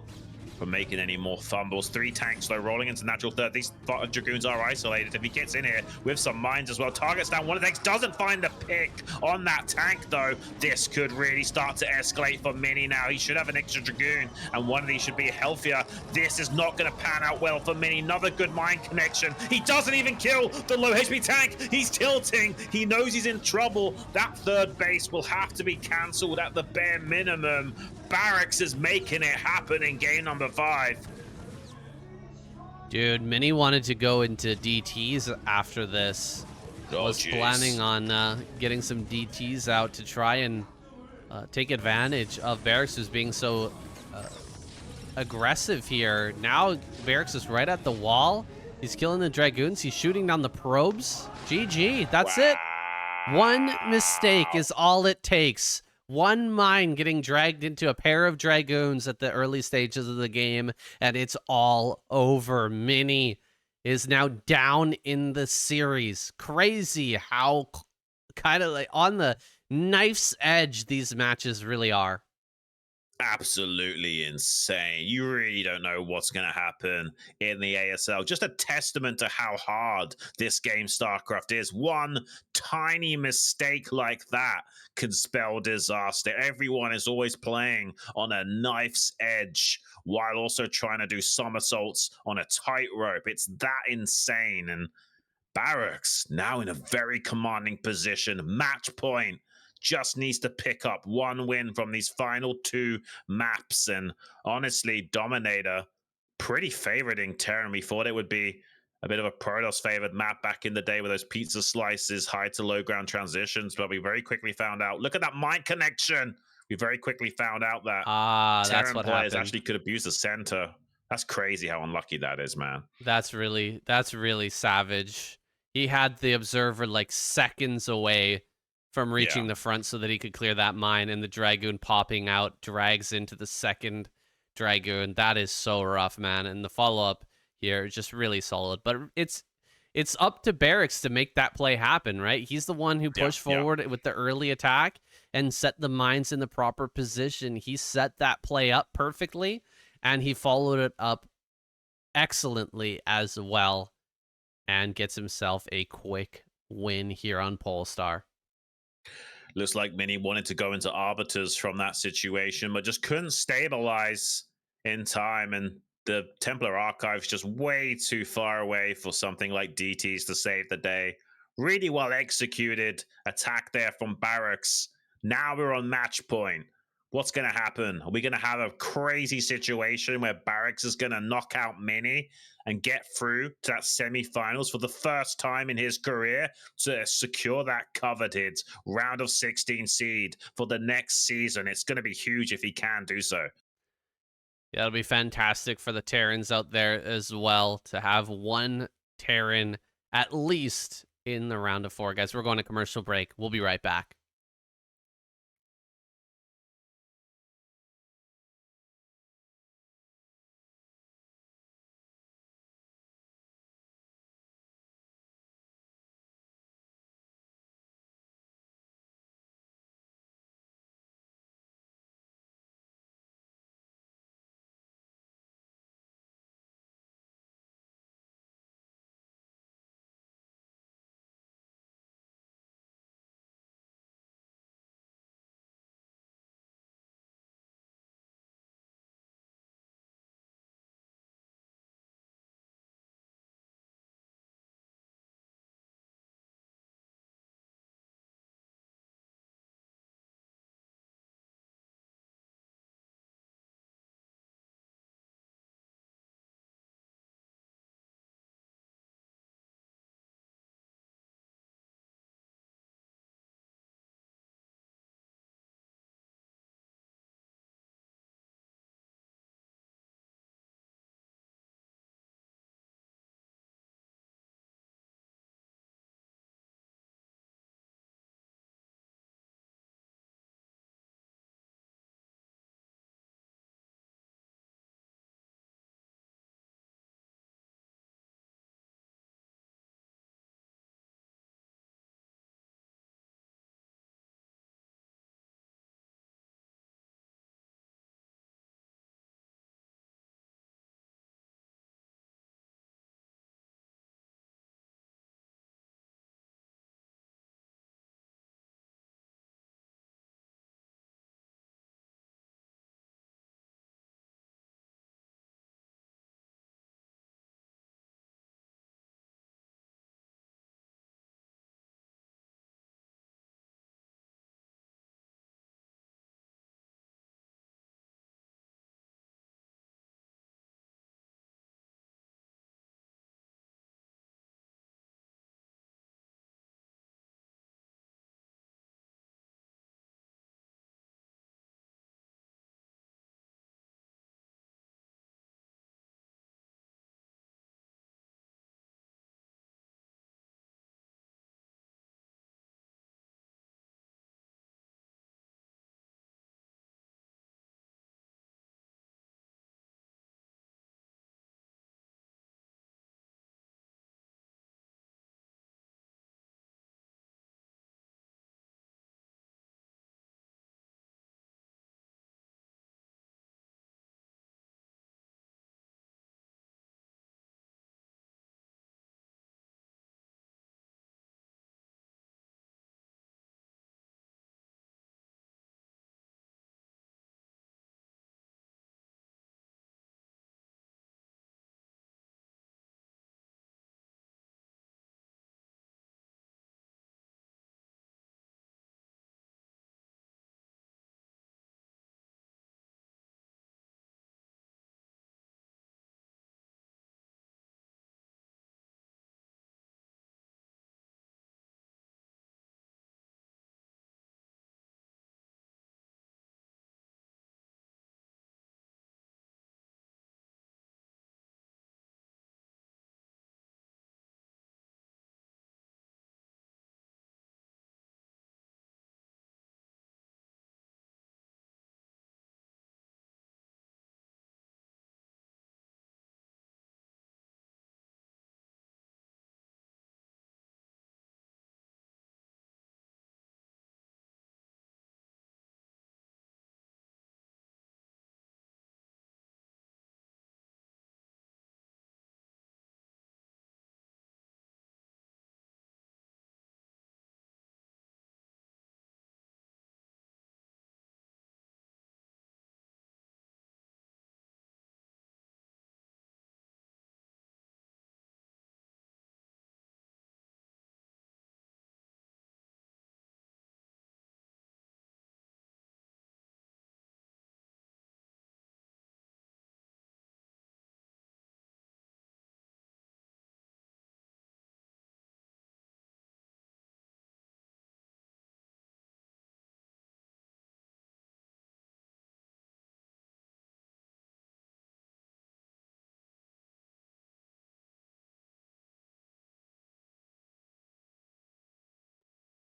C: from making any more fumbles. 3 tanks though, rolling into natural third. These Dragoons are isolated. If he gets in here with some mines as well, targets down. One of the tanks doesn't find the pick on that tank though. This could really start to escalate for Mini now. He should have an extra Dragoon, and one of these should be healthier. This is not going to pan out well for Mini. Another good mine connection. He doesn't even kill the low HP tank. He's tilting. He knows he's in trouble. That third base will have to be cancelled at the bare minimum. Barracks is making it happen in game number 5.
A: Dude, Mini wanted to go into DTs after this. Was planning on getting some DTs out to try and take advantage of Barracks who's being so aggressive here. Now Barracks is right at the wall. He's killing the Dragoons. He's shooting down the probes. GG, that's it. 1 mistake is all it takes. 1 mine getting dragged into a pair of Dragoons at the early stages of the game, and it's all over. Mini is now down in the series. Crazy how kind of like on the knife's edge these matches really are.
B: absolutely insane. You really don't know what's going to happen in the ASL. Just a testament to how hard this game StarCraft is. One tiny mistake like that can spell disaster. Everyone is always playing on a knife's edge while also trying to do somersaults on a tightrope. It's that insane. And Barracks now in a very commanding position. Match point. Just needs to pick up one win from these final two maps. And honestly, Dominator pretty favoriting Terran. We thought it would be a bit of a Protoss favored map back in the day with those pizza slices, high to low ground transitions. But we very quickly found out, look at that mind connection. We very quickly found out that
A: That's
B: Terran
A: what
B: players
A: happened.
B: actually could abuse the center. That's crazy how unlucky that is, man.
A: That's really savage. He had the observer like seconds away from reaching
B: Yeah.
A: the front so that he could clear that mine, and the Dragoon popping out drags into the second Dragoon. That is so rough, man. And the follow-up here is just really solid. But it's up to Barracks to make that play happen, right? He's the one who pushed forward with the early attack and set the mines in the proper position. He set that play up perfectly, and he followed it up excellently as well, and gets himself a quick win here on Polestar.
B: Looks like Mini wanted to go into arbiters from that situation, but just couldn't stabilize in time. And the Templar Archive's just way too far away for something like DTs to save the day. Really well executed attack there from Barracks. Now we're on match point. What's going to happen? Are we going to have a crazy situation where Barracks is going to knock out Mini and get through to that semifinals for the first time in his career to secure that coveted round of 16 seed for the next season? It's going to be huge if he can do so.
A: Yeah, it'll be fantastic for the Terrans out there as well to have one Terran at least in the round of 4. Guys, we're going to commercial break. We'll be right back.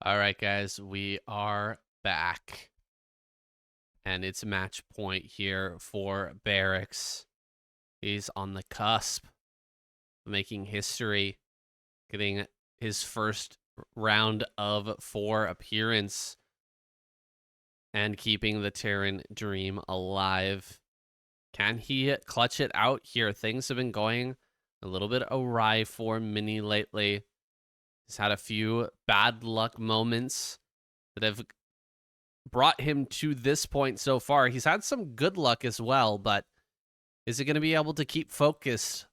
A: All right, guys, we are back. And it's match point here for Barracks. He's on the cusp of making history, getting his first round of 4 appearance, and keeping the Terran dream alive. Can he clutch it out here? Things have been going a little bit awry for Mini lately. He's had a few bad luck moments that have brought him to this point so far. He's had some good luck as well, but is he going to be able to keep focused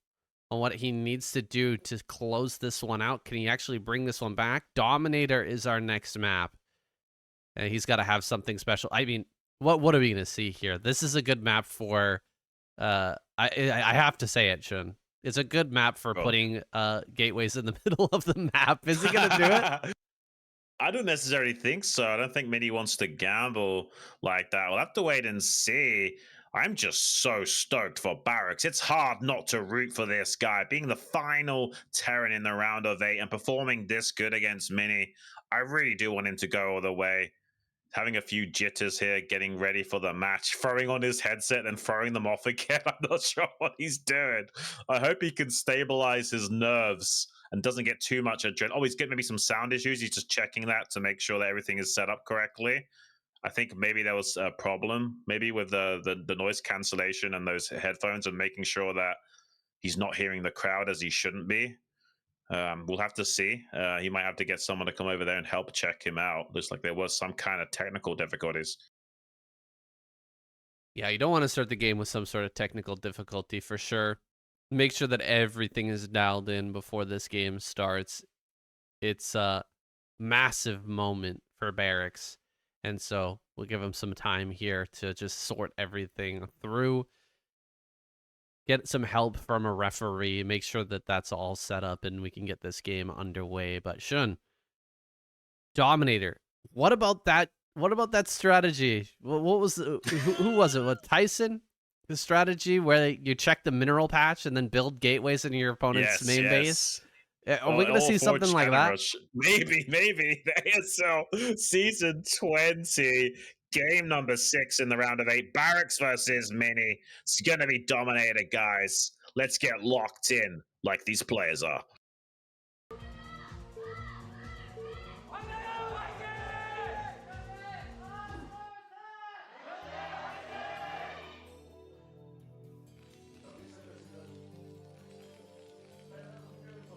A: on what he needs to do to close this one out? Can he actually bring this one back? Dominator is our next map, and he's got to have something special. I mean, what are we going to see here? This is a good map for, I have to say it, Xun. It's a good map for putting gateways in the middle of the map. Is he going to do it?
C: I don't necessarily think so. I don't think Mini wants to gamble like that. We'll have to wait and see. I'm just so stoked for Barracks. It's hard not to root for this guy. Being the final Terran in the round of 8 and performing this good against Mini, I really do want him to go all the way. Having a few jitters here, getting ready for the match, throwing on his headset and throwing them off again. I'm not sure what he's doing. I hope he can stabilize his nerves and doesn't get too much adrenaline. Oh, he's getting maybe some sound issues. He's just checking that to make sure that everything is set up correctly. I think maybe there was a problem, maybe with the noise cancellation and those headphones, and making sure that he's not hearing the crowd as he shouldn't be. We'll have to see. He might have to get someone to come over there and help check him out. Looks like there was some kind of technical difficulties.
A: Yeah, you don't want to start the game with some sort of technical difficulty for sure. Make sure that everything is dialed in before this game starts. It's a massive moment for Barracks, and so we'll give him some time here to just sort everything through. Get some help from a referee, make sure that that's all set up and we can get this game underway. But Xun, Dominator, what about that? What about that strategy? What was who was it? What, Tyson? The strategy where you check the mineral patch and then build gateways into your opponent's main base? Are we going to see something like that?
C: Maybe. The ASL Season 20. Game number 6 in the round of 8. Barracks versus Mini. It's going to be dominated, guys. Let's get locked in like these players are.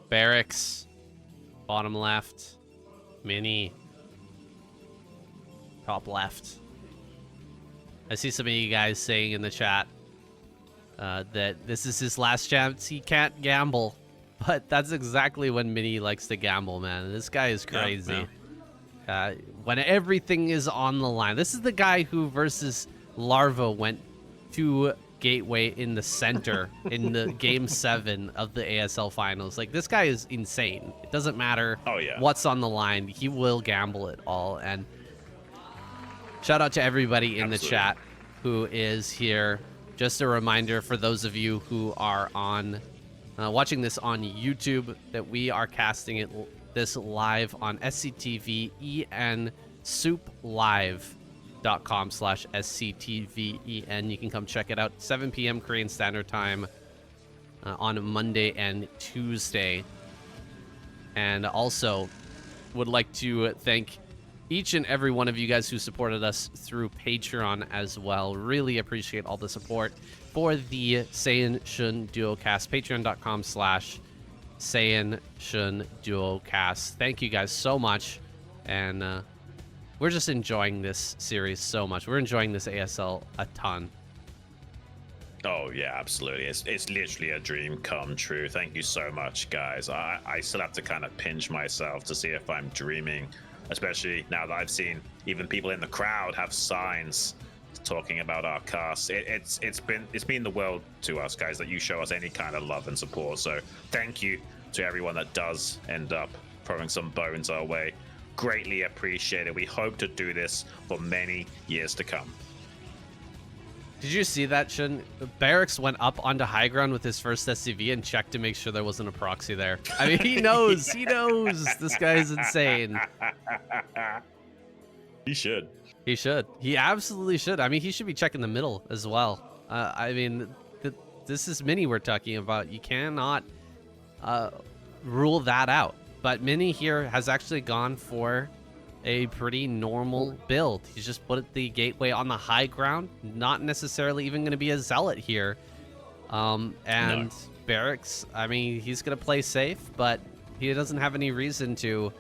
A: Barracks, bottom left. Mini, top left. I see some of you guys saying in the chat that this is his last chance. He can't gamble. But that's exactly when Mini likes to gamble, man. This guy is crazy. Yeah. When everything is on the line. This is the guy who versus Larva went to Gateway in the center in the Game 7 of the ASL Finals. Like, this guy is insane. It doesn't matter what's on the line. He will gamble it all. And shout out to everybody in the chat who is here. Just a reminder for those of you who are on watching this on YouTube that we are casting this live on SCTV EN souplive.com/SCTVEN. You can come check it out 7 p.m. Korean Standard Time on Monday and Tuesday. And also would like to thank each and every one of you guys who supported us through Patreon as well. Really appreciate all the support for the Saiyan Xun Duocast. Patreon.com/Saiyan Xun Duocast. Thank you guys so much. And we're just enjoying this series so much. We're enjoying this ASL a ton.
C: Oh, yeah, absolutely. It's literally a dream come true. Thank you so much, guys. I still have to kind of pinch myself to see if I'm dreaming, especially now that I've seen even people in the crowd have signs talking about our cast. It's been the world to us, guys, that you show us any kind of love and support. So thank you to everyone that does end up throwing some bones our way. Greatly appreciate it. We hope to do this for many years to come.
A: Did you see that, Xun? Barracks went up onto high ground with his first SCV and checked to make sure there wasn't a proxy there. I mean, he knows. He knows. This guy is insane.
C: He should.
A: He should. He absolutely should. I mean, he should be checking the middle as well. I mean, this is Mini we're talking about. You cannot rule that out. But Mini here has actually gone for a pretty normal build. He's just put the gateway on the high ground, not necessarily even going to be a zealot here. And Barracks, I mean, he's going to play safe, but he doesn't have any reason to,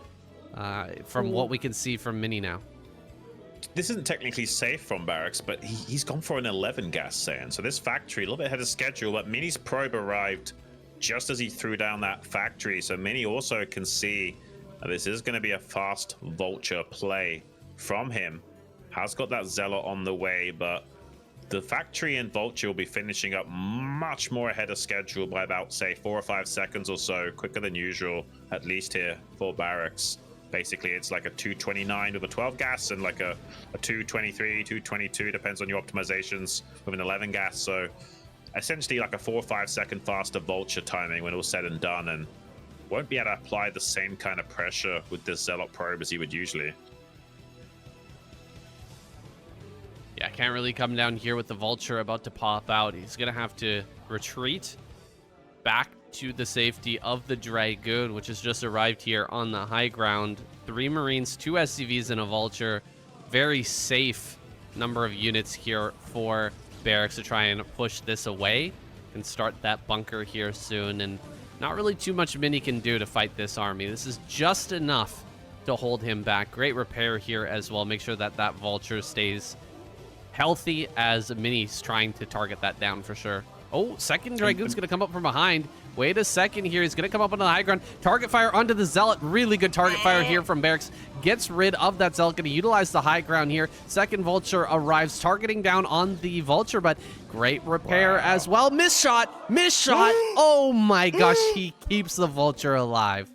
A: from what we can see from Mini now.
C: This isn't technically safe from Barracks, but he's gone for an 11 gas Saiyan. So this factory, a little bit ahead of schedule, but Mini's probe arrived just as he threw down that factory. So Mini also can see this is going to be a fast vulture play from him. Has got that zealot on the way, but the factory and vulture will be finishing up much more ahead of schedule by about, say, 4 or 5 seconds or so, quicker than usual, at least here for Barracks. Basically, it's like a 229 with a 12 gas and like a 223, 222, depends on your optimizations, with an 11 gas. So essentially like a 4 or 5 second faster vulture timing when all's said and done, and won't be able to apply the same kind of pressure with this zealot probe as he would usually.
A: Yeah, can't really come down here with the vulture about to pop out. He's going to have to retreat back to the safety of the Dragoon, which has just arrived here on the high ground. 3 Marines, 2 SCVs, and a vulture. Very safe number of units here for Barracks to try and push this away and start that bunker here soon. And not really too much Mini can do to fight this army. This is just enough to hold him back. Great repair here as well. Make sure that that vulture stays healthy as Mini's trying to target that down for sure. Oh, second Dragoon's going to come up from behind. Wait a second here. He's going to come up on the high ground. Target fire onto the Zealot. Really good target fire here from Barracks. Gets rid of that Zealot. Going to utilize the high ground here. Second Vulture arrives, targeting down on the Vulture, but great repair as well. Miss shot. Miss shot. Oh my gosh. He keeps the Vulture alive.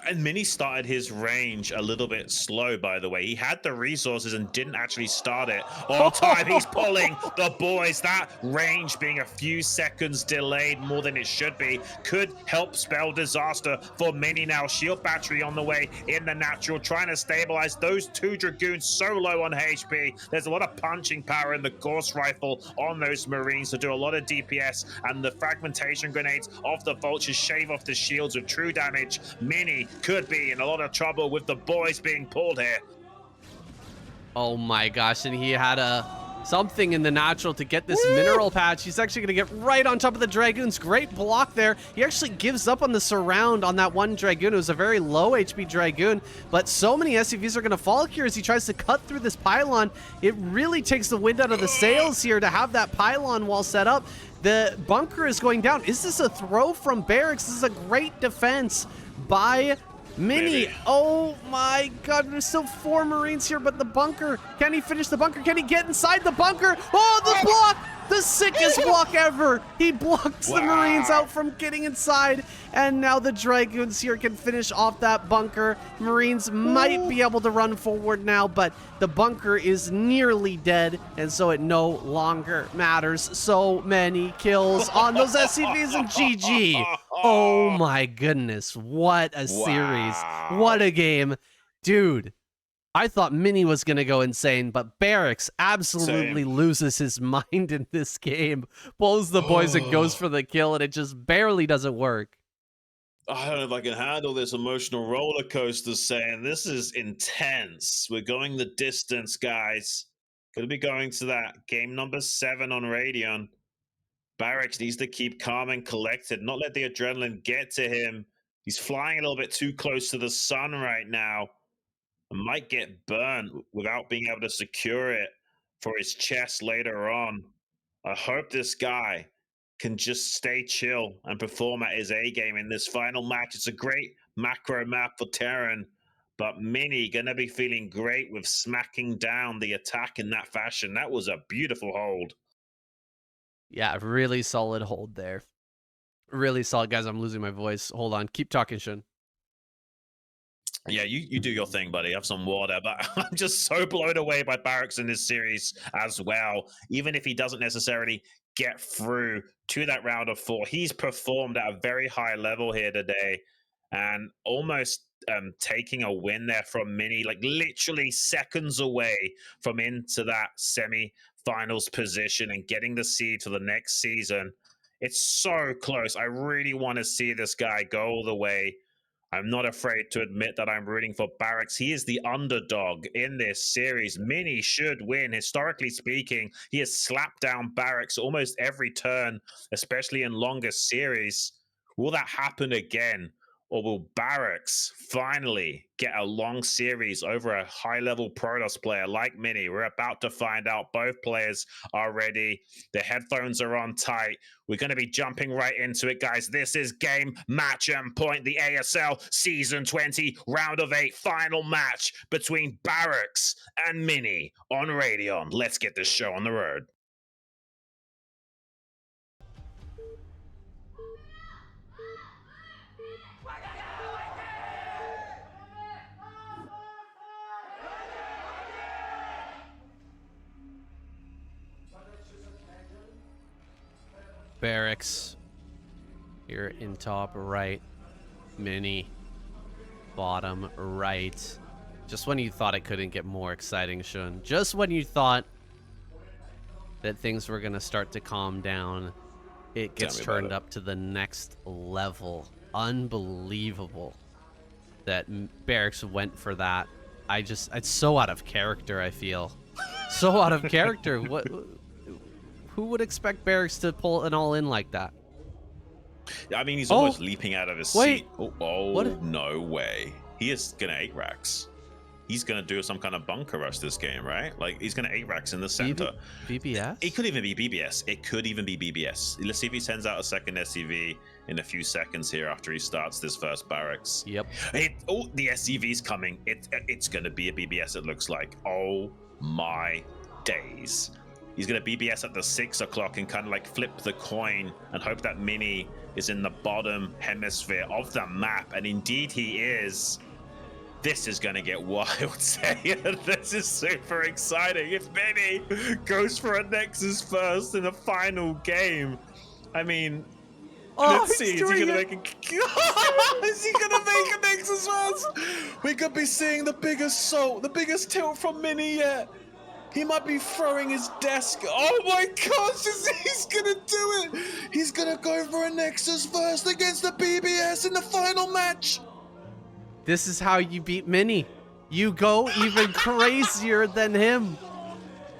C: And Mini started his range a little bit slow, by the way. He had the resources and didn't actually start it on time. He's pulling the boys. That range being a few seconds delayed more than it should be could help spell disaster for Mini now. Shield battery on the way in the natural, trying to stabilize those 2 Dragoons so low on HP. There's a lot of punching power in the Gauss rifle on those Marines to do a lot of DPS, and the fragmentation grenades of the Vultures shave off the shields with true damage. Mini could be in a lot of trouble with the boys being pulled here.
A: Oh my gosh, and he had something in the natural to get this mineral patch. He's actually going to get right on top of the Dragoons. Great block there. He actually gives up on the surround on that one Dragoon. It was a very low HP Dragoon, but so many SCVs are going to fall here as he tries to cut through this pylon. It really takes the wind out of the sails here to have that pylon wall set up. The bunker is going down. Is this a throw from Barracks? This is a great defense by Mini. Oh my god, there's still 4 Marines here, but the bunker, can he finish the bunker? Can he get inside the bunker? Oh, the block! The sickest block ever! He blocks the Marines out from getting inside, and now the Dragoons here can finish off that bunker. Marines might be able to run forward now, but the bunker is nearly dead, and so it no longer matters. So many kills on those SCVs, and GG. Oh my goodness, what a series. What a game. Dude, I thought Mini was going to go insane, but Barracks absolutely loses his mind in this game. Pulls the boys and goes for the kill, and it just barely doesn't work.
C: I don't know if I can handle this emotional roller coaster, saying this is intense. We're going the distance, guys. Gonna be going to that game number 7 on Radeon. Barracks needs to keep calm and collected, not let the adrenaline get to him. He's flying a little bit too close to the sun right now. Might get burned without being able to secure it for his chest later on. I hope this guy can just stay chill and perform at his A game in this final match. It's a great macro map for Terran, but Mini gonna be feeling great with smacking down the attack in that fashion. That was a beautiful hold.
A: Yeah, really solid hold there. Really solid. Guys, I'm losing my voice. Hold on. Keep talking, Xun.
B: Yeah, you do your thing, buddy. Have some water. But I'm just so blown away by Barracks in this series as well. Even if he doesn't necessarily get through to that round of 4, he's performed at a very high level here today, and almost taking a win there from Mini, like literally seconds away from into that semi-finals position and getting the seed to the next season. It's so close. I really want to see this guy go all the way. I'm not afraid to admit that I'm rooting for Barracks. He is the underdog in this series. Mini should win. Historically speaking, he has slapped down Barracks almost every turn, especially in longer series. Will that happen again? Or will Barracks finally get a long series over a high-level Protoss player like Mini? We're about to find out. Both players are ready. The headphones are on tight. We're going to be jumping right into it, guys. This is game, match, and point. The ASL Season 20 Round of 8 final match between Barracks and Mini on Radeon. Let's get this show on the road.
A: Barracks here in top right, Mini bottom right. Just when you thought it couldn't get more exciting, Xun. Just when you thought that things were going to start to calm down, it gets turned up to the next level. Unbelievable that Barracks went for that. It's so out of character, I feel. So out of character. Who would expect Barracks to pull an all-in like that?
B: I mean, he's almost leaping out of his seat.
A: What?
B: No way. He is going to 8 racks. He's going to do some kind of bunker rush this game, right? Like, he's going to 8 racks in the center.
A: BBS?
B: It could even be BBS. It could even be BBS. Let's see if he sends out a second SCV in a few seconds here after he starts this first Barracks.
A: Yep.
B: The SCV's coming. It's going to be a BBS, it looks like. Oh, my days. He's going to BBS at the 6 o'clock and kind of like flip the coin and hope that Mini is in the bottom hemisphere of the map. And indeed he is. This is going to get wild, Saiyan. This is super exciting. If Mini goes for a Nexus first in the final game, I mean, let's see. Is he going to make a Nexus first? We could be seeing the biggest tilt from Mini yet. He might be throwing his desk. Oh my gosh, he's gonna do it. He's gonna go for a Nexus first against the BBS in the final match.
A: This is how you beat Mini. You go even crazier than him.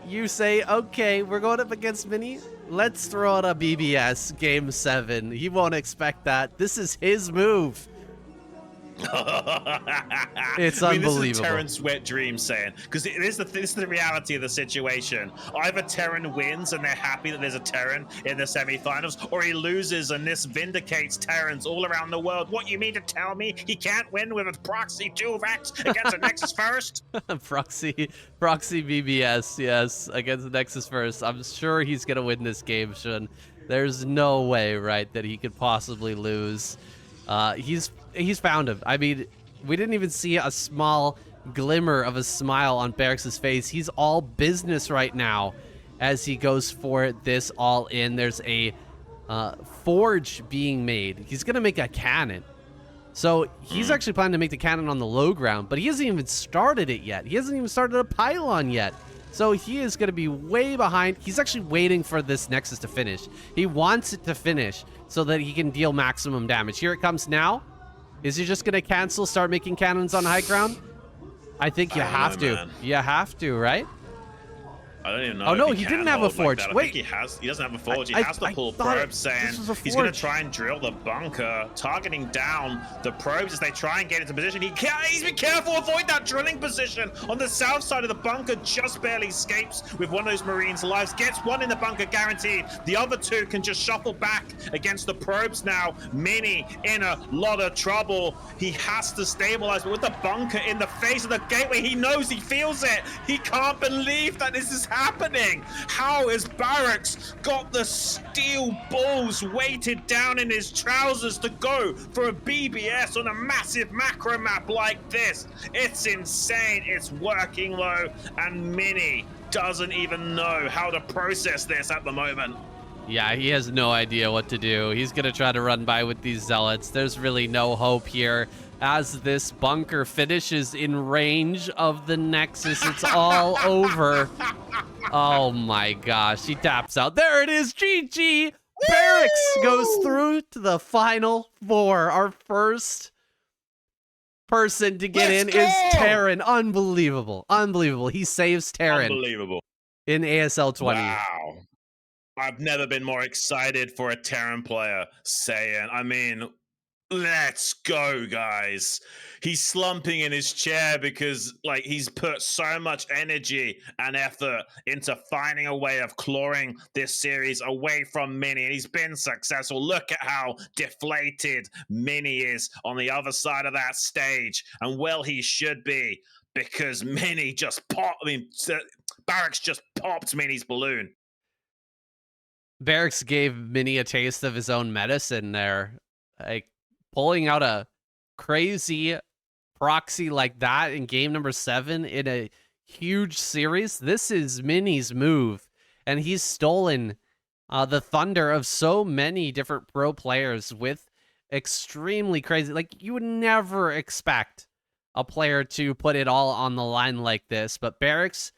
A: You say, okay, we're going up against Mini. Let's throw out a BBS game 7. He won't expect that. This is his move. It's unbelievable.
B: This is a Terran's wet dream, saying, because this is the reality of the situation. Either Terran wins and they're happy that there's a Terran in the semi-finals, or he loses and this vindicates Terrans all around the world. What, you mean to tell me he can't win with a Proxy 2 racks against a Nexus first?
A: Proxy BBS, yes, against the Nexus first. I'm sure he's gonna win this game, Xun. There's no way, right, that he could possibly lose. He's found him. I mean, we didn't even see a small glimmer of a smile on Barracks' face. He's all business right now as he goes for this all in. There's a forge being made. He's going to make a cannon. So he's actually planning to make the cannon on the low ground, but he hasn't even started it yet. He hasn't even started a pylon yet. So he is going to be way behind. He's actually waiting for this Nexus to finish. He wants it to finish so that he can deal maximum damage. Here it comes now. Is he just going to cancel, start making cannons on high ground? I think you have to. Man. You have to, right?
B: I don't even know.
A: Oh, no, he didn't have a forge.
B: Like
A: Wait.
B: He doesn't have a forge. He has to pull probes, saying he's going to try and drill the bunker, targeting down the probes as they try and get into position. He's been careful, avoid that drilling position on the south side of the bunker. Just barely escapes with one of those Marines' lives. Gets one in the bunker guaranteed. The other 2 can just shuffle back against the probes now. Mini in a lot of trouble. He has to stabilize, but with the bunker in the face of the gateway, he knows, he feels it. He can't believe that this is happening? How has Barracks got the steel balls weighted down in his trousers to go for a BBS on a massive macro map like this? It's insane. It's working low, and Mini doesn't even know how to process this at the moment.
A: Yeah, he has no idea what to do. He's going to try to run by with these zealots. There's really no hope here. As this bunker finishes in range of the Nexus, it's all over. Oh my gosh, he taps out. There it is, GG! Barracks goes through to the final four. Our first person to get in is Terran. Unbelievable. Unbelievable. He saves Terran.
B: Unbelievable.
A: In ASL 20.
B: Wow. I've never been more excited for a Terran player, Saiyan. I mean, let's go, guys. He's slumping in his chair because, like, he's put so much energy and effort into finding a way of clawing this series away from Mini, and he's been successful. Look at how deflated Mini is on the other side of that stage, and well, he should be, because Mini just popped. I mean, Barracks just popped Mini's balloon.
A: Barracks gave Mini a taste of his own medicine there. Like, pulling out a crazy proxy like that in game number 7 in a huge series. This is Mini's move, and he's stolen the thunder of so many different pro players with extremely crazy. Like, you would never expect a player to put it all on the line like this, but Barracks,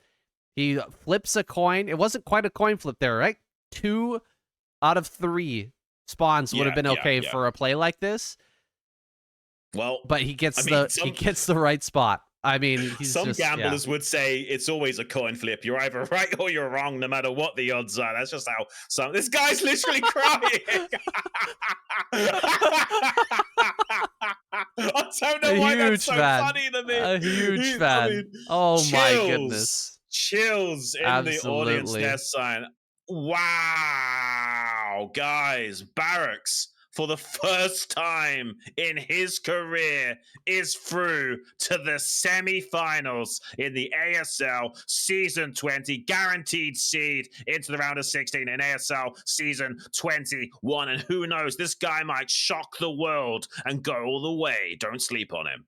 A: he flips a coin. It wasn't quite a coin flip there, right? 2 out of 3 spawns would have been okay for a play like this.
B: Well,
A: but he gets he gets the right spot. I mean,
B: some gamblers would say it's always a coin flip. You're either right or you're wrong, no matter what the odds are. That's just how this guy's literally crying. I don't know why that's so funny to me.
A: A huge fan. I mean, oh my goodness.
B: Chills in the audience there sign. Wow, guys, Barracks, for the first time in his career, is through to the semi-finals in the ASL Season 20, guaranteed seed into the round of 16 in ASL Season 21. And who knows, this guy might shock the world and go all the way. Don't sleep on him.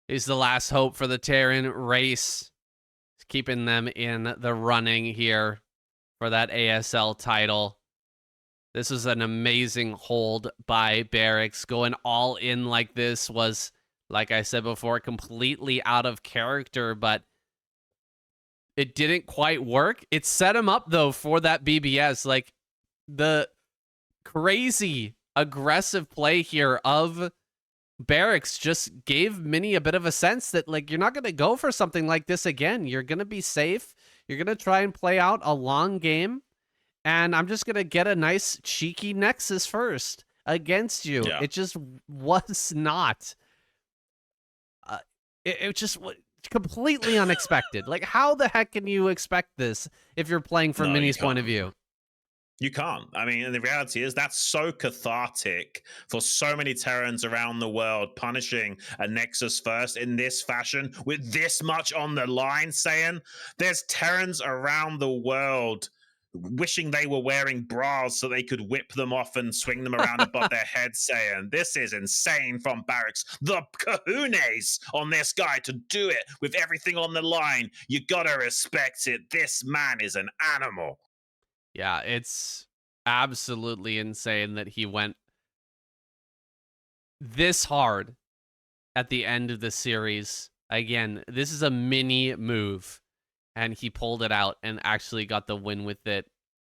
A: He's the last hope for the Terran race, keeping them in the running here for that ASL title. This was an amazing hold by Barracks. Going all in like this was, like I said before, completely out of character, but it didn't quite work. It set him up, though, for that BBS. Like, the crazy aggressive play here of Barracks just gave Mini a bit of a sense that, like, you're not going to go for something like this again. You're going to be safe. You're going to try and play out a long game. And I'm just going to get a nice cheeky Nexus first against you. Yeah. It just was not. It just was completely unexpected. Like, how the heck can you expect this if you're playing from Mini's point of view?
B: You can't. I mean, and the reality is that's so cathartic for so many Terrans around the world, punishing a Nexus first in this fashion with this much on the line, saying there's Terrans around the world wishing they were wearing bras so they could whip them off and swing them around above their heads, saying this is insane from Barracks. The kahunas on this guy to do it with everything on the line. You gotta respect it. This man is an animal.
A: Yeah, it's absolutely insane that he went this hard at the end of the series. Again, this is a Mini move, and he pulled it out and actually got the win with it.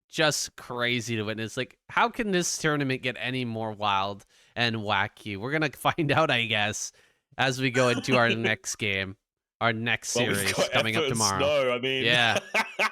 A: Just crazy to witness. Like, how can this tournament get any more wild and wacky? We're going to find out, I guess, as we go into our next game. Our next series coming up tomorrow.
B: Snow. I mean,
A: yeah,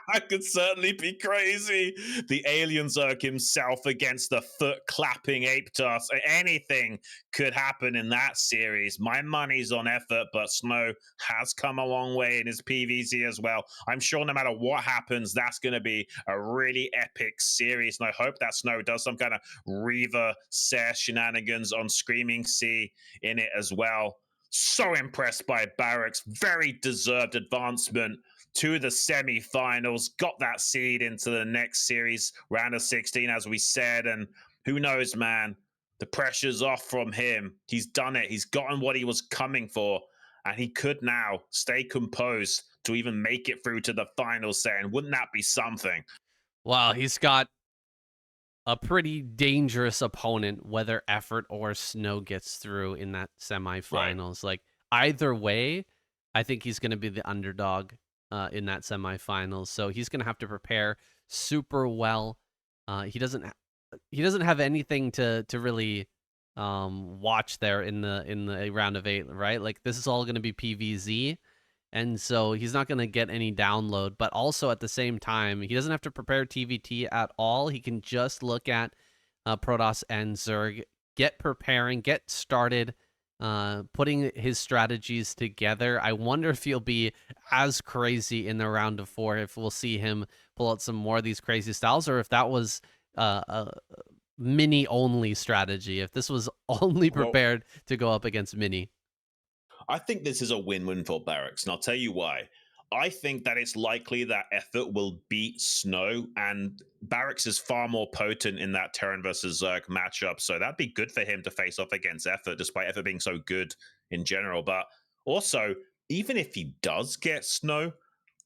B: I could certainly be crazy. The Alien Zerg himself against the foot-clapping Aptos. Anything could happen in that series. My money's on effort, but Snow has come a long way in his PvZ as well. I'm sure no matter what happens, that's going to be a really epic series, and I hope that Snow does some kind of Reaver Ser shenanigans on Screaming Sea in it as well. So impressed by Barracks. Very deserved advancement to the semifinals, got that seed into the next series, round of 16, as we said. And who knows, man? The pressure's off from him. He's done it. He's gotten what he was coming for. And he could now stay composed to even make it through to the final set. And wouldn't that be something?
A: Well, he's got a pretty dangerous opponent, whether Effort or Snow gets through in that semifinals. Like, either way, I think he's going to be the underdog in that semifinals. So he's going to have to prepare super well. He doesn't have anything to really watch there in the round of 8, right? Like, this is all going to be PVZ. And so he's not going to get any download, but also at the same time, he doesn't have to prepare TVT at all. He can just look at Protoss and Zerg, get preparing, get started, putting his strategies together. I wonder if he'll be as crazy in the round of 4, if we'll see him pull out some more of these crazy styles, or if that was a mini-only strategy, if this was only prepared to go up against mini.
B: I think this is a win-win for Barracks, and I'll tell you why. I think that it's likely that Effort will beat Snow, and Barracks is far more potent in that Terran versus Zerg matchup, so that'd be good for him to face off against Effort, despite Effort being so good in general. But also, even if he does get Snow,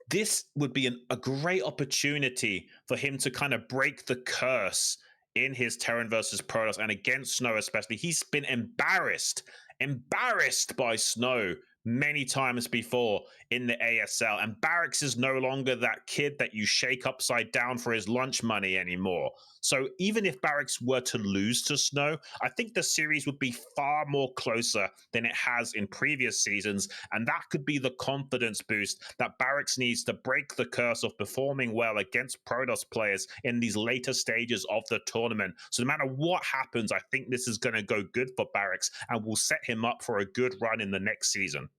B: this would be a great opportunity for him to kind of break the curse in his Terran versus Protoss, and against Snow especially. He's been embarrassed by Snow many times before in the ASL, and Barracks is no longer that kid that you shake upside down for his lunch money anymore. So even if Barracks were to lose to Snow, I think the series would be far more closer than it has in previous seasons, and that could be the confidence boost that Barracks needs to break the curse of performing well against Protoss players in these later stages of the tournament. So no matter what happens, I think this is going to go good for Barracks and will set him up for a good run in the next season.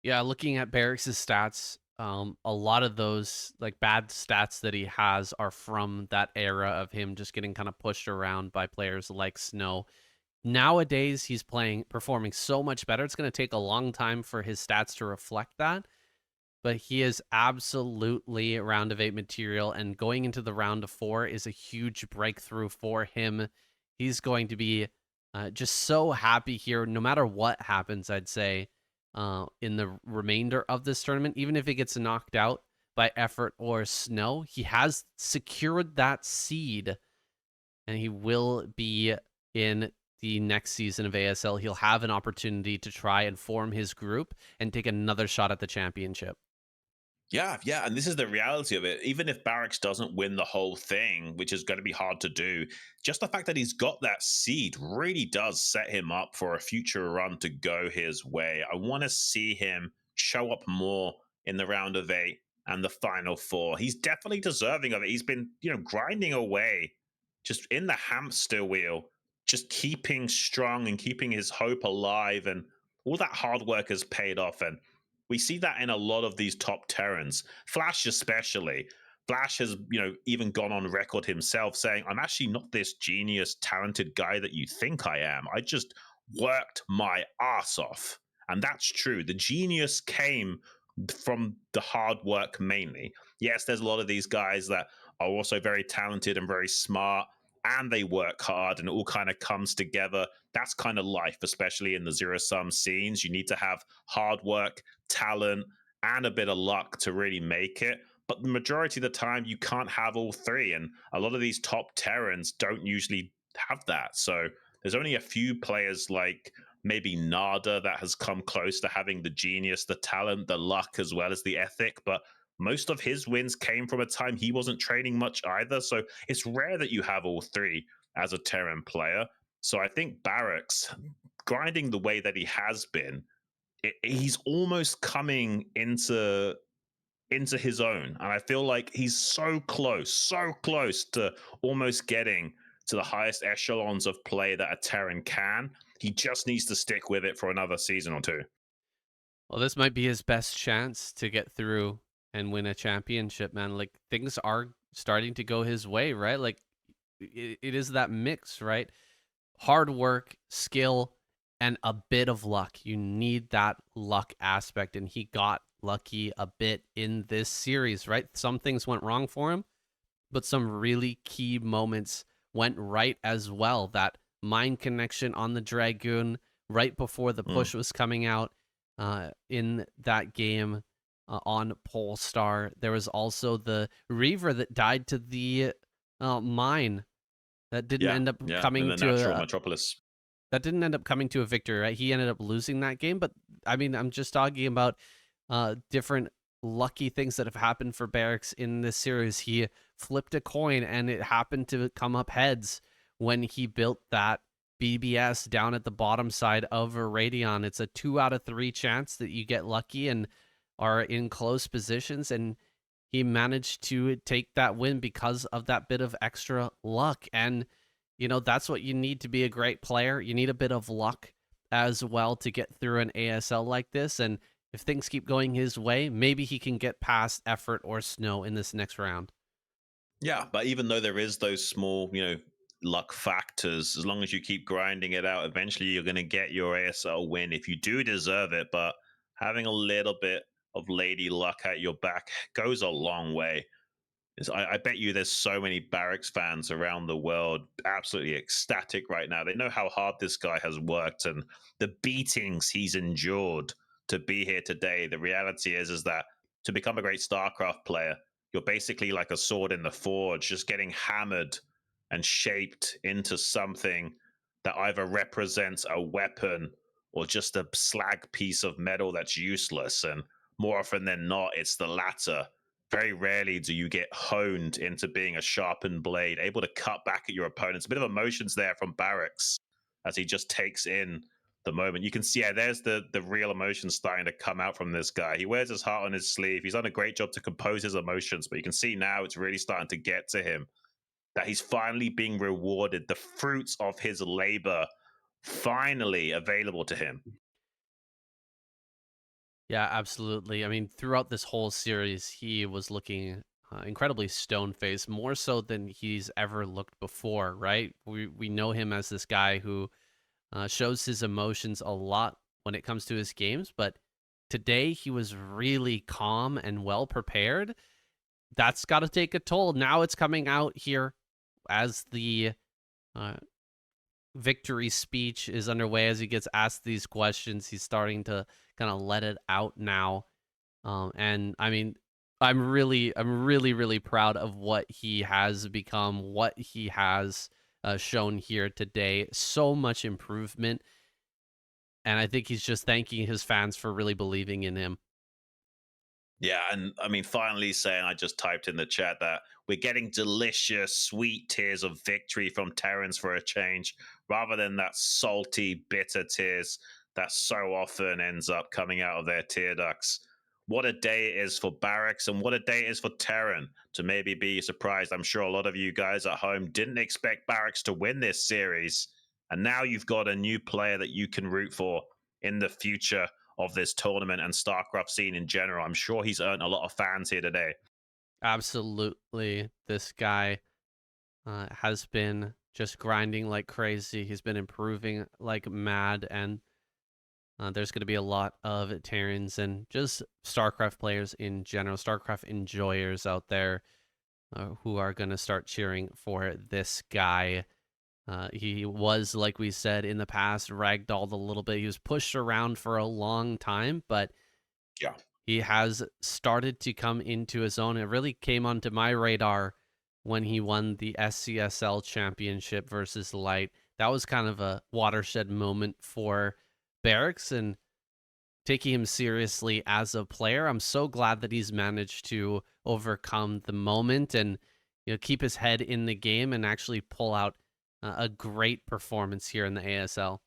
A: Yeah, looking at Barracks' stats, a lot of those like bad stats that he has are from that era of him just getting kind of pushed around by players like Snow. Nowadays, he's performing so much better. It's going to take a long time for his stats to reflect that, but he is absolutely round of 8 material, and going into the round of 4 is a huge breakthrough for him. He's going to be just so happy here, no matter what happens, I'd say. In the remainder of this tournament, even if he gets knocked out by Effort or Snow, he has secured that seed, and he will be in the next season of ASL. He'll have an opportunity to try and form his group and take another shot at the championship.
B: Yeah, and this is the reality of it. Even if Barracks doesn't win the whole thing, which is going to be hard to do, just the fact that he's got that seed really does set him up for a future run to go his way. I want to see him show up more in the round of 8 and the final 4. He's definitely deserving of it. He's been, grinding away just in the hamster wheel, just keeping strong and keeping his hope alive, and all that hard work has paid off. And we see that in a lot of these top Terrans, Flash especially. Flash has, even gone on record himself saying, I'm actually not this genius, talented guy that you think I am. I just worked my ass off. And that's true. The genius came from the hard work mainly. Yes, there's a lot of these guys that are also very talented and very smart, and they work hard, and it all kind of comes together. That's kind of life, especially in the zero-sum scenes. You need to have hard work, talent, and a bit of luck to really make it. But the majority of the time, you can't have all three. And a lot of these top Terrans don't usually have that. So there's only a few players like maybe Nada that has come close to having the genius, the talent, the luck, as well as the ethic. But most of his wins came from a time he wasn't training much either. So it's rare that you have all three as a Terran player. So I think Barracks, grinding the way that he has been, he's almost coming into his own. And I feel like he's so close to almost getting to the highest echelons of play that a Terran can. He just needs to stick with it for another season or two.
A: Well, this might be his best chance to get through and win a championship, man. Like, things are starting to go his way, right? Like, it is that mix, right? Hard work, skill, and a bit of luck. You need that luck aspect, and he got lucky a bit in this series, right? Some things went wrong for him, but some really key moments went right as well. That mind connection on the Dragoon right before the push was coming out in that game on Polestar. There was also the Reaver that died to the mine that didn't end up
C: in
A: coming
C: the
A: to
C: natural
A: a,
C: metropolis.
A: that didn't end up coming to a victory, right? He ended up losing that game. But I mean, I'm just talking about different lucky things that have happened for Barracks in this series. He flipped a coin and it happened to come up heads when he built that BBS down at the bottom side of a Radeon. It's a 2 out of 3 chance that you get lucky and are in close positions, and he managed to take that win because of that bit of extra luck. And that's what you need to be a great player. You need a bit of luck as well to get through an ASL like this. And if things keep going his way, maybe he can get past Effort or Snow in this next round.
C: Yeah, but even though there is those small, luck factors, as long as you keep grinding it out, eventually you're going to get your ASL win if you do deserve it. But having a little bit of lady luck at your back goes a long way. I bet you there's so many Barracks fans around the world absolutely ecstatic right now. They know how hard this guy has worked and the beatings he's endured to be here today. The reality is that to become a great StarCraft player, you're basically like a sword in the forge, just getting hammered and shaped into something that either represents a weapon or just a slag piece of metal that's useless. And more often than not, it's the latter. Very rarely do you get honed into being a sharpened blade, able to cut back at your opponents. A bit of emotions there from Barracks as he just takes in the moment. You can see, there's the real emotion starting to come out from this guy. He wears his heart on his sleeve. He's done a great job to compose his emotions, but you can see now it's really starting to get to him, that he's finally being rewarded. The fruits of his labor finally available to him.
A: Yeah, absolutely. I mean, throughout this whole series, he was looking incredibly stone-faced, more so than he's ever looked before, right? We know him as this guy who shows his emotions a lot when it comes to his games, but today he was really calm and well prepared. That's got to take a toll. Now it's coming out here as the uh, victory speech is underway, as he gets asked these questions. He's starting to kind of let it out now. And I mean, I'm really, really proud of what he has become, what he has shown here today. So much improvement. And I think he's just thanking his fans for really believing in him.
C: Yeah, and I mean, finally saying, I just typed in the chat that we're getting delicious, sweet tears of victory from Terrans for a change, rather than that salty, bitter tears that so often ends up coming out of their tear ducts. What a day it is for Barracks, and what a day it is for Terran to maybe be surprised. I'm sure a lot of you guys at home didn't expect Barracks to win this series, and now you've got a new player that you can root for in the future of this tournament and StarCraft scene in general. I'm sure he's earned a lot of fans here today.
A: Absolutely. This guy has been just grinding like crazy. He's been improving like mad, and there's going to be a lot of Terrans and just StarCraft players in general, StarCraft enjoyers out there who are going to start cheering for this guy. He was, like we said in the past, ragdolled a little bit. He was pushed around for a long time, but
C: Yeah.
A: he has started to come into his own. It really came onto my radar when he won the SCSL championship versus Light. That was kind of a watershed moment for Barracks and taking him seriously as a player. I'm so glad that he's managed to overcome the moment and keep his head in the game and actually pull out a great performance here in the ASL.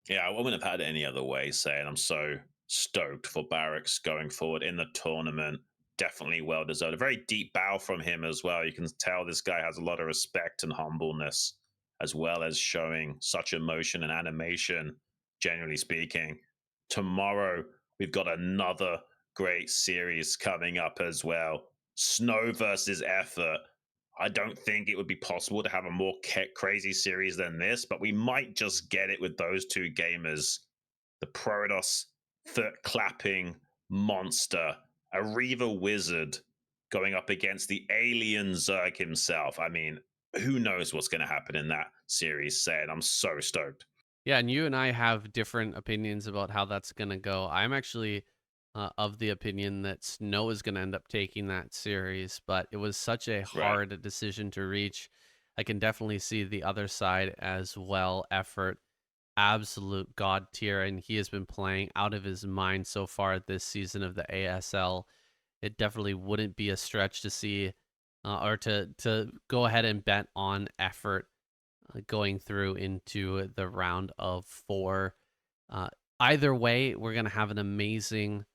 C: Yeah, I wouldn't have had it any other way, saying I'm so stoked for Barracks going forward in the tournament. Definitely well deserved. A very deep bow from him as well. You can tell this guy has a lot of respect and humbleness, as well as showing such emotion and animation, generally speaking. Tomorrow, we've got another great series coming up as well. Snow versus Effort.
B: I don't think it would be possible to have a more crazy series than this, but we might just get it with those two gamers. The Protoss foot clapping monster, a Reaver wizard going up against the alien Zerg himself. I mean, who knows what's going to happen in that series, Said. I'm so stoked.
A: Yeah, and you and I have different opinions about how that's going to go. I'm actually of the opinion that Snow is going to end up taking that series, but it was such a
B: Right.
A: hard decision to reach. I can definitely see the other side as well. Effort, absolute god tier, and he has been playing out of his mind so far this season of the ASL. It definitely wouldn't be a stretch to see or to go ahead and bet on effort going through into the round of 4. Either way, we're going to have an amazing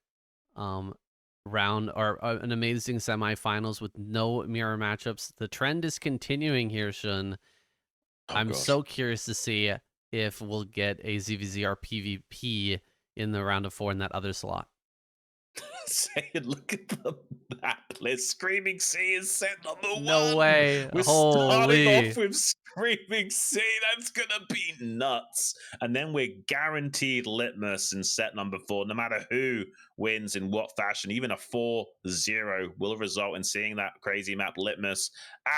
A: round or an amazing semifinals with no mirror matchups. The trend is continuing here, Xun.
B: Oh,
A: I'm
B: gosh.
A: so curious to see if we'll get a ZVZR PvP in the round of 4 in that other slot.
B: Say, look at the map list. Screaming Sea is set number 1.
A: No way.
B: We're starting off with Screaming Sea. That's gonna be nuts. And then we're guaranteed Litmus in set number 4. No matter who wins in what fashion, even a 4-0 will result in seeing that crazy map Litmus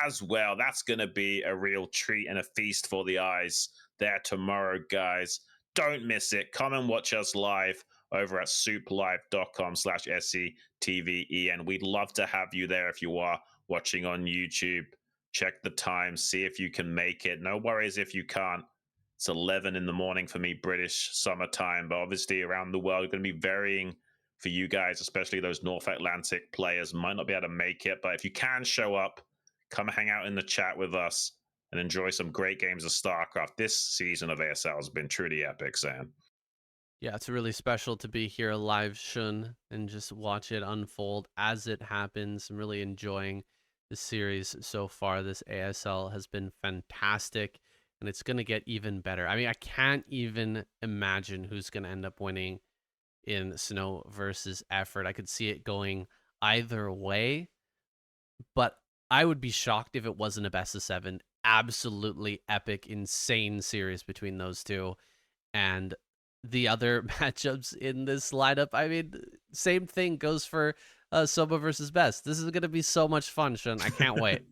B: as well. That's gonna be a real treat and a feast for the eyes there tomorrow, guys. Don't miss it. Come and watch us live over at souplive.com/SCTVE. We'd love to have you there if you are watching on YouTube. Check the time, see if you can make it. No worries if you can't. It's 11 in the morning for me, British summertime, but obviously around the world, it's going to be varying for you guys, especially those North Atlantic players. Might not be able to make it, but if you can show up, come hang out in the chat with us and enjoy some great games of StarCraft. This season of ASL has been truly epic, Sam.
A: Yeah, it's really special to be here live, Xun, and just watch it unfold as it happens. I'm really enjoying the series so far. This ASL has been fantastic, and it's going to get even better. I mean, I can't even imagine who's going to end up winning in Snow versus Effort. I could see it going either way, but I would be shocked if it wasn't a best of 7. Absolutely epic, insane series between those two. And the other matchups in this lineup, I mean, same thing goes for Soma versus Best. This is going to be so much fun, Xun. I can't wait.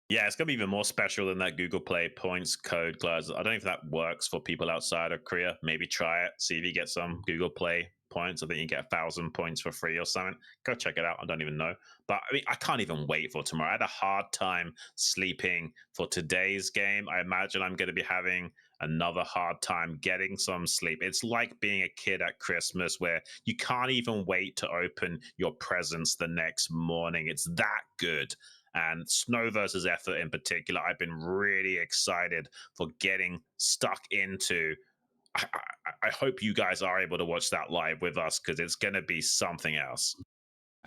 B: Yeah, it's going to be even more special than that Google Play points code, Glass. I don't know if that works for people outside of Korea. Maybe try it, see if you get some Google Play points. I think you get 1,000 points for free or something. Go check it out. I don't even know. But I mean, I can't even wait for tomorrow. I had a hard time sleeping for today's game. I imagine I'm going to be having another hard time getting some sleep. It's like being a kid at Christmas where you can't even wait to open your presents the next morning. It's that good. And Snow versus Effort in particular, I've been really excited for getting stuck into. I hope you guys are able to watch that live with us because it's going to be something else.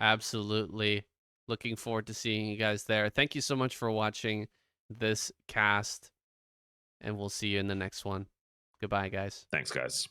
A: Absolutely. Looking forward to seeing you guys there. Thank you so much for watching this cast, and we'll see you in the next one. Goodbye, guys.
B: Thanks, guys.